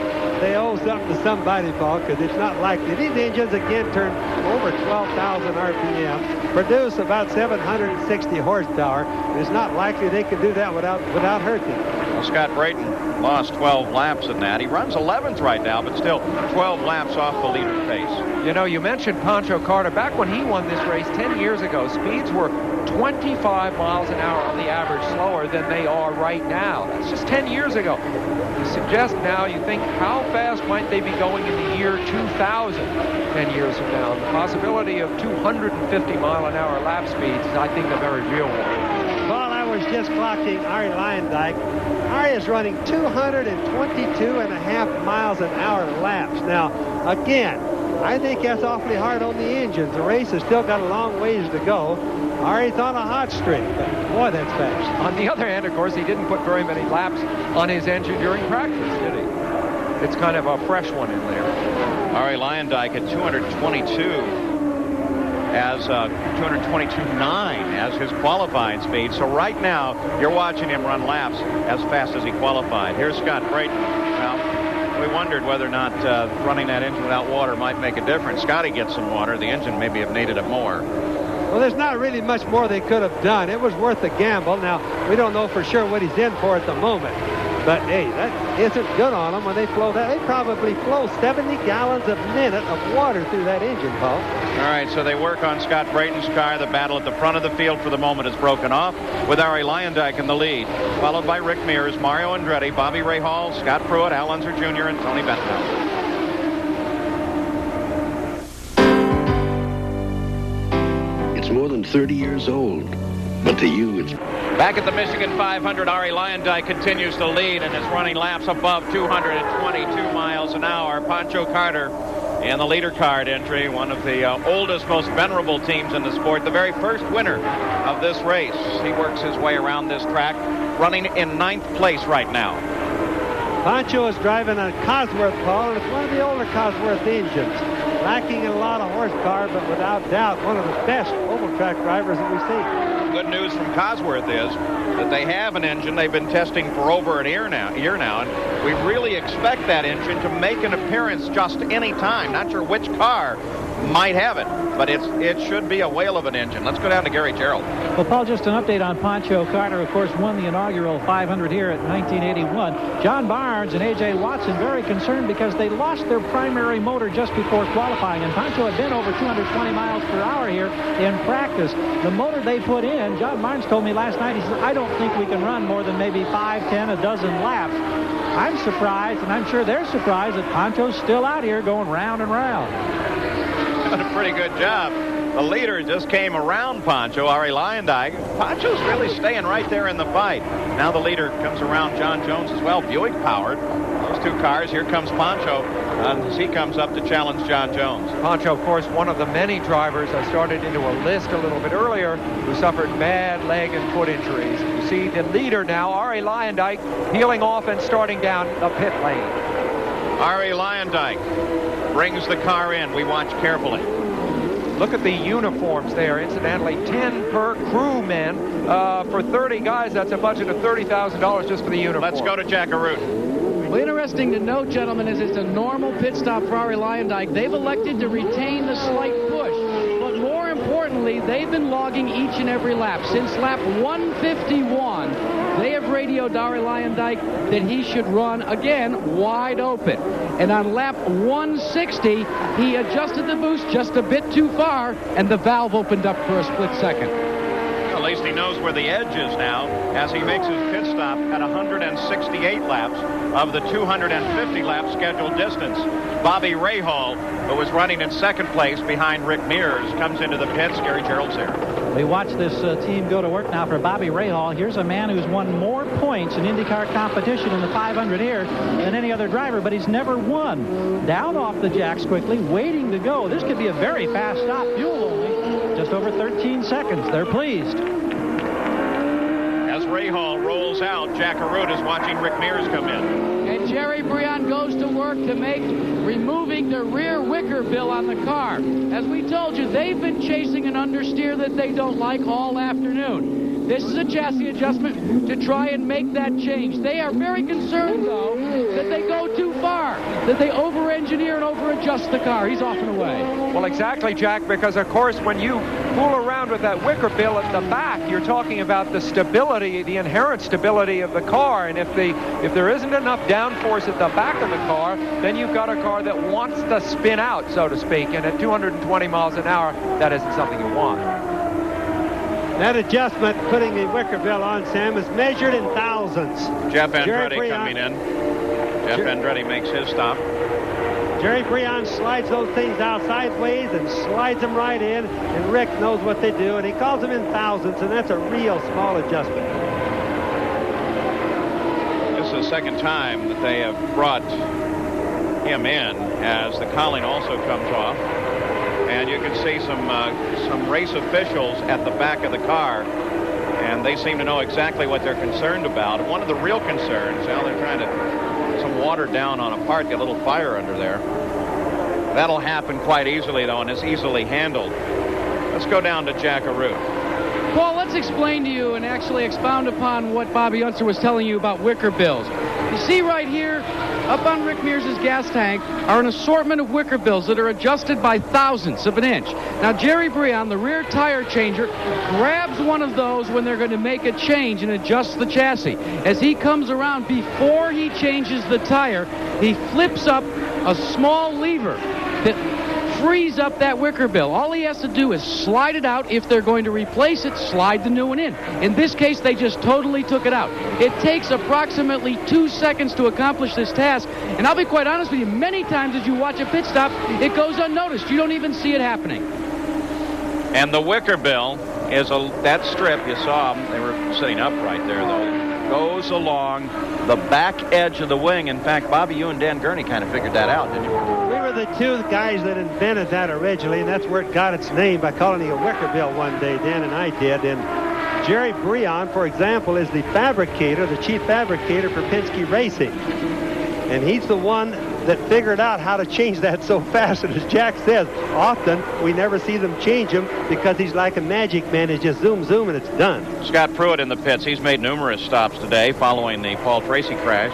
they owe something to somebody, Paul, because it's not likely. These engines, again, turn over 12,000 RPM, produce about 760 horsepower, and it's not likely they could do that without hurting. Well, Scott Brayton lost 12 laps in that. He runs 11th right now, but still 12 laps off the leader pace. You know, you mentioned Pancho Carter. Back when he won this race 10 years ago, speeds were 25 miles an hour on the average slower than they are right now. That's just 10 years ago. You suggest now, you think, how fast might they be going in the year 2000, 10 years from now? The possibility of 250-mile-an-hour lap speeds is, I think, a very real one. Well, I was just clocking Arie Luyendyk. Arie is running 222.5 miles an hour laps. Now, again, I think that's awfully hard on the engines. The race has still got a long ways to go. Arie's on a hot streak, but boy, that's fast. On the other hand, of course, he didn't put very many laps on his engine during practice, did he? It's kind of a fresh one in there. Arie Luyendyk at 222 as 222.9 as his qualifying speed. So right now, you're watching him run laps as fast as he qualified. Here's Scott Brayton. Well, we wondered whether or not running that engine without water might make a difference. Scotty gets some water. The engine maybe have needed it more. Well, there's not really much more they could have done. It was worth a gamble. Now, we don't know for sure what he's in for at the moment. But, hey, that isn't good on them when they flow that. They probably flow 70 gallons a minute of water through that engine, Paul. All right, so they work on Scott Brayton's car. The battle at the front of the field for the moment is broken off with Ari Luyendyk in the lead, followed by Rick Mears, Mario Andretti, Bobby Rahal, Scott Pruitt, Al Unser Jr., and Tony Benton. It's more than 30 years old, but to you, it's... Back at the Michigan 500, Ari Luyendyk continues to lead and is running laps above 222 miles an hour. Pancho Carter in the leader card entry, one of the oldest, most venerable teams in the sport, the very first winner of this race. He works his way around this track, running in 9th place right now. Pancho is driving a Cosworth, Paul, and it's one of the older Cosworth engines. Lacking in a lot of horsepower, but without doubt, one of the best oval track drivers that we see. Good news from Cosworth is that they have an engine they've been testing for over a year now, and we really expect that engine to make an appearance just any time. Not sure which car might have it, but it should be a whale of an engine. Let's go down to Gary Gerald. Well, Paul, just an update on Pancho Carter. Of course, won the inaugural 500 here at 1981. John Barnes and A.J. Watson very concerned because they lost their primary motor just before qualifying, and Pancho had been over 220 miles per hour here in practice. The motor they put in, John Barnes told me last night, he said, I don't think we can run more than maybe 5, 10, a dozen laps. I'm surprised, and I'm sure they're surprised that Pancho's still out here going round and round. Done a pretty good job. The leader just came around Pancho, Ari Luyendyk. Pancho's really staying right there in the fight. Now the leader comes around John Jones as well, Buick powered. Those two cars. Here comes Pancho as he comes up to challenge John Jones. Pancho, of course, one of the many drivers I started into a list a little bit earlier who suffered bad leg and foot injuries. You see the leader now, Ari Luyendyk, peeling off and starting down the pit lane. Ari Luyendyk brings the car in. We watch carefully. Look at the uniforms there. Incidentally, 10 per crewman. For 30 guys, that's a budget of $30,000 just for the uniform. Let's go to Jack Arute. Well, interesting to note, gentlemen, is it's a normal pit stop for Ari Luyendyk. They've elected to retain the slight push. But more importantly, they've been logging each and every lap. Since lap 151, they have radioed Ari Luyendyk that he should run, again, wide open. And on lap 160, he adjusted the boost just a bit too far, and the valve opened up for a split second. At least he knows where the edge is now as he makes his pit stop at 168 laps of the 250 lap scheduled distance. Bobby Rahal, who was running in second place behind Rick Mears, comes into the pits. Gary Gerald's there. We watch this team go to work now for Bobby Rahal. Here's a man who's won more points in IndyCar competition in the 500 here than any other driver, but he's never won. Down off the jacks quickly, waiting to go. This could be a very fast stop. Fuel only just over 13 seconds. They're pleased. As Rahal rolls out, Jack Arute is watching Rick Mears come in. And Jerry Brion goes to work to make removing the rear wicker bill on the car. As we told you, they've been chasing an understeer that they don't like all afternoon. This is a chassis adjustment to try and make that change. They are very concerned, though, that they go too far, that they over-engineer and over-adjust the car. He's off and away. Well, exactly, Jack, because, of course, when you fool around with that wicker bill at the back, you're talking about the stability, the inherent stability of the car. And if there isn't enough downforce at the back of the car, then you've got a car that wants to spin out, so to speak. And at 220 miles an hour, that isn't something you want. That adjustment, putting the wicker bill on, Sam, is measured in thousands. Jeff Andretti coming in. Jeff Andretti makes his stop. Jerry Brion slides those things out sideways and slides them right in, and Rick knows what they do, and he calls them in thousands, and that's a real small adjustment. This is the second time that they have brought him in as the cowling also comes off. And you can see some race officials at the back of the car, and they seem to know exactly what they're concerned about. One of the real concerns, now they're trying to put some water down on a part, get a little fire under there. That'll happen quite easily, though, and it's easily handled. Let's go down to Jack Arute. Paul, let's explain to you and actually expound upon what Bobby Unser was telling you about wicker bills. You see right here, Up on Rick Mears' gas tank are an assortment of wicker bills that are adjusted by thousandths of an inch. Now, Jerry Breon, the rear tire changer, grabs one of those when they're going to make a change and adjust the chassis. As he comes around, before he changes the tire, he flips up a small lever that frees up that wicker bill. All he has to do is slide it out. If they're going to replace it, slide the new one in. In this case, they just totally took it out. It takes approximately 2 seconds to accomplish this task, and I'll be quite honest with you, many times as you watch a pit stop, it goes unnoticed. You don't even see it happening. And the wicker bill is that strip, you saw them, they were sitting upright there, though, goes along the back edge of the wing. In fact, Bobby, you and Dan Gurney kind of figured that out, didn't you? We were the two guys that invented that originally, and that's where it got its name by calling it a wicker bill one day. Dan and I did. And Jerry Breon, for example, is the fabricator, the chief fabricator for Penske Racing. And he's the one that figured out how to change that so fast. And as Jack says, often we never see them change them because he's like a magic man. It's just zoom, zoom, and it's done. Scott Pruitt in the pits. He's made numerous stops today following the Paul Tracy crash.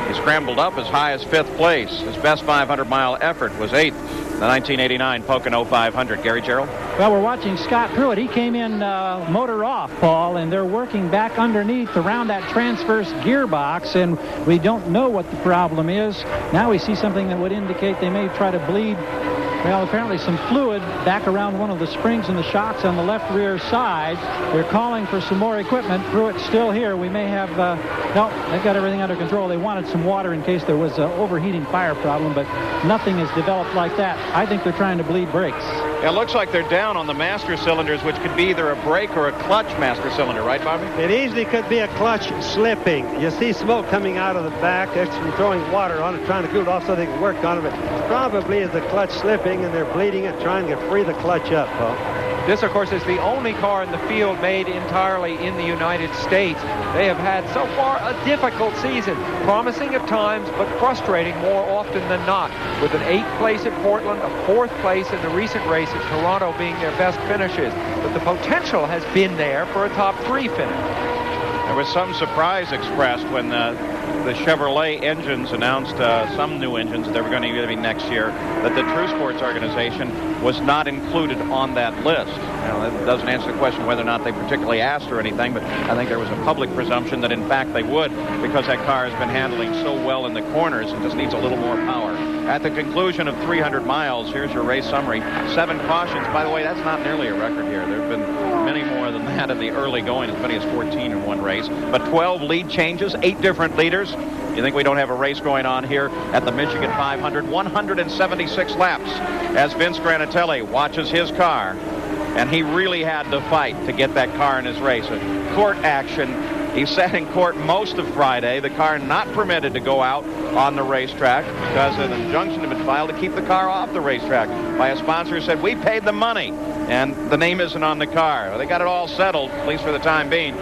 He scrambled up as high as 5th place. His best 500-mile effort was 8th, the 1989 Pocono 500. Gary Gerald? Well, we're watching Scott Pruitt. He came in motor off, Paul, and they're working back underneath around that transverse gearbox, and we don't know what the problem is. Now we see something that would indicate they may try to bleed, well, apparently some fluid back around one of the springs and the shocks on the left rear side. They're calling for some more equipment. Pruitt's still here. We may have, no, they've got everything under control. They wanted some water in case there was an overheating fire problem, but nothing has developed like that. I think they're trying to bleed brakes. Yeah, it looks like they're down on the master cylinders, which could be either a brake or a clutch master cylinder, right, Bobby? It easily could be a clutch slipping. You see smoke coming out of the back. That's from throwing water on it, trying to cool it off so they can work on it. But it probably is the clutch slipping, and they're bleeding it, trying to free the clutch up, Paul. This, of course, is the only car in the field made entirely in the United States. They have had, so far, a difficult season. Promising at times, but frustrating more often than not. With an 8th place at Portland, a 4th place in the recent race at Toronto being their best finishes. But the potential has been there for a top 3 finish. There was some surprise expressed when the Chevrolet engines announced some new engines that they were going to be next year, that the True Sports organization was not included on that list. Now, that doesn't answer the question whether or not they particularly asked or anything, but I think there was a public presumption that in fact they would, because that car has been handling so well in the corners and just needs a little more power. At the conclusion of 300 miles, here's your race summary. 7 cautions. By the way, that's not nearly a record here. There have been many more than that in the early going, as many as 14 in one race. But 12 lead changes, 8 different leaders. You think we don't have a race going on here at the Michigan 500? 176 laps as Vince Granatelli watches his car. And he really had to fight to get that car in his race. A court action. He sat in court most of Friday. The car not permitted to go out on the racetrack because an injunction had been filed to keep the car off the racetrack by a sponsor who said, we paid the money, and the name isn't on the car. Well, they got it all settled, at least for the time being.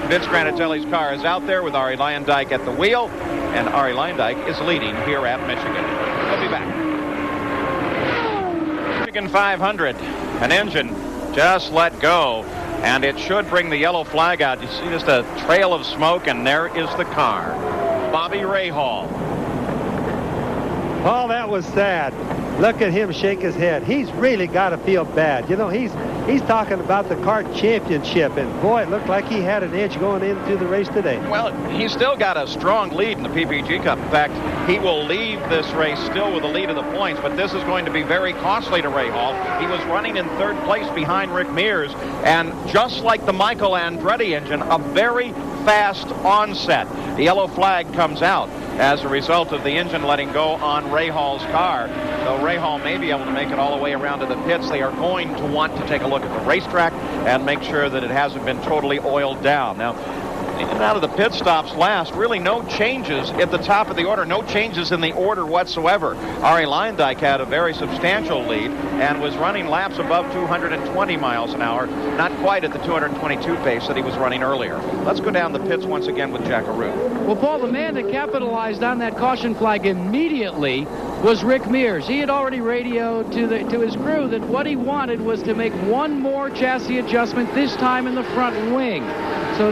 Vince Granatelli's car is out there with Arie Luyendyk at the wheel, and Arie Luyendyk is leading here at Michigan. We'll be back. Michigan 500, an engine just let go. And it should bring the yellow flag out. You see just a trail of smoke, and there is the car. Bobby Rahal. Oh, that was sad. Look at him shake his head. He's really got to feel bad. You know, he's talking about the kart championship, and boy, it looked like he had an edge going into the race today. Well, he's still got a strong lead in the PPG Cup. In fact, he will leave this race still with the lead of the points, but this is going to be very costly to Rahal. He was running in 3rd place behind Rick Mears, and just like the Michael Andretti engine, a very fast onset. The yellow flag comes out as a result of the engine letting go on Rahal's car. So Rahal may be able to make it all the way around to the pits. They are going to want to take a look at the racetrack and make sure that it hasn't been totally oiled down. Now, in and out of the pit stops last, really no changes at the top of the order, no changes in the order whatsoever. Arie Luyendyk had a very substantial lead and was running laps above 220 miles an hour, not quite at the 222 pace that he was running earlier. Let's go down the pits once again with Jack Arute. Well, Paul, the man that capitalized on that caution flag immediately was Rick Mears. He had already radioed to his crew that what he wanted was to make one more chassis adjustment, this time in the front wing. So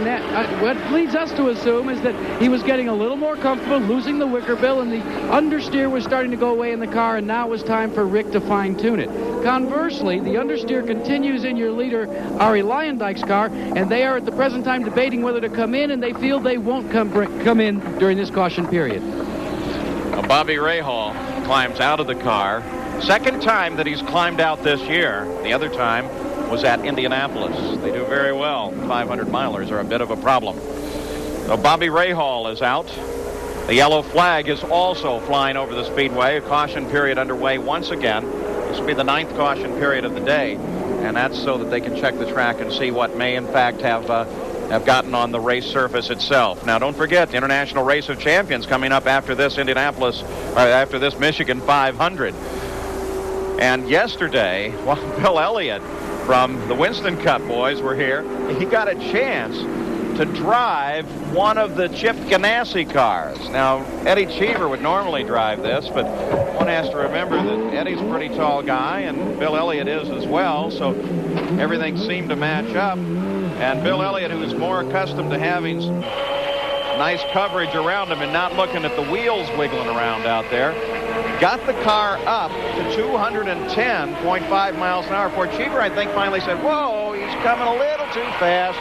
what leads us to assume is that he was getting a little more comfortable, losing the wicker bill, and the understeer was starting to go away in the car, and now it was time for Rick to fine-tune it. Conversely, the understeer continues in your leader, Ari Leyendijk's car, and they are at the present time debating whether to come in, and they feel they won't come in during this caution period. Now, Bobby Rahal climbs out of the car. Second time that he's climbed out this year. The other time was at Indianapolis. They do very well. 500 milers are a bit of a problem. So Bobby Rahal is out. The yellow flag is also flying over the Speedway. A caution period underway once again. This will be the 9th caution period of the day, and that's so that they can check the track and see what may in fact have gotten on the race surface itself. Now, don't forget the International Race of Champions coming up after this after this Michigan 500. And yesterday, while Bill Elliott from the Winston Cup boys were here, he got a chance to drive one of the Chip Ganassi cars. Now, Eddie Cheever would normally drive this, but one has to remember that Eddie's a pretty tall guy, and Bill Elliott is as well, so everything seemed to match up. And Bill Elliott, who is more accustomed to having nice coverage around him and not looking at the wheels wiggling around out there, got the car up to 210.5 miles an hour. Before Cheever, I think, finally said, whoa, he's coming a little too fast.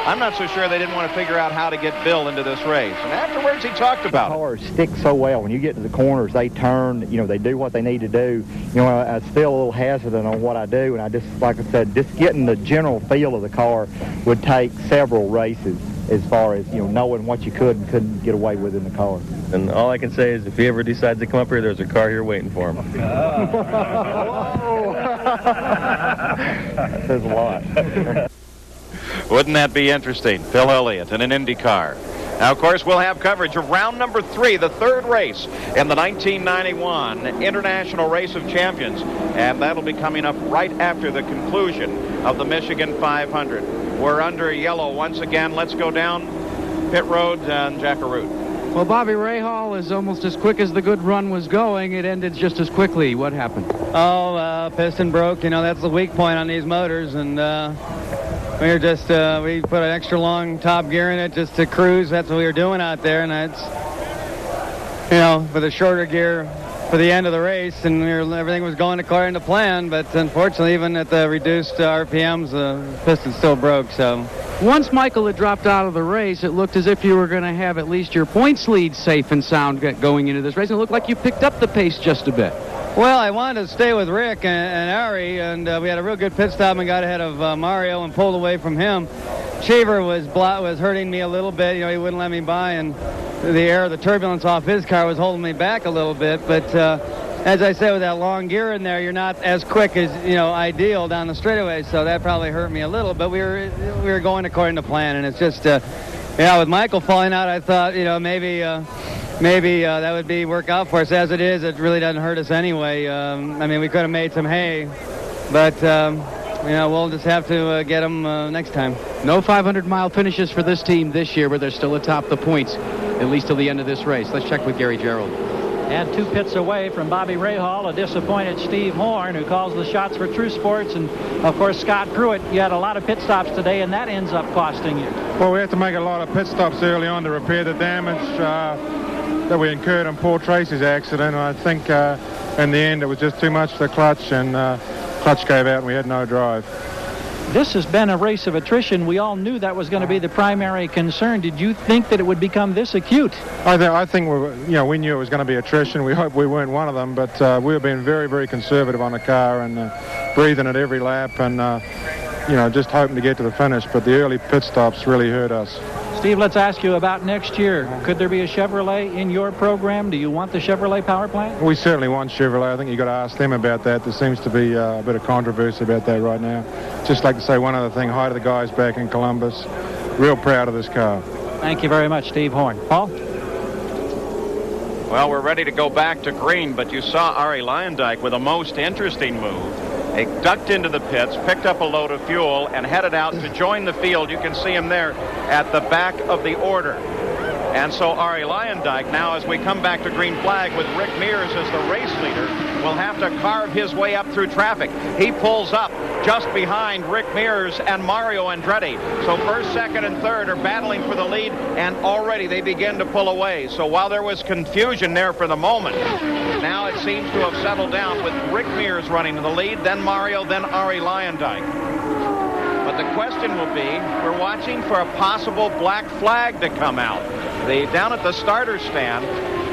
I'm not so sure they didn't want to figure out how to get Bill into this race. And afterwards, he talked about it. The cars stick so well. When you get to the corners, they turn, they do what they need to do. I still a little hesitant on what I do, and I just, like I said, just getting the general feel of the car would take several races as far as, knowing what you could and couldn't get away with in the car. And all I can say is if he ever decides to come up here, there's a car here waiting for him. That says a lot. Wouldn't that be interesting? Phil Elliott in an Indy car. Now, of course, we'll have coverage of round number 3, the 3rd race in the 1991 International Race of Champions. And that'll be coming up right after the conclusion of the Michigan 500. We're under yellow once again. Let's go down pit road and Jackaroo. Well, Bobby Rahal is almost as quick as the good run was going. It ended just as quickly. What happened? Piston broke. That's the weak point on these motors, and we put an extra long top gear in it just to cruise. That's what we were doing out there, and that's, for the shorter gear for the end of the race, and everything was going according to plan, but unfortunately, even at the reduced RPMs, the piston still broke, so. Once Michael had dropped out of the race, it looked as if you were going to have at least your points lead safe and sound going into this race, and it looked like you picked up the pace just a bit. Well, I wanted to stay with Rick and Ari, and we had a real good pit stop and got ahead of Mario and pulled away from him. Cheever was hurting me a little bit. He wouldn't let me by, and the turbulence off his car was holding me back a little bit. But as I said, with that long gear in there, you're not as quick as ideal down the straightaway, so that probably hurt me a little. But we were going according to plan, and it's just with Michael falling out, I thought maybe that would work out for us. As it is, it really doesn't hurt us anyway. We could have made some hay, but we'll just have to get them next time. No 500-mile finishes for this team this year, but they're still atop the points, at least till the end of this race. Let's check with Gary Gerald. And 2 pits away from Bobby Rahal, a disappointed Steve Horn, who calls the shots for True Sports, and of course Scott Pruitt. You had a lot of pit stops today, and that ends up costing you. Well, we had to make a lot of pit stops early on to repair the damage that we incurred on Paul Tracy's accident. And I think in the end it was just too much for the clutch, and clutch gave out and we had no drive. This has been a race of attrition. We all knew that was going to be the primary concern. Did you think that it would become this acute? I think we knew it was going to be attrition. We hoped we weren't one of them, but we were being very, very conservative on the car and breathing at every lap and just hoping to get to the finish. But the early pit stops really hurt us. Steve, let's ask you about next year. Could there be a Chevrolet in your program? Do you want the Chevrolet power plant? We certainly want Chevrolet. I think you've got to ask them about that. There seems to be a bit of controversy about that right now. Just like to say one other thing. Hi to the guys back in Columbus. Real proud of this car. Thank you very much, Steve Horn. Paul? Well, we're ready to go back to green, but you saw Ari Leyendijk with a most interesting move. He ducked into the pits, picked up a load of fuel, and headed out to join the field. You can see him there at the back of the order. And so Ari Leyendijk, now as we come back to green flag with Rick Mears as the race leader, will have to carve his way up through traffic. He pulls up just behind Rick Mears and Mario Andretti. So first, second, and third are battling for the lead, and already they begin to pull away. So while there was confusion there for the moment, now it seems to have settled down with Rick Mears running to the lead, then Mario, then Ari Leyendijk. But the question will be, we're watching for a possible black flag to come out. Down at the starter stand,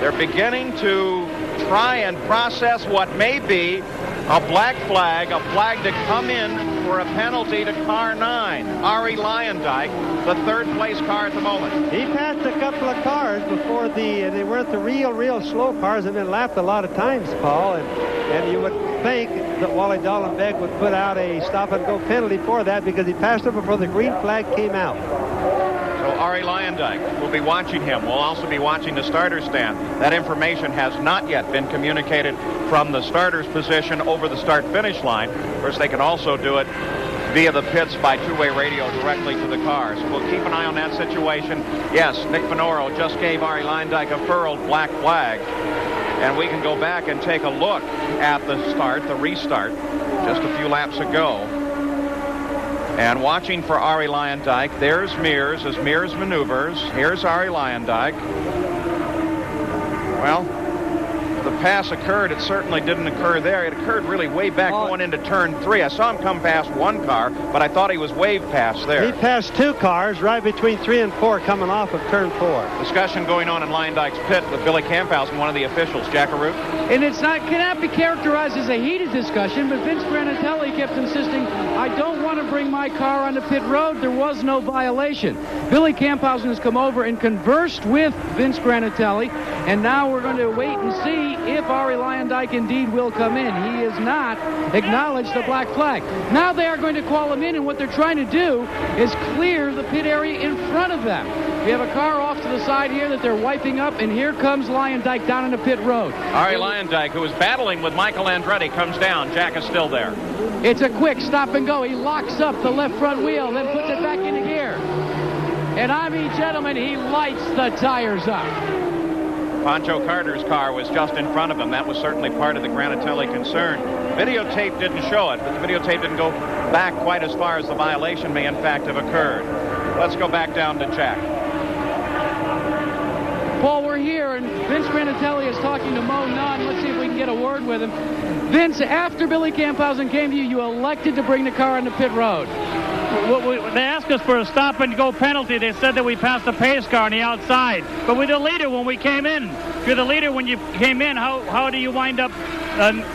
they're beginning to try and process what may be a black flag, a flag to come in for a penalty to car 9. Ari Leyendijk, the third place car at the moment. He passed a couple of cars before they weren't the real slow cars and been lapped a lot of times, Paul. And you would think that Wally Dallenbach would put out a stop-and-go penalty for that because he passed him before the green flag came out. So Ari Leyendijk, we'll be watching him. We'll also be watching the starter stand. That information has not yet been communicated from the starter's position over the start-finish line. Of course, they can also do it via the pits by two-way radio directly to the cars. So we'll keep an eye on that situation. Yes, Nick Finoro just gave Ari Leyendijk a furled black flag. And we can go back and take a look at the restart, just a few laps ago. And watching for Ari Leyendijk, there's Mears as Mears maneuvers. Here's Ari Leyendijk. Well, the pass occurred. It certainly didn't occur there. It occurred really way back going into turn 3. I saw him come past one car, but I thought he was waved past there. He passed 2 cars right between 3 and 4 coming off of turn 4. Discussion going on in Leyendijk's pit with Billy Camphausen, one of the officials. Jackaroo. And it cannot be characterized as a heated discussion, but Vince Granatelli kept insisting, I don't want to bring my car onto pit road. There was no violation. Billy Camphausen has come over and conversed with Vince Granatelli, and now we're going to wait and see if Ari Leyendijk indeed will come in. He has not acknowledged the black flag. Now they are going to call him in, and what they're trying to do is clear the pit area in front of them. We have a car off to the side here that they're wiping up, and here comes Leyendijk down into pit road. Ari Leyendijk, who was battling with Michael Andretti, comes down. Jack is still there. It's a quick stop and go. He locks up the left front wheel, then puts it back into gear. And I mean, gentlemen, he lights the tires up. Pancho Carter's car was just in front of him. That was certainly part of the Granatelli concern. Videotape didn't show it, but the videotape didn't go back quite as far as the violation may in fact have occurred. Let's go back down to Jack. Paul, we're here, and Vince Granatelli is talking to Mo Nunn. Let's see if we can get a word with him. Vince, after Billy Camphausen came to you, you elected to bring the car onto pit road. They asked us for a stop-and-go penalty. They said that we passed the pace car on the outside. But we're the leader when we came in. If you're the leader when you came in, how do you wind up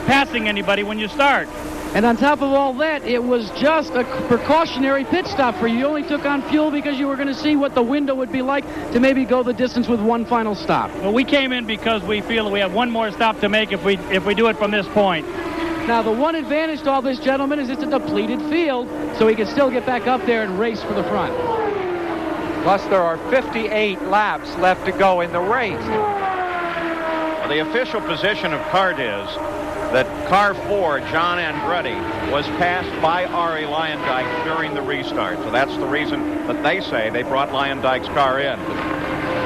passing anybody when you start? And on top of all that, it was just a precautionary pit stop for you. You only took on fuel because you were going to see what the window would be like to maybe go the distance with one final stop. Well, we came in because we feel that we have one more stop to make if we do it from this point. Now, the one advantage to all this, gentlemen, is it's a depleted field, so he can still get back up there and race for the front. Plus, there are 58 laps left to go in the race. Well, the official position of CART is that car 4, John Andretti, was passed by Ari Leyendijk during the restart. So that's the reason that they say they brought Leyendijk's car in.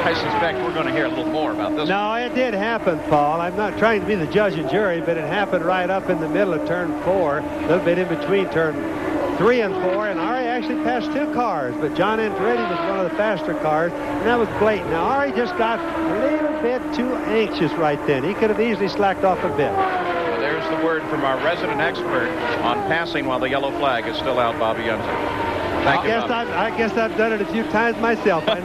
I suspect we're going to hear a little more about this. No, it did happen, Paul. I'm not trying to be the judge and jury, but it happened right up in the middle of turn 4, a little bit in between turn 3 and 4, and Ari actually passed 2 cars, but John Andretti was one of the faster cars, and that was blatant. Now, Ari just got a little bit too anxious right then. He could have easily slacked off a bit. Well, there's the word from our resident expert on passing while the yellow flag is still out, Bobby Jensen. I guess I've done it a few times myself. I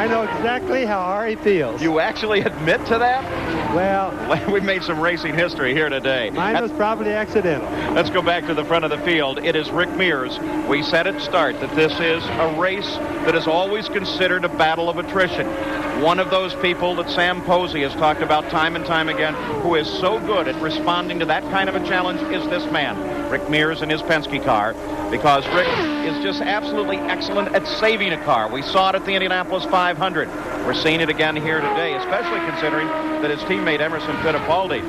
know exactly how Ari feels. You actually admit to that? Well, we made some racing history here today. Mine was probably accidental. Let's go back to the front of the field. It is Rick Mears. We said at start that this is a race that is always considered a battle of attrition. One of those people that Sam Posey has talked about time and time again, who is so good at responding to that kind of a challenge, is this man. Rick Mears in his Penske car, because Rick is just absolutely excellent at saving a car. We saw it at the Indianapolis 500. We're seeing it again here today, especially considering that his teammate Emerson Fittipaldi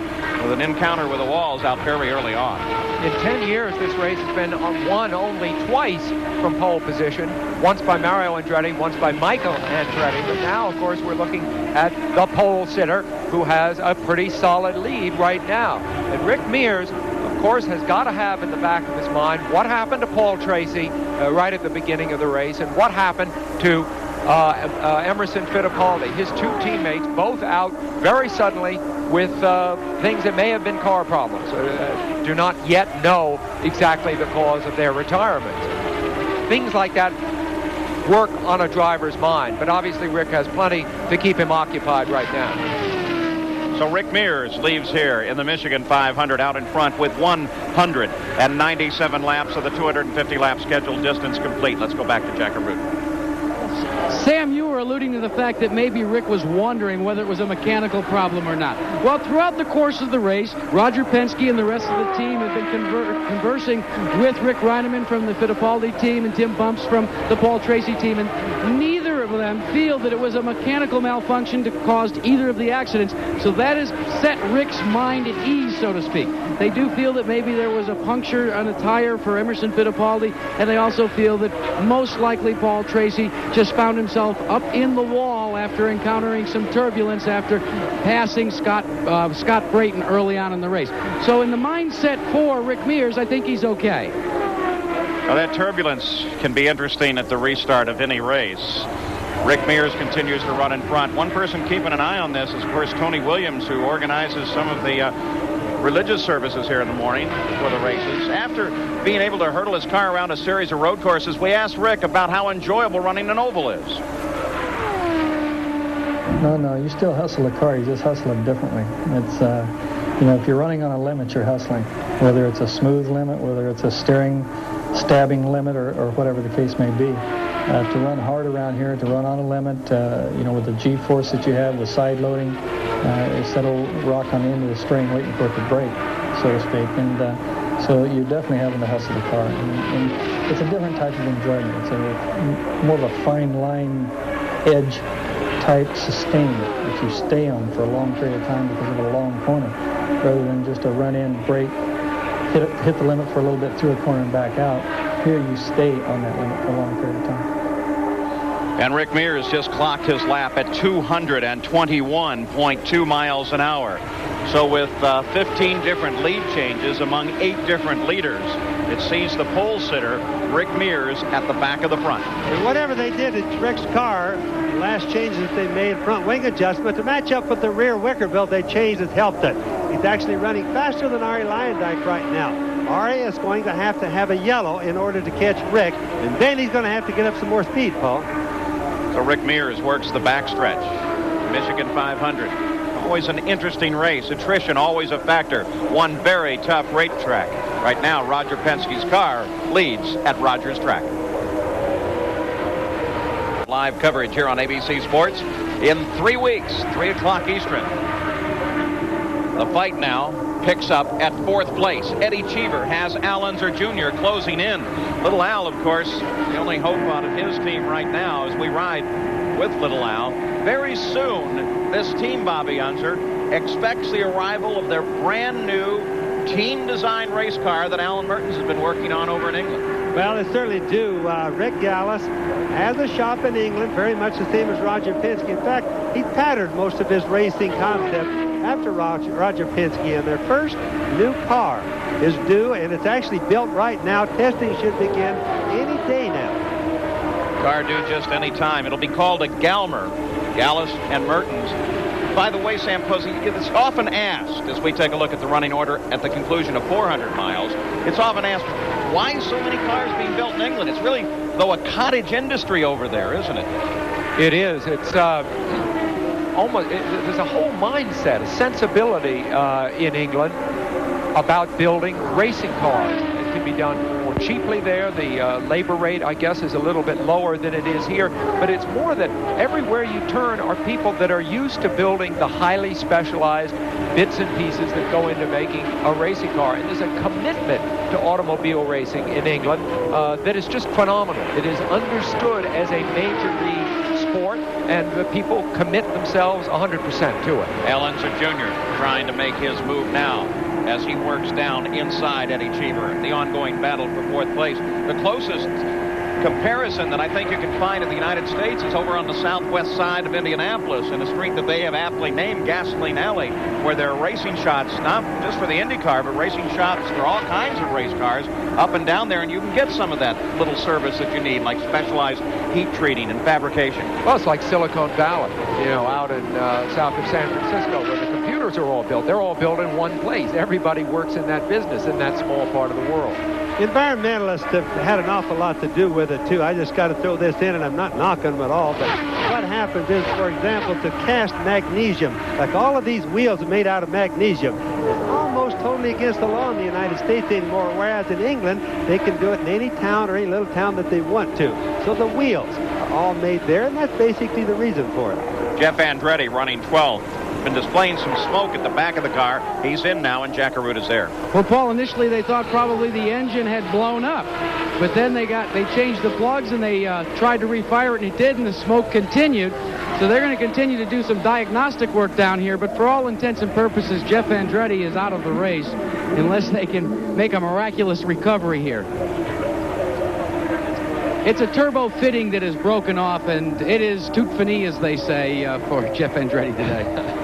with an encounter with the walls out very early on. In 10 years, this race has been won only twice from pole position, once by Mario Andretti, once by Michael Andretti. But now, of course, we're looking at the pole sitter, who has a pretty solid lead right now. And Rick Mears, of course, has got to have in the back of his mind what happened to Paul Tracy right at the beginning of the race, and what happened to Emerson Fittipaldi, his two teammates, both out very suddenly with things that may have been car problems. Do not yet know exactly the cause of their retirement. Things like that work on a driver's mind, but obviously Rick has plenty to keep him occupied right now. So Rick Mears leaves here in the Michigan 500 out in front with 197 laps of the 250 lap scheduled distance complete. Let's go back to Jack Arute. Sam, you were alluding to the fact that maybe Rick was wondering whether it was a mechanical problem or not. Well, throughout the course of the race, Roger Penske and the rest of the team have been conversing with Rick Reineman from the Fittipaldi team and Tim Bumps from the Paul Tracy team, and neither of them feel that it was a mechanical malfunction that caused either of the accidents. So that has set Rick's mind at ease, so to speak. They do feel that maybe there was a puncture on a tire for Emerson Fittipaldi, and they also feel that most likely Paul Tracy just found himself up in the wall after encountering some turbulence after passing Scott Brayton early on in the race. So in the mindset for Rick Mears, I think he's okay. Well, that turbulence can be interesting at the restart of any race. Rick Mears continues to run in front. One person keeping an eye on this is, of course, Tony Williams, who organizes some of the religious services here in the morning for the races. After being able to hurdle his car around a series of road courses, we asked Rick about how enjoyable running an oval is. No, you still hustle a car, you just hustle it differently. It's, if you're running on a limit, you're hustling. Whether it's a smooth limit, whether it's a stabbing limit, or whatever the case may be. To run hard around here, to run on a limit, with the G-force that you have, with side loading, it's that old rock on the end of the string waiting for it to break, so to speak. And so you're definitely having to hustle the car. And it's a different type of enjoyment. It's more of a fine line edge type sustain that you stay on for a long period of time because of a long corner, rather than just a run-in, break, hit the limit for a little bit through a corner and back out. Here you stay on that limit for a long period of time. And Rick Mears just clocked his lap at 221.2 miles an hour. So with 15 different lead changes among 8 different leaders, it sees the pole sitter, Rick Mears, at the back of the front. And whatever they did at Rick's car, the last changes that they made, front wing adjustment, to match up with the rear wicker belt they changed, has helped it. He's actually running faster than Ari Leyendijk right now. Ari is going to have a yellow in order to catch Rick, and then he's going to have to get up some more speed, Paul. So Rick Mears works the backstretch. Michigan 500. Always an interesting race. Attrition always a factor. One very tough racetrack. Right now, Roger Penske's car leads at Rogers Track. Live coverage here on ABC Sports in 3 weeks, 3 o'clock Eastern. The fight now picks up at 4th place. Eddie Cheever has Al Unser Jr. closing in. Little Al, of course, the only hope out of his team right now as we ride with Little Al. Very soon, this team, Bobby Unser, expects the arrival of their brand new team-designed race car that Alan Mertens has been working on over in England. Well, they certainly do. Rick Gallis has a shop in England, very much the same as Roger Penske. In fact, he patterned most of his racing concept after Roger Penske, and their first new car is due, and it's actually built right now. Testing should begin any day now. Car due just any time. It'll be called a Galmer, Gallis and Mertens. By the way, Sam Posey, it's often asked, as we take a look at the running order at the conclusion of 400 miles, it's often asked, why so many cars being built in England? It's really, though, a cottage industry over there, isn't it? It is. It's there's a whole mindset, a sensibility in England about building racing cars. It can be done more cheaply there. The labor rate, I guess, is a little bit lower than it is here. But it's more that everywhere you turn are people that are used to building the highly specialized bits and pieces that go into making a racing car. And there's a commitment to automobile racing in England that is just phenomenal. It is understood as a major league sport, and the people commit themselves 100% to it. Al Unser Jr. trying to make his move now as he works down inside Eddie Cheever. The ongoing battle for fourth place. The closest comparison that I think you can find in the United States is over on the southwest side of Indianapolis in a street that they have aptly named Gasoline Alley, where there are racing shots, not just for the IndyCar, but racing shots for all kinds of race cars up and down there, and you can get some of that little service that you need, like specialized heat treating and fabrication. Well, it's like Silicon Valley, you know, out in south of San Francisco, where the computers are all built. They're all built in one place. Everybody works in that business in that small part of the world. Environmentalists have had an awful lot to do with it, too. I just got to throw this in, and I'm not knocking them at all, but what happens is, for example, to cast magnesium, like all of these wheels are made out of magnesium, is almost totally against the law in the United States anymore, whereas in England, they can do it in any town or any little town that they want to. So the wheels are all made there, and that's basically the reason for it. Jeff Andretti running 12th. Been displaying some smoke at the back of the car. He's in now, and Jack Aruta's there. Well, Paul, initially they thought probably the engine had blown up, but then they changed the plugs and they tried to refire it, and it did, and the smoke continued. So they're going to continue to do some diagnostic work down here, but for all intents and purposes, Jeff Andretti is out of the race unless they can make a miraculous recovery here. It's a turbo fitting that is broken off, and it is tout fini, as they say, for Jeff Andretti today.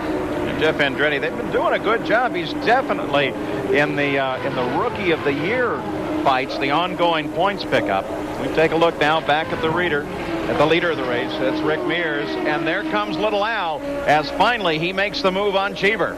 Jeff Andretti, they've been doing a good job. He's definitely in the Rookie of the Year fights, the ongoing points pickup. We take a look now back at the leader of the race. That's Rick Mears, and there comes Little Al as finally he makes the move on Cheever.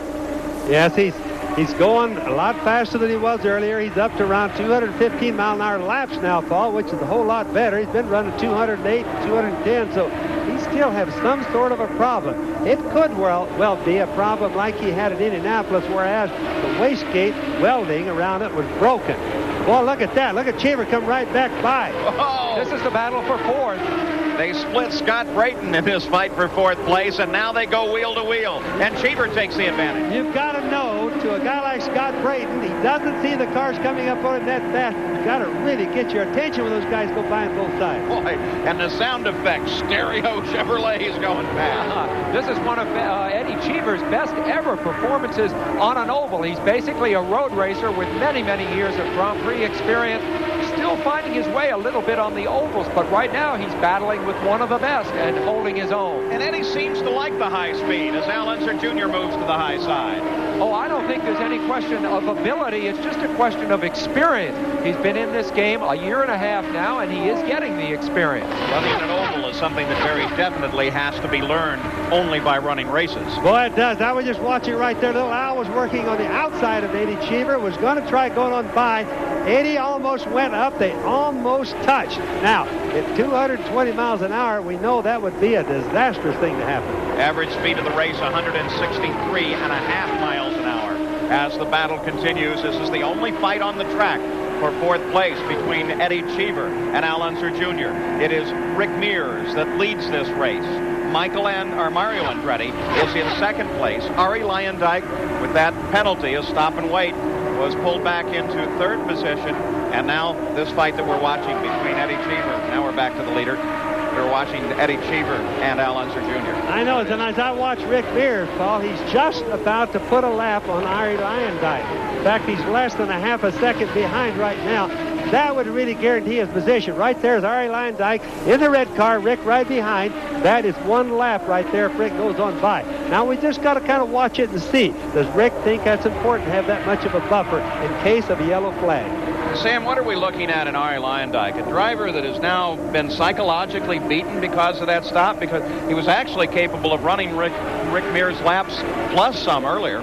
Yes, he's going a lot faster than he was earlier. He's up to around 215 mile an hour laps now, Paul, which is a whole lot better. He's been running 208, 210, so he still has some sort of a problem. It could well be a problem like he had in Indianapolis, whereas the wastegate welding around it was broken. Boy, look at that. Look at Cheever come right back by. Whoa. This is the battle for fourth. They split Scott Brayton in this fight for fourth place, and now they go wheel to wheel, and Cheever takes the advantage. You've got to know, to a guy like Scott Brayton, he doesn't see the cars coming up on him that fast. You've got to really get your attention when those guys go by on both sides. Boy, and the sound effects, stereo Chevrolet is going fast. This is one of Eddie Cheever's best ever performances on an oval. He's basically a road racer with many, many years of Grand Prix experience. Still finding his way a little bit on the ovals, but right now he's battling with one of the best and holding his own. And Eddie seems to like the high speed as Al Unser Jr. moves to the high side. Oh, I don't think there's any question of ability. It's just a question of experience. He's been in this game a year and a half now, and he is getting the experience. Running an oval is something that very definitely has to be learned only by running races. Boy, it does. I was just watching right there. Little Al was working on the outside of Eddie Cheever, was going to try going on by. Eddie almost went up. They almost touched. Now, at 220 miles an hour, we know that would be a disastrous thing to happen. Average speed of the race, 163.5 miles an hour. As the battle continues, this is the only fight on the track for fourth place between Eddie Cheever and Al Unser Jr. It is Rick Mears that leads this race. Mario Andretti is in second place. Ari Luyendyk, with that penalty, a stop and wait, was pulled back into third position. And now this fight that we're watching between Eddie Cheever. Now we're back to the leader. We're watching Eddie Cheever and Al Unser Jr. I know, and as I watch Rick Mears, Paul, he's just about to put a lap on Ari Luyendyk. In fact, he's less than a half a second behind right now. That would really guarantee his position. Right there is Ari Luyendyk in the red car, Rick right behind. That is one lap right there if Rick goes on by. Now we just got to kind of watch it and see. Does Rick think that's important to have that much of a buffer in case of a yellow flag? Sam, what are we looking at in Ari Luyendyk? A driver that has now been psychologically beaten because of that stop, because he was actually capable of running Rick Mears' laps plus some earlier.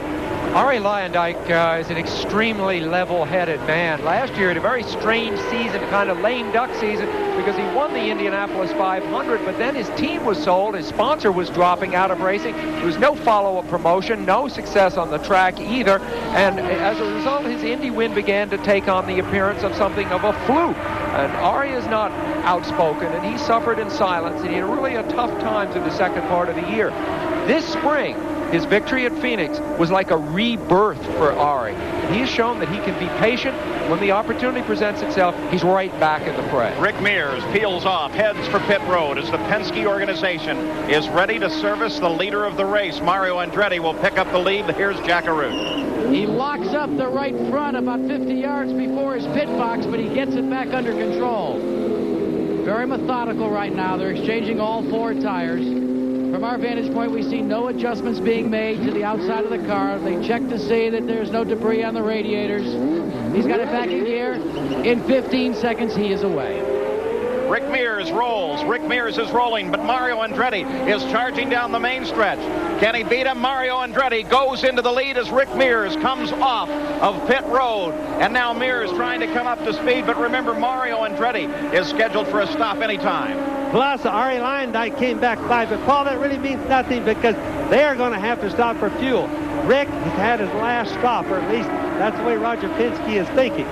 Ari Luyendyk is an extremely level-headed man. Last year, he had a very strange season, kind of lame duck season, because he won the Indianapolis 500, but then his team was sold, his sponsor was dropping out of racing. There was no follow-up promotion, no success on the track either, and as a result, his Indy win began to take on the appearance of something of a fluke. And Ari is not outspoken, and he suffered in silence, and he had really a tough time through the second part of the year. This spring, his victory at Phoenix was like a rebirth for Ari. He has shown that he can be patient. When the opportunity presents itself, he's right back in the fray. Rick Mears peels off, heads for pit road as the Penske organization is ready to service the leader of the race. Mario Andretti will pick up the lead. Here's Jack Arute. He locks up the right front about 50 yards before his pit box, but he gets it back under control. Very methodical right now. They're exchanging all 4 tires. From our vantage point, we see no adjustments being made to the outside of the car. They check to see that there's no debris on the radiators. He's got it back in gear. In 15 seconds, he is away. Rick Mears rolls. Rick Mears is rolling, but Mario Andretti is charging down the main stretch. Can he beat him? Mario Andretti goes into the lead as Rick Mears comes off of pit road. And now Mears trying to come up to speed, but remember, Mario Andretti is scheduled for a stop anytime. Plus, Ari Luyendyk came back 5, but Paul, that really means nothing because they are going to have to stop for fuel. Rick has had his last stop, or at least that's the way Roger Penske is thinking.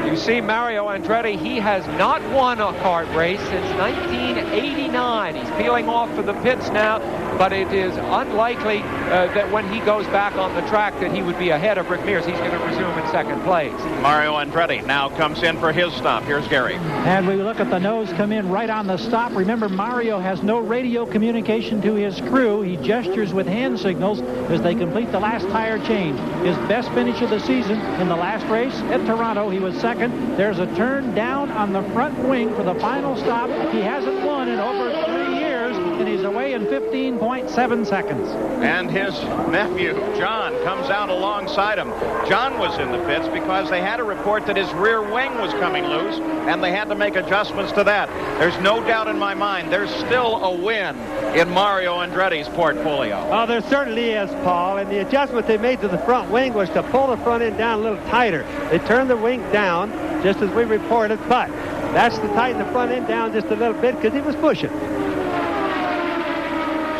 You see Mario Andretti, he has not won a kart race since 1989. He's peeling off for the pits now, but it is unlikely that when he goes back on the track that he would be ahead of Rick Mears. He's going to resume in second place. Mario Andretti now comes in for his stop. Here's Gary. And we look at the nose come in right on the stop. Remember, Mario has no radio communication to his crew. He gestures with hand signals as they complete the last tire change. His best finish of the season in the last race at Toronto, he was second. There's a turn down on the front wing for the final stop. He hasn't won in over 3 years, and he's away in 15.7 seconds. And his nephew, John, comes out alongside him. John was in the pits because they had a report that his rear wing was coming loose, and they had to make adjustments to that. There's no doubt in my mind there's still a win in Mario Andretti's portfolio. Oh, there certainly is, Paul, and the adjustment they made to the front wing was to pull the front end down a little tighter. They turned the wing down, just as we reported, but that's to tighten the front end down just a little bit because he was pushing.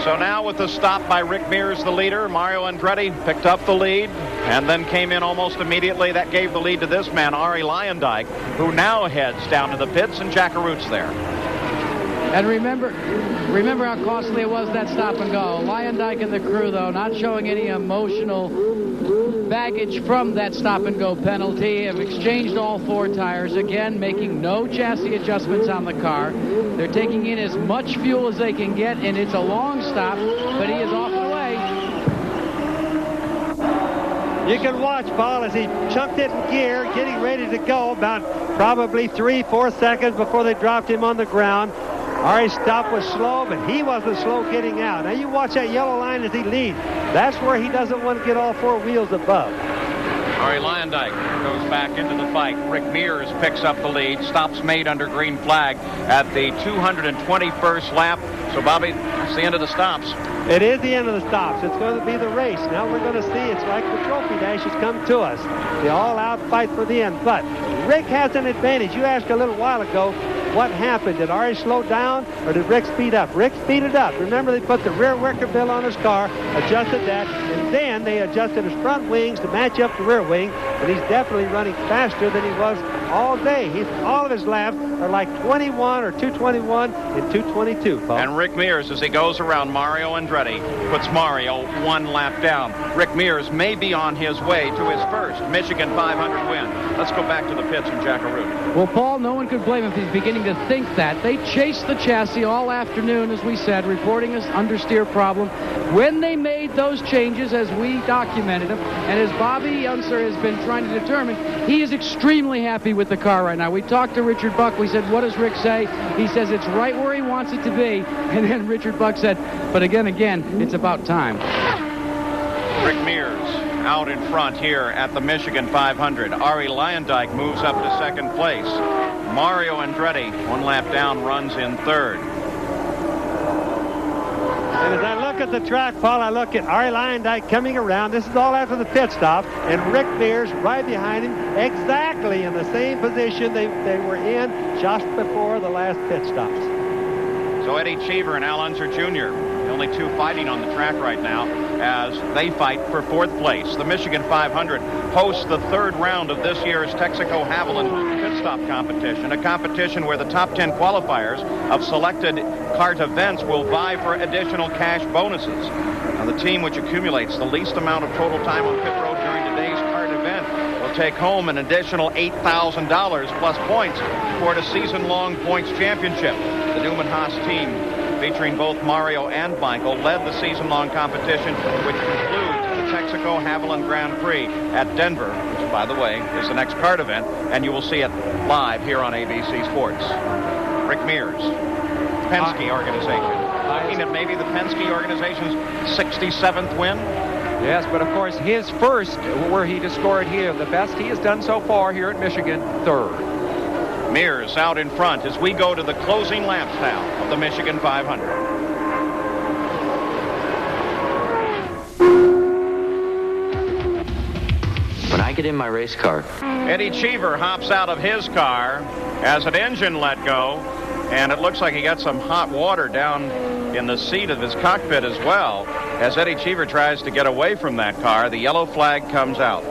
So now with the stop by Rick Mears, the leader, Mario Andretti picked up the lead and then came in almost immediately. That gave the lead to this man, Ari Luyendyk, who now heads down to the pits, and Jack Arute's there. And remember how costly it was, that stop and go. Luyendyk and the crew, though, not showing any emotional baggage from that stop and go penalty, have exchanged all 4 tires, again making no chassis adjustments on the car. They're taking in as much fuel as they can get, and it's a long stop, but he is off and away. You can watch, Paul, as he chunked it in gear, getting ready to go about probably 3-4 seconds before they dropped him on the ground. Ari's stop was slow, but he wasn't slow getting out. Now you watch that yellow line as he leads. That's where he doesn't want to get all 4 wheels above. Ari Luyendyk goes back into the fight. Rick Mears picks up the lead. Stops made under green flag at the 221st lap. So, Bobby, that's the end of the stops. It is the end of the stops. It's going to be the race. Now we're going to see. It's like the trophy dash has come to us. The all-out fight for the end. But Rick has an advantage. You asked a little while ago, what happened? Did Ari slow down or did Rick speed up? Rick speeded up. Remember, they put the rear wicker bill on his car, adjusted that, and then they adjusted his front wings to match up the rear wing, and he's definitely running faster than he was all day. All of his laps are like 21 or 221 and 222, Paul. And Rick Mears, as he goes around Mario Andretti, puts Mario 1 lap down. Rick Mears may be on his way to his first Michigan 500 win. Let's go back to the pits and Jack Arute. Well, Paul, no one could blame him if he's beginning to think that. They chased the chassis all afternoon, as we said, reporting his understeer problem. When they made those changes, as we documented them, and as Bobby Unser has been trying to determine, he is extremely happy with the car right now. We talked to Richard Buck. We said, what does Rick say? He says it's right where he wants it to be. And then Richard Buck said, but again, it's about time. Rick Mears out in front here at the Michigan 500. Ari Luyendyk moves up to second place. Mario Andretti, 1 lap down, runs in third. And as I look at the track, Paul, I look at Ari Lyondike coming around. This is all after the pit stop. And Rick Mears right behind him, exactly in the same position they were in just before the last pit stops. So Eddie Cheever and Al Unser Jr., the only two fighting on the track right now as they fight for fourth place. The Michigan 500 hosts the third round of this year's Texaco Haviland pit stop competition, a competition where the top 10 qualifiers of selected kart events will vie for additional cash bonuses. Now, the team which accumulates the least amount of total time on pit road during today's kart event will take home an additional $8,000 plus points toward a season-long points championship. The Newman Haas team, featuring both Mario and Michael, led the season-long competition, which concludes the Texaco Haviland Grand Prix at Denver, which, by the way, is the next kart event, and you will see it live here on ABC Sports. Rick Mears, Penske organization. Looking at maybe the Penske organization's 67th win. Yes, but of course his first, were he to score it here, the best he has done so far here at Michigan, third. Mears out in front as we go to the closing laps now of the Michigan 500. When I get in my race car. Eddie Cheever hops out of his car as an engine let go, and it looks like he got some hot water down in the seat of his cockpit as well. As Eddie Cheever tries to get away from that car, the yellow flag comes out.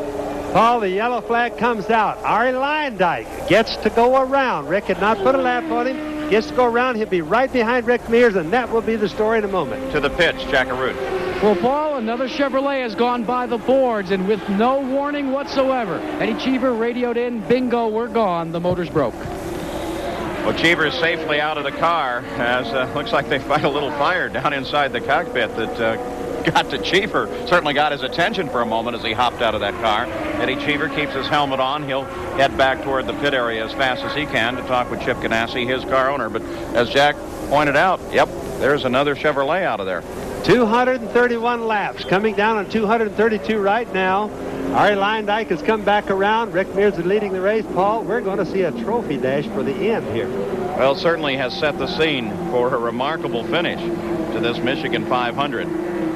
Paul, the yellow flag comes out. Ari Lyondike gets to go around. Rick had not put a lap on him. Gets to go around. He'll be right behind Rick Mears, and that will be the story in a moment. To the pitch, Jack Arute. Well, Paul, another Chevrolet has gone by the boards, and with no warning whatsoever. Eddie Cheever radioed in, bingo, we're gone. The motor's broke. Well, Cheever's safely out of the car, as looks like they fight a little fire down inside the cockpit that got to Cheever. Certainly got his attention for a moment as he hopped out of that car. Eddie Cheever keeps his helmet on. He'll head back toward the pit area as fast as he can to talk with Chip Ganassi, his car owner. But as Jack pointed out, yep, there's another Chevrolet out of there. 231 laps, coming down on 232 right now. Ari Lyondike has come back around. Rick Mears is leading the race. Paul, we're going to see a trophy dash for the end here. Well, it certainly has set the scene for a remarkable finish to this Michigan 500.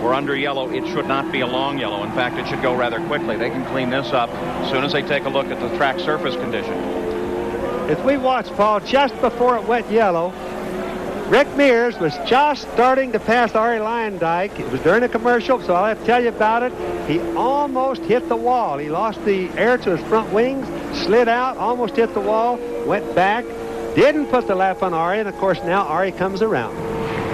We're under yellow. It should not be a long yellow. In fact, it should go rather quickly. They can clean this up as soon as they take a look at the track surface condition. As we watched, Paul, just before it went yellow, Rick Mears was just starting to pass Ari Lyondike. It was during a commercial, so I'll have to tell you about it. He almost hit the wall. He lost the air to his front wings, slid out, almost hit the wall, went back, didn't put the lap on Ari, and of course now Ari comes around.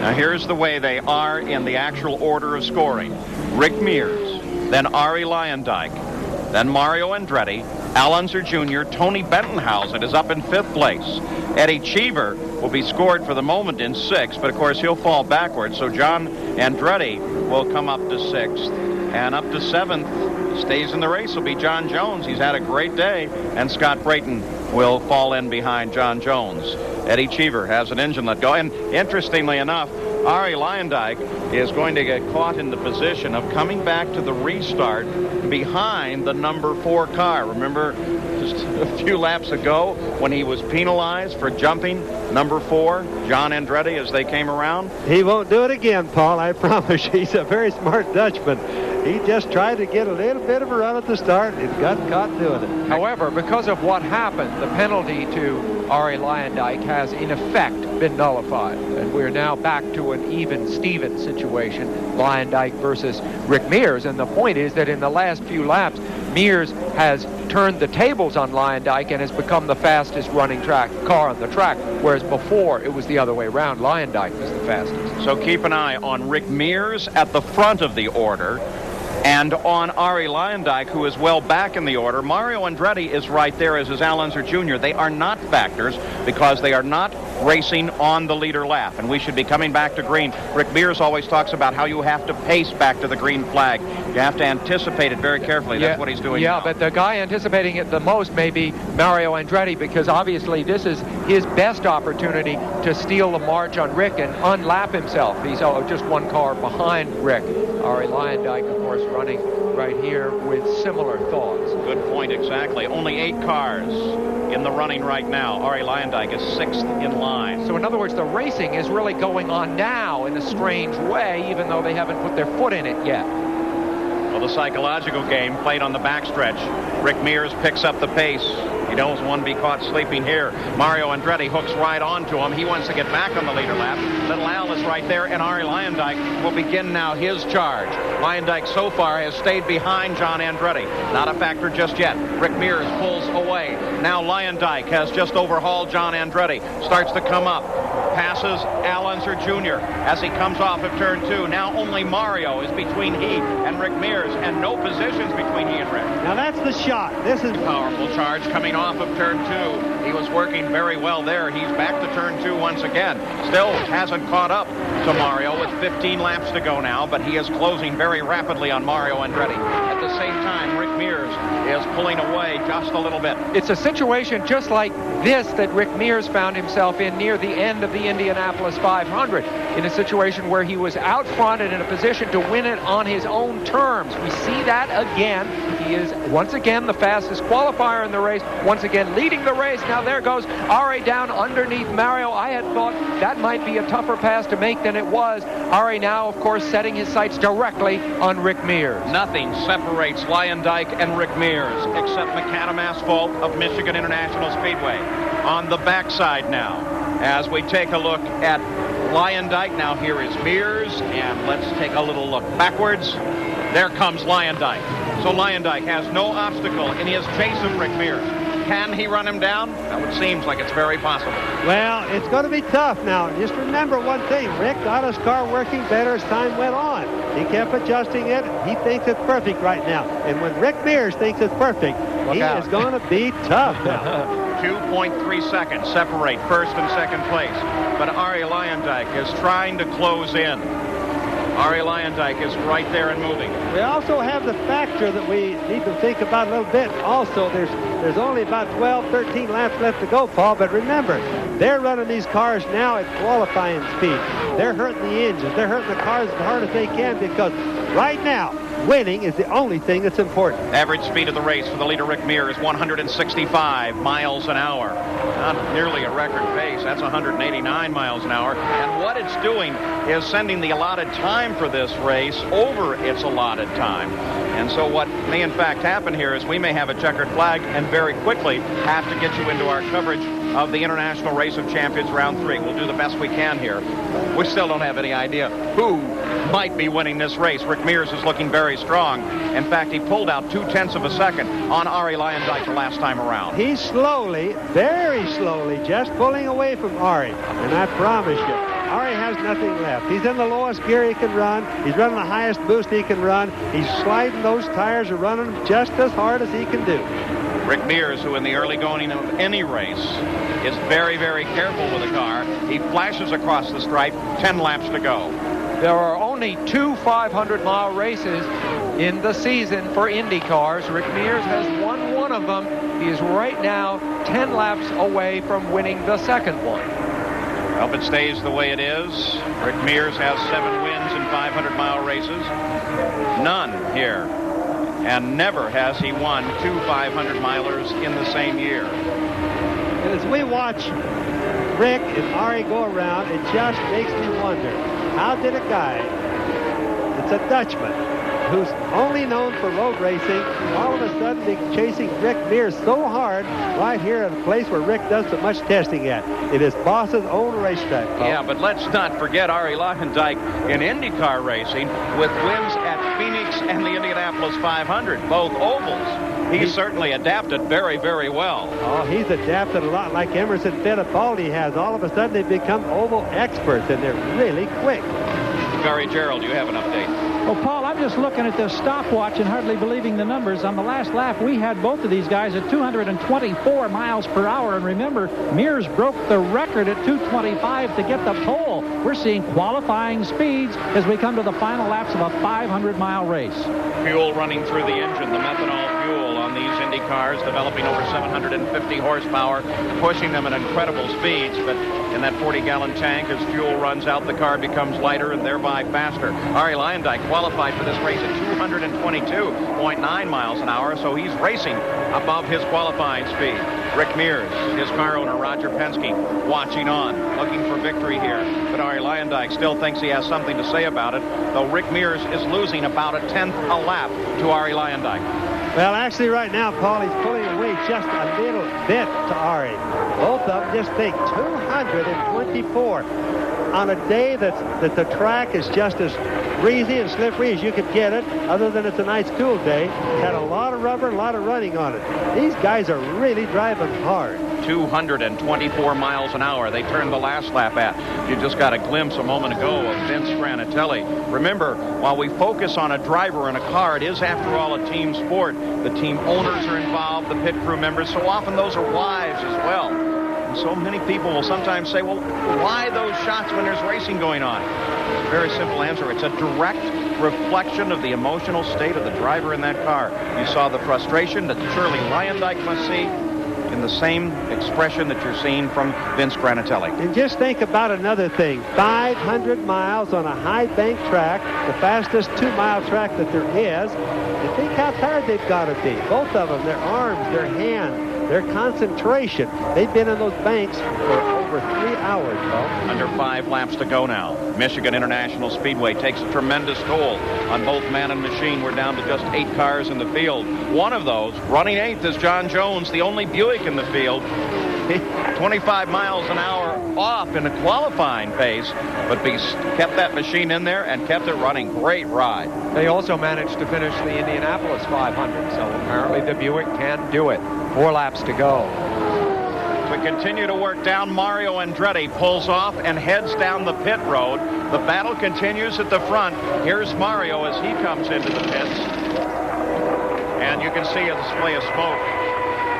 Now here's the way they are in the actual order of scoring. Rick Mears, then Ari Lyondike, then Mario Andretti, Al Unser Jr., Tony Bentonhausen is up in 5th place. Eddie Cheever will be scored for the moment in 6th, but of course he'll fall backwards. So John Andretti will come up to 6th, and up to 7th, stays in the race, will be John Jones. He's had a great day, and Scott Brayton will fall in behind John Jones. Eddie Cheever has an engine let go, and interestingly enough, Ari Lyondike is going to get caught in the position of coming back to the restart behind the number 4 car. Remember just a few laps ago when he was penalized for jumping number 4, John Andretti, as they came around? He won't do it again, Paul, I promise. He's a very smart Dutchman. He just tried to get a little bit of a run at the start and got caught doing it. However, because of what happened, the penalty to Ari Lyondike has in effect been nullified, and we're now back to an even-Steven situation, Lyondike versus Rick Mears. And the point is that in the last few laps, Mears has turned the tables on Lyondike and has become the fastest running car on the track, whereas before it was the other way around. Lyondike was the fastest. So keep an eye on Rick Mears at the front of the order, and on Ari Lyondike, who is well back in the order. Mario Andretti is right there, as is Al Unser Jr. They are not factors because they are not racing on the leader lap, and we should be coming back to green. Rick Mears always talks about how you have to pace back to the green flag. You have to anticipate it very carefully. That's what he's doing now. But the guy anticipating it the most may be Mario Andretti, because obviously this is his best opportunity to steal the march on Rick and unlap himself. He's just one car behind Rick. Ari Lyondike, of course, running right here with similar thoughts. Good point, exactly. Only 8 cars in the running right now. Ari Lyondike is 6th in line. line. So in other words, the racing is really going on now in a strange way, even though they haven't put their foot in it yet. Well, the psychological game played on the backstretch. Rick Mears picks up the pace. He doesn't want to be caught sleeping here. Mario Andretti hooks right onto him. He wants to get back on the leader lap. Little Al is right there, and Arie Luyendyk will begin now his charge. Luyendyk so far has stayed behind John Andretti. Not a factor just yet. Rick Mears pulls away. Now Luyendyk has just overhauled John Andretti. Starts to come up. Passes Al Unser Jr. as he comes off of turn 2. Now only Mario is between he and Rick Mears, and no positions between he and Rick. Now that's the shot. This is a powerful charge coming off of turn 2. He was working very well there. He's back to turn 2 once again. Still hasn't caught up to Mario with 15 laps to go now, but he is closing very rapidly on Mario Andretti. At the same time, Rick Mears is pulling away just a little bit. It's a situation just like this that Rick Mears found himself in near the end of the Indianapolis 500, in a situation where he was out front and in a position to win it on his own terms. We see that again. He is once again the fastest qualifier in the race, once again leading the race. Now there goes Arie down underneath Mario. I had thought that might be a tougher pass to make than it was. Arie now, of course, setting his sights directly on Rick Mears. Nothing separates Luyendyk and Rick Mears except macadam asphalt of Michigan International Speedway. On the backside now, as we take a look at Luyendyk. Now here is Mears, and let's take a little look backwards. There comes Luyendyk. So Luyendyk has no obstacle in his chase of Rick Mears. Can he run him down? Now it seems like it's very possible. Well, it's going to be tough now. Just remember one thing. Rick got his car working better as time went on. He kept adjusting it. He thinks it's perfect right now. And when Rick Mears thinks it's perfect, he is going to be tough now. 2.3 seconds separate first and second place. But Arie Luyendyk is trying to close in. Arie Luyendyk is right there and moving. We also have the factor that we need to think about a little bit. Also, there's only about 12, 13 laps left to go, Paul. But remember, they're running these cars now at qualifying speed. They're hurting the engines. They're hurting the cars as hard as they can, because right now, winning is the only thing that's important. Average speed of the race for the leader, Rick Mears, is 165 miles an hour. Not nearly a record pace. That's 189 miles an hour. And what it's doing is sending the allotted time for this race over its allotted time. And so what may in fact happen here is we may have a checkered flag and very quickly have to get you into our coverage of the International Race of Champions Round 3. We'll do the best we can here. We still don't have any idea who might be winning this race. Rick Mears is looking very strong. In fact, he pulled out 0.2 of a second on Arie Luyendyk the last time around. He's slowly, very slowly, just pulling away from Arie. And I promise you, Arie has nothing left. He's in the lowest gear he can run. He's running the highest boost he can run. He's sliding those tires and running them just as hard as he can do. Rick Mears, who in the early going of any race is very, very careful with the car. He flashes across the stripe, 10 laps to go. There are only 2 500-mile races in the season for Indy cars. Rick Mears has won one of them. He is right now 10 laps away from winning the second one. I hope it stays the way it is. Rick Mears has 7 wins in 500-mile races. None here. And never has he won 2 500-milers in the same year. As we watch Rick and Arie go around, it just makes me wonder, how did a guy that's a Dutchman, who's only known for road racing, all of a sudden be chasing Rick Mears so hard right here at a place where Rick does so much testing at? It is Boss's own racetrack, Paul. Yeah, but let's not forget Arie Luyendyk in IndyCar racing with wins at Phoenix and the Indianapolis 500, both ovals. He's certainly adapted very, very well. Oh, he's adapted a lot like Emerson Fittipaldi has. All of a sudden they become oval experts, and they're really quick. Gary Gerald, you have an update. Well, Paul, I'm just looking at this stopwatch and hardly believing the numbers. On the last lap, we had both of these guys at 224 miles per hour. And remember, Mears broke the record at 225 to get the pole. We're seeing qualifying speeds as we come to the final laps of a 500-mile race. Fuel running through the engine, the methanol fuel on these Indy cars, developing over 750 horsepower, pushing them at incredible speeds. But in that 40-gallon tank, as fuel runs out, the car becomes lighter and thereby faster. Arie Luyendyk qualified for this race at 222.9 miles an hour, so he's racing above his qualifying speed. Rick Mears, his car owner, Roger Penske, watching on, looking for victory here. But Arie Luyendyk still thinks he has something to say about it, though Rick Mears is losing about a tenth a lap to Arie Luyendyk. Well, actually, right now, Paul, he's pulling away just a little bit to Arie. Both of them just think 224 on a day that the track is just as breezy and slippery as you could get it, other than it's a nice cool day. It's had a lot of rubber and a lot of running on it. These guys are really driving hard. 224 miles an hour they turned the last lap at. You just got a glimpse a moment ago of Vince Granatelli. Remember, while we focus on a driver and a car, it is, after all, a team sport. The team owners are involved, the pit crew members. So often those are wives as well. And so many people will sometimes say, well, why those shots when there's racing going on? It's a very simple answer. It's a direct reflection of the emotional state of the driver in that car. You saw the frustration that surely Luyendyk must see in the same expression that you're seeing from Vince Granatelli. And just think about another thing. 500 miles on a high bank track, the fastest 2-mile track that there is. And think how tired they've got to be. Both of them, their arms, their hands, their concentration. They've been in those banks for over 3 hours, Paul. Under 5 laps to go now. Michigan International Speedway takes a tremendous toll on both man and machine. We're down to just 8 cars in the field. One of those, running 8th, is John Jones, the only Buick in the field. 25 miles an hour off in a qualifying pace, but kept that machine in there and kept it running. Great ride. They also managed to finish the Indianapolis 500, so apparently the Buick can do it. 4 laps to go. We continue to work down. Mario Andretti pulls off and heads down the pit road. The battle continues at the front. Here's Mario as he comes into the pits. And you can see a display of smoke.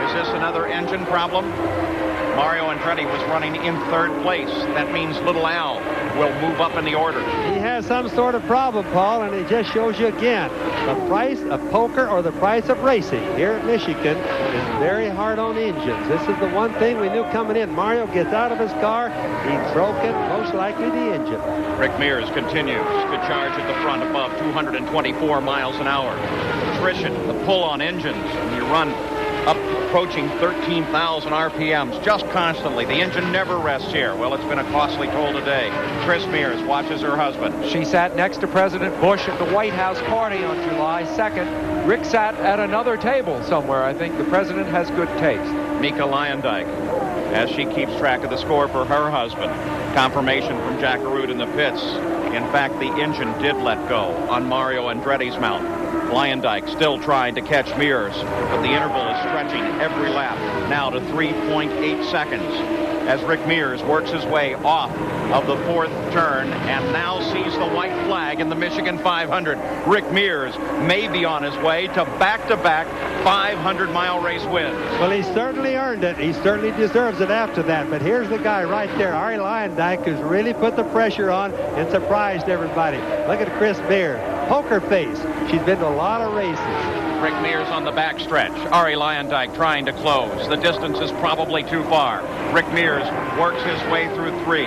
Is this another engine problem? Mario Andretti was running in 3rd place. That means Little Al will move up in the order. He has some sort of problem, Paul, and it just shows you again. The price of poker or the price of racing here at Michigan is very hard on engines. This is the one thing we knew coming in. Mario gets out of his car, he's broken, most likely the engine. Rick Mears continues to charge at the front above 224 miles an hour. Attrition, the pull on engines, when you run up approaching 13,000 RPMs just constantly. The engine never rests here. Well, it's been a costly toll today. Chris Mears watches her husband. She sat next to President Bush at the White House party on July 2nd. Rick sat at another table somewhere. I think the president has good taste. Mika Luyendyk, as she keeps track of the score for her husband. Confirmation from Jack Arute in the pits. In fact, the engine did let go on Mario Andretti's mount. Luyendyk still trying to catch Mears, but the interval is stretching every lap, now to 3.8 seconds, as Rick Mears works his way off of the 4th turn and now sees the white flag in the Michigan 500. Rick Mears may be on his way to back-to-back 500-mile race wins. Well, he certainly earned it. He certainly deserves it after that. But here's the guy right there, Arie Luyendyk, who's really put the pressure on and surprised everybody. Look at Chris Mears. Poker face. She's been to a lot of races. Rick Mears on the backstretch. Arie Luyendyk trying to close. The distance is probably too far. Rick Mears works his way through 3.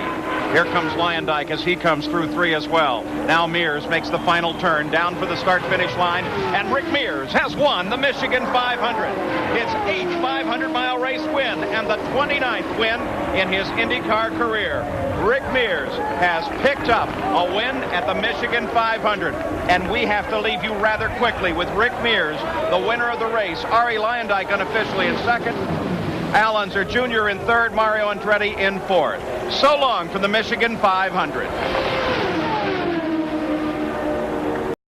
Here comes Luyendyk as he comes through 3 as well. Now Mears makes the final turn down for the start-finish line, and Rick Mears has won the Michigan 500. His 8th 500-mile race win and the 29th win in his IndyCar career. Rick Mears has picked up a win at the Michigan 500, and we have to leave you rather quickly with Rick Mears, the winner of the race. Arie Luyendyk unofficially in 2nd. Al Unser Jr. in 3rd, Mario Andretti in 4th. So long from the Michigan 500.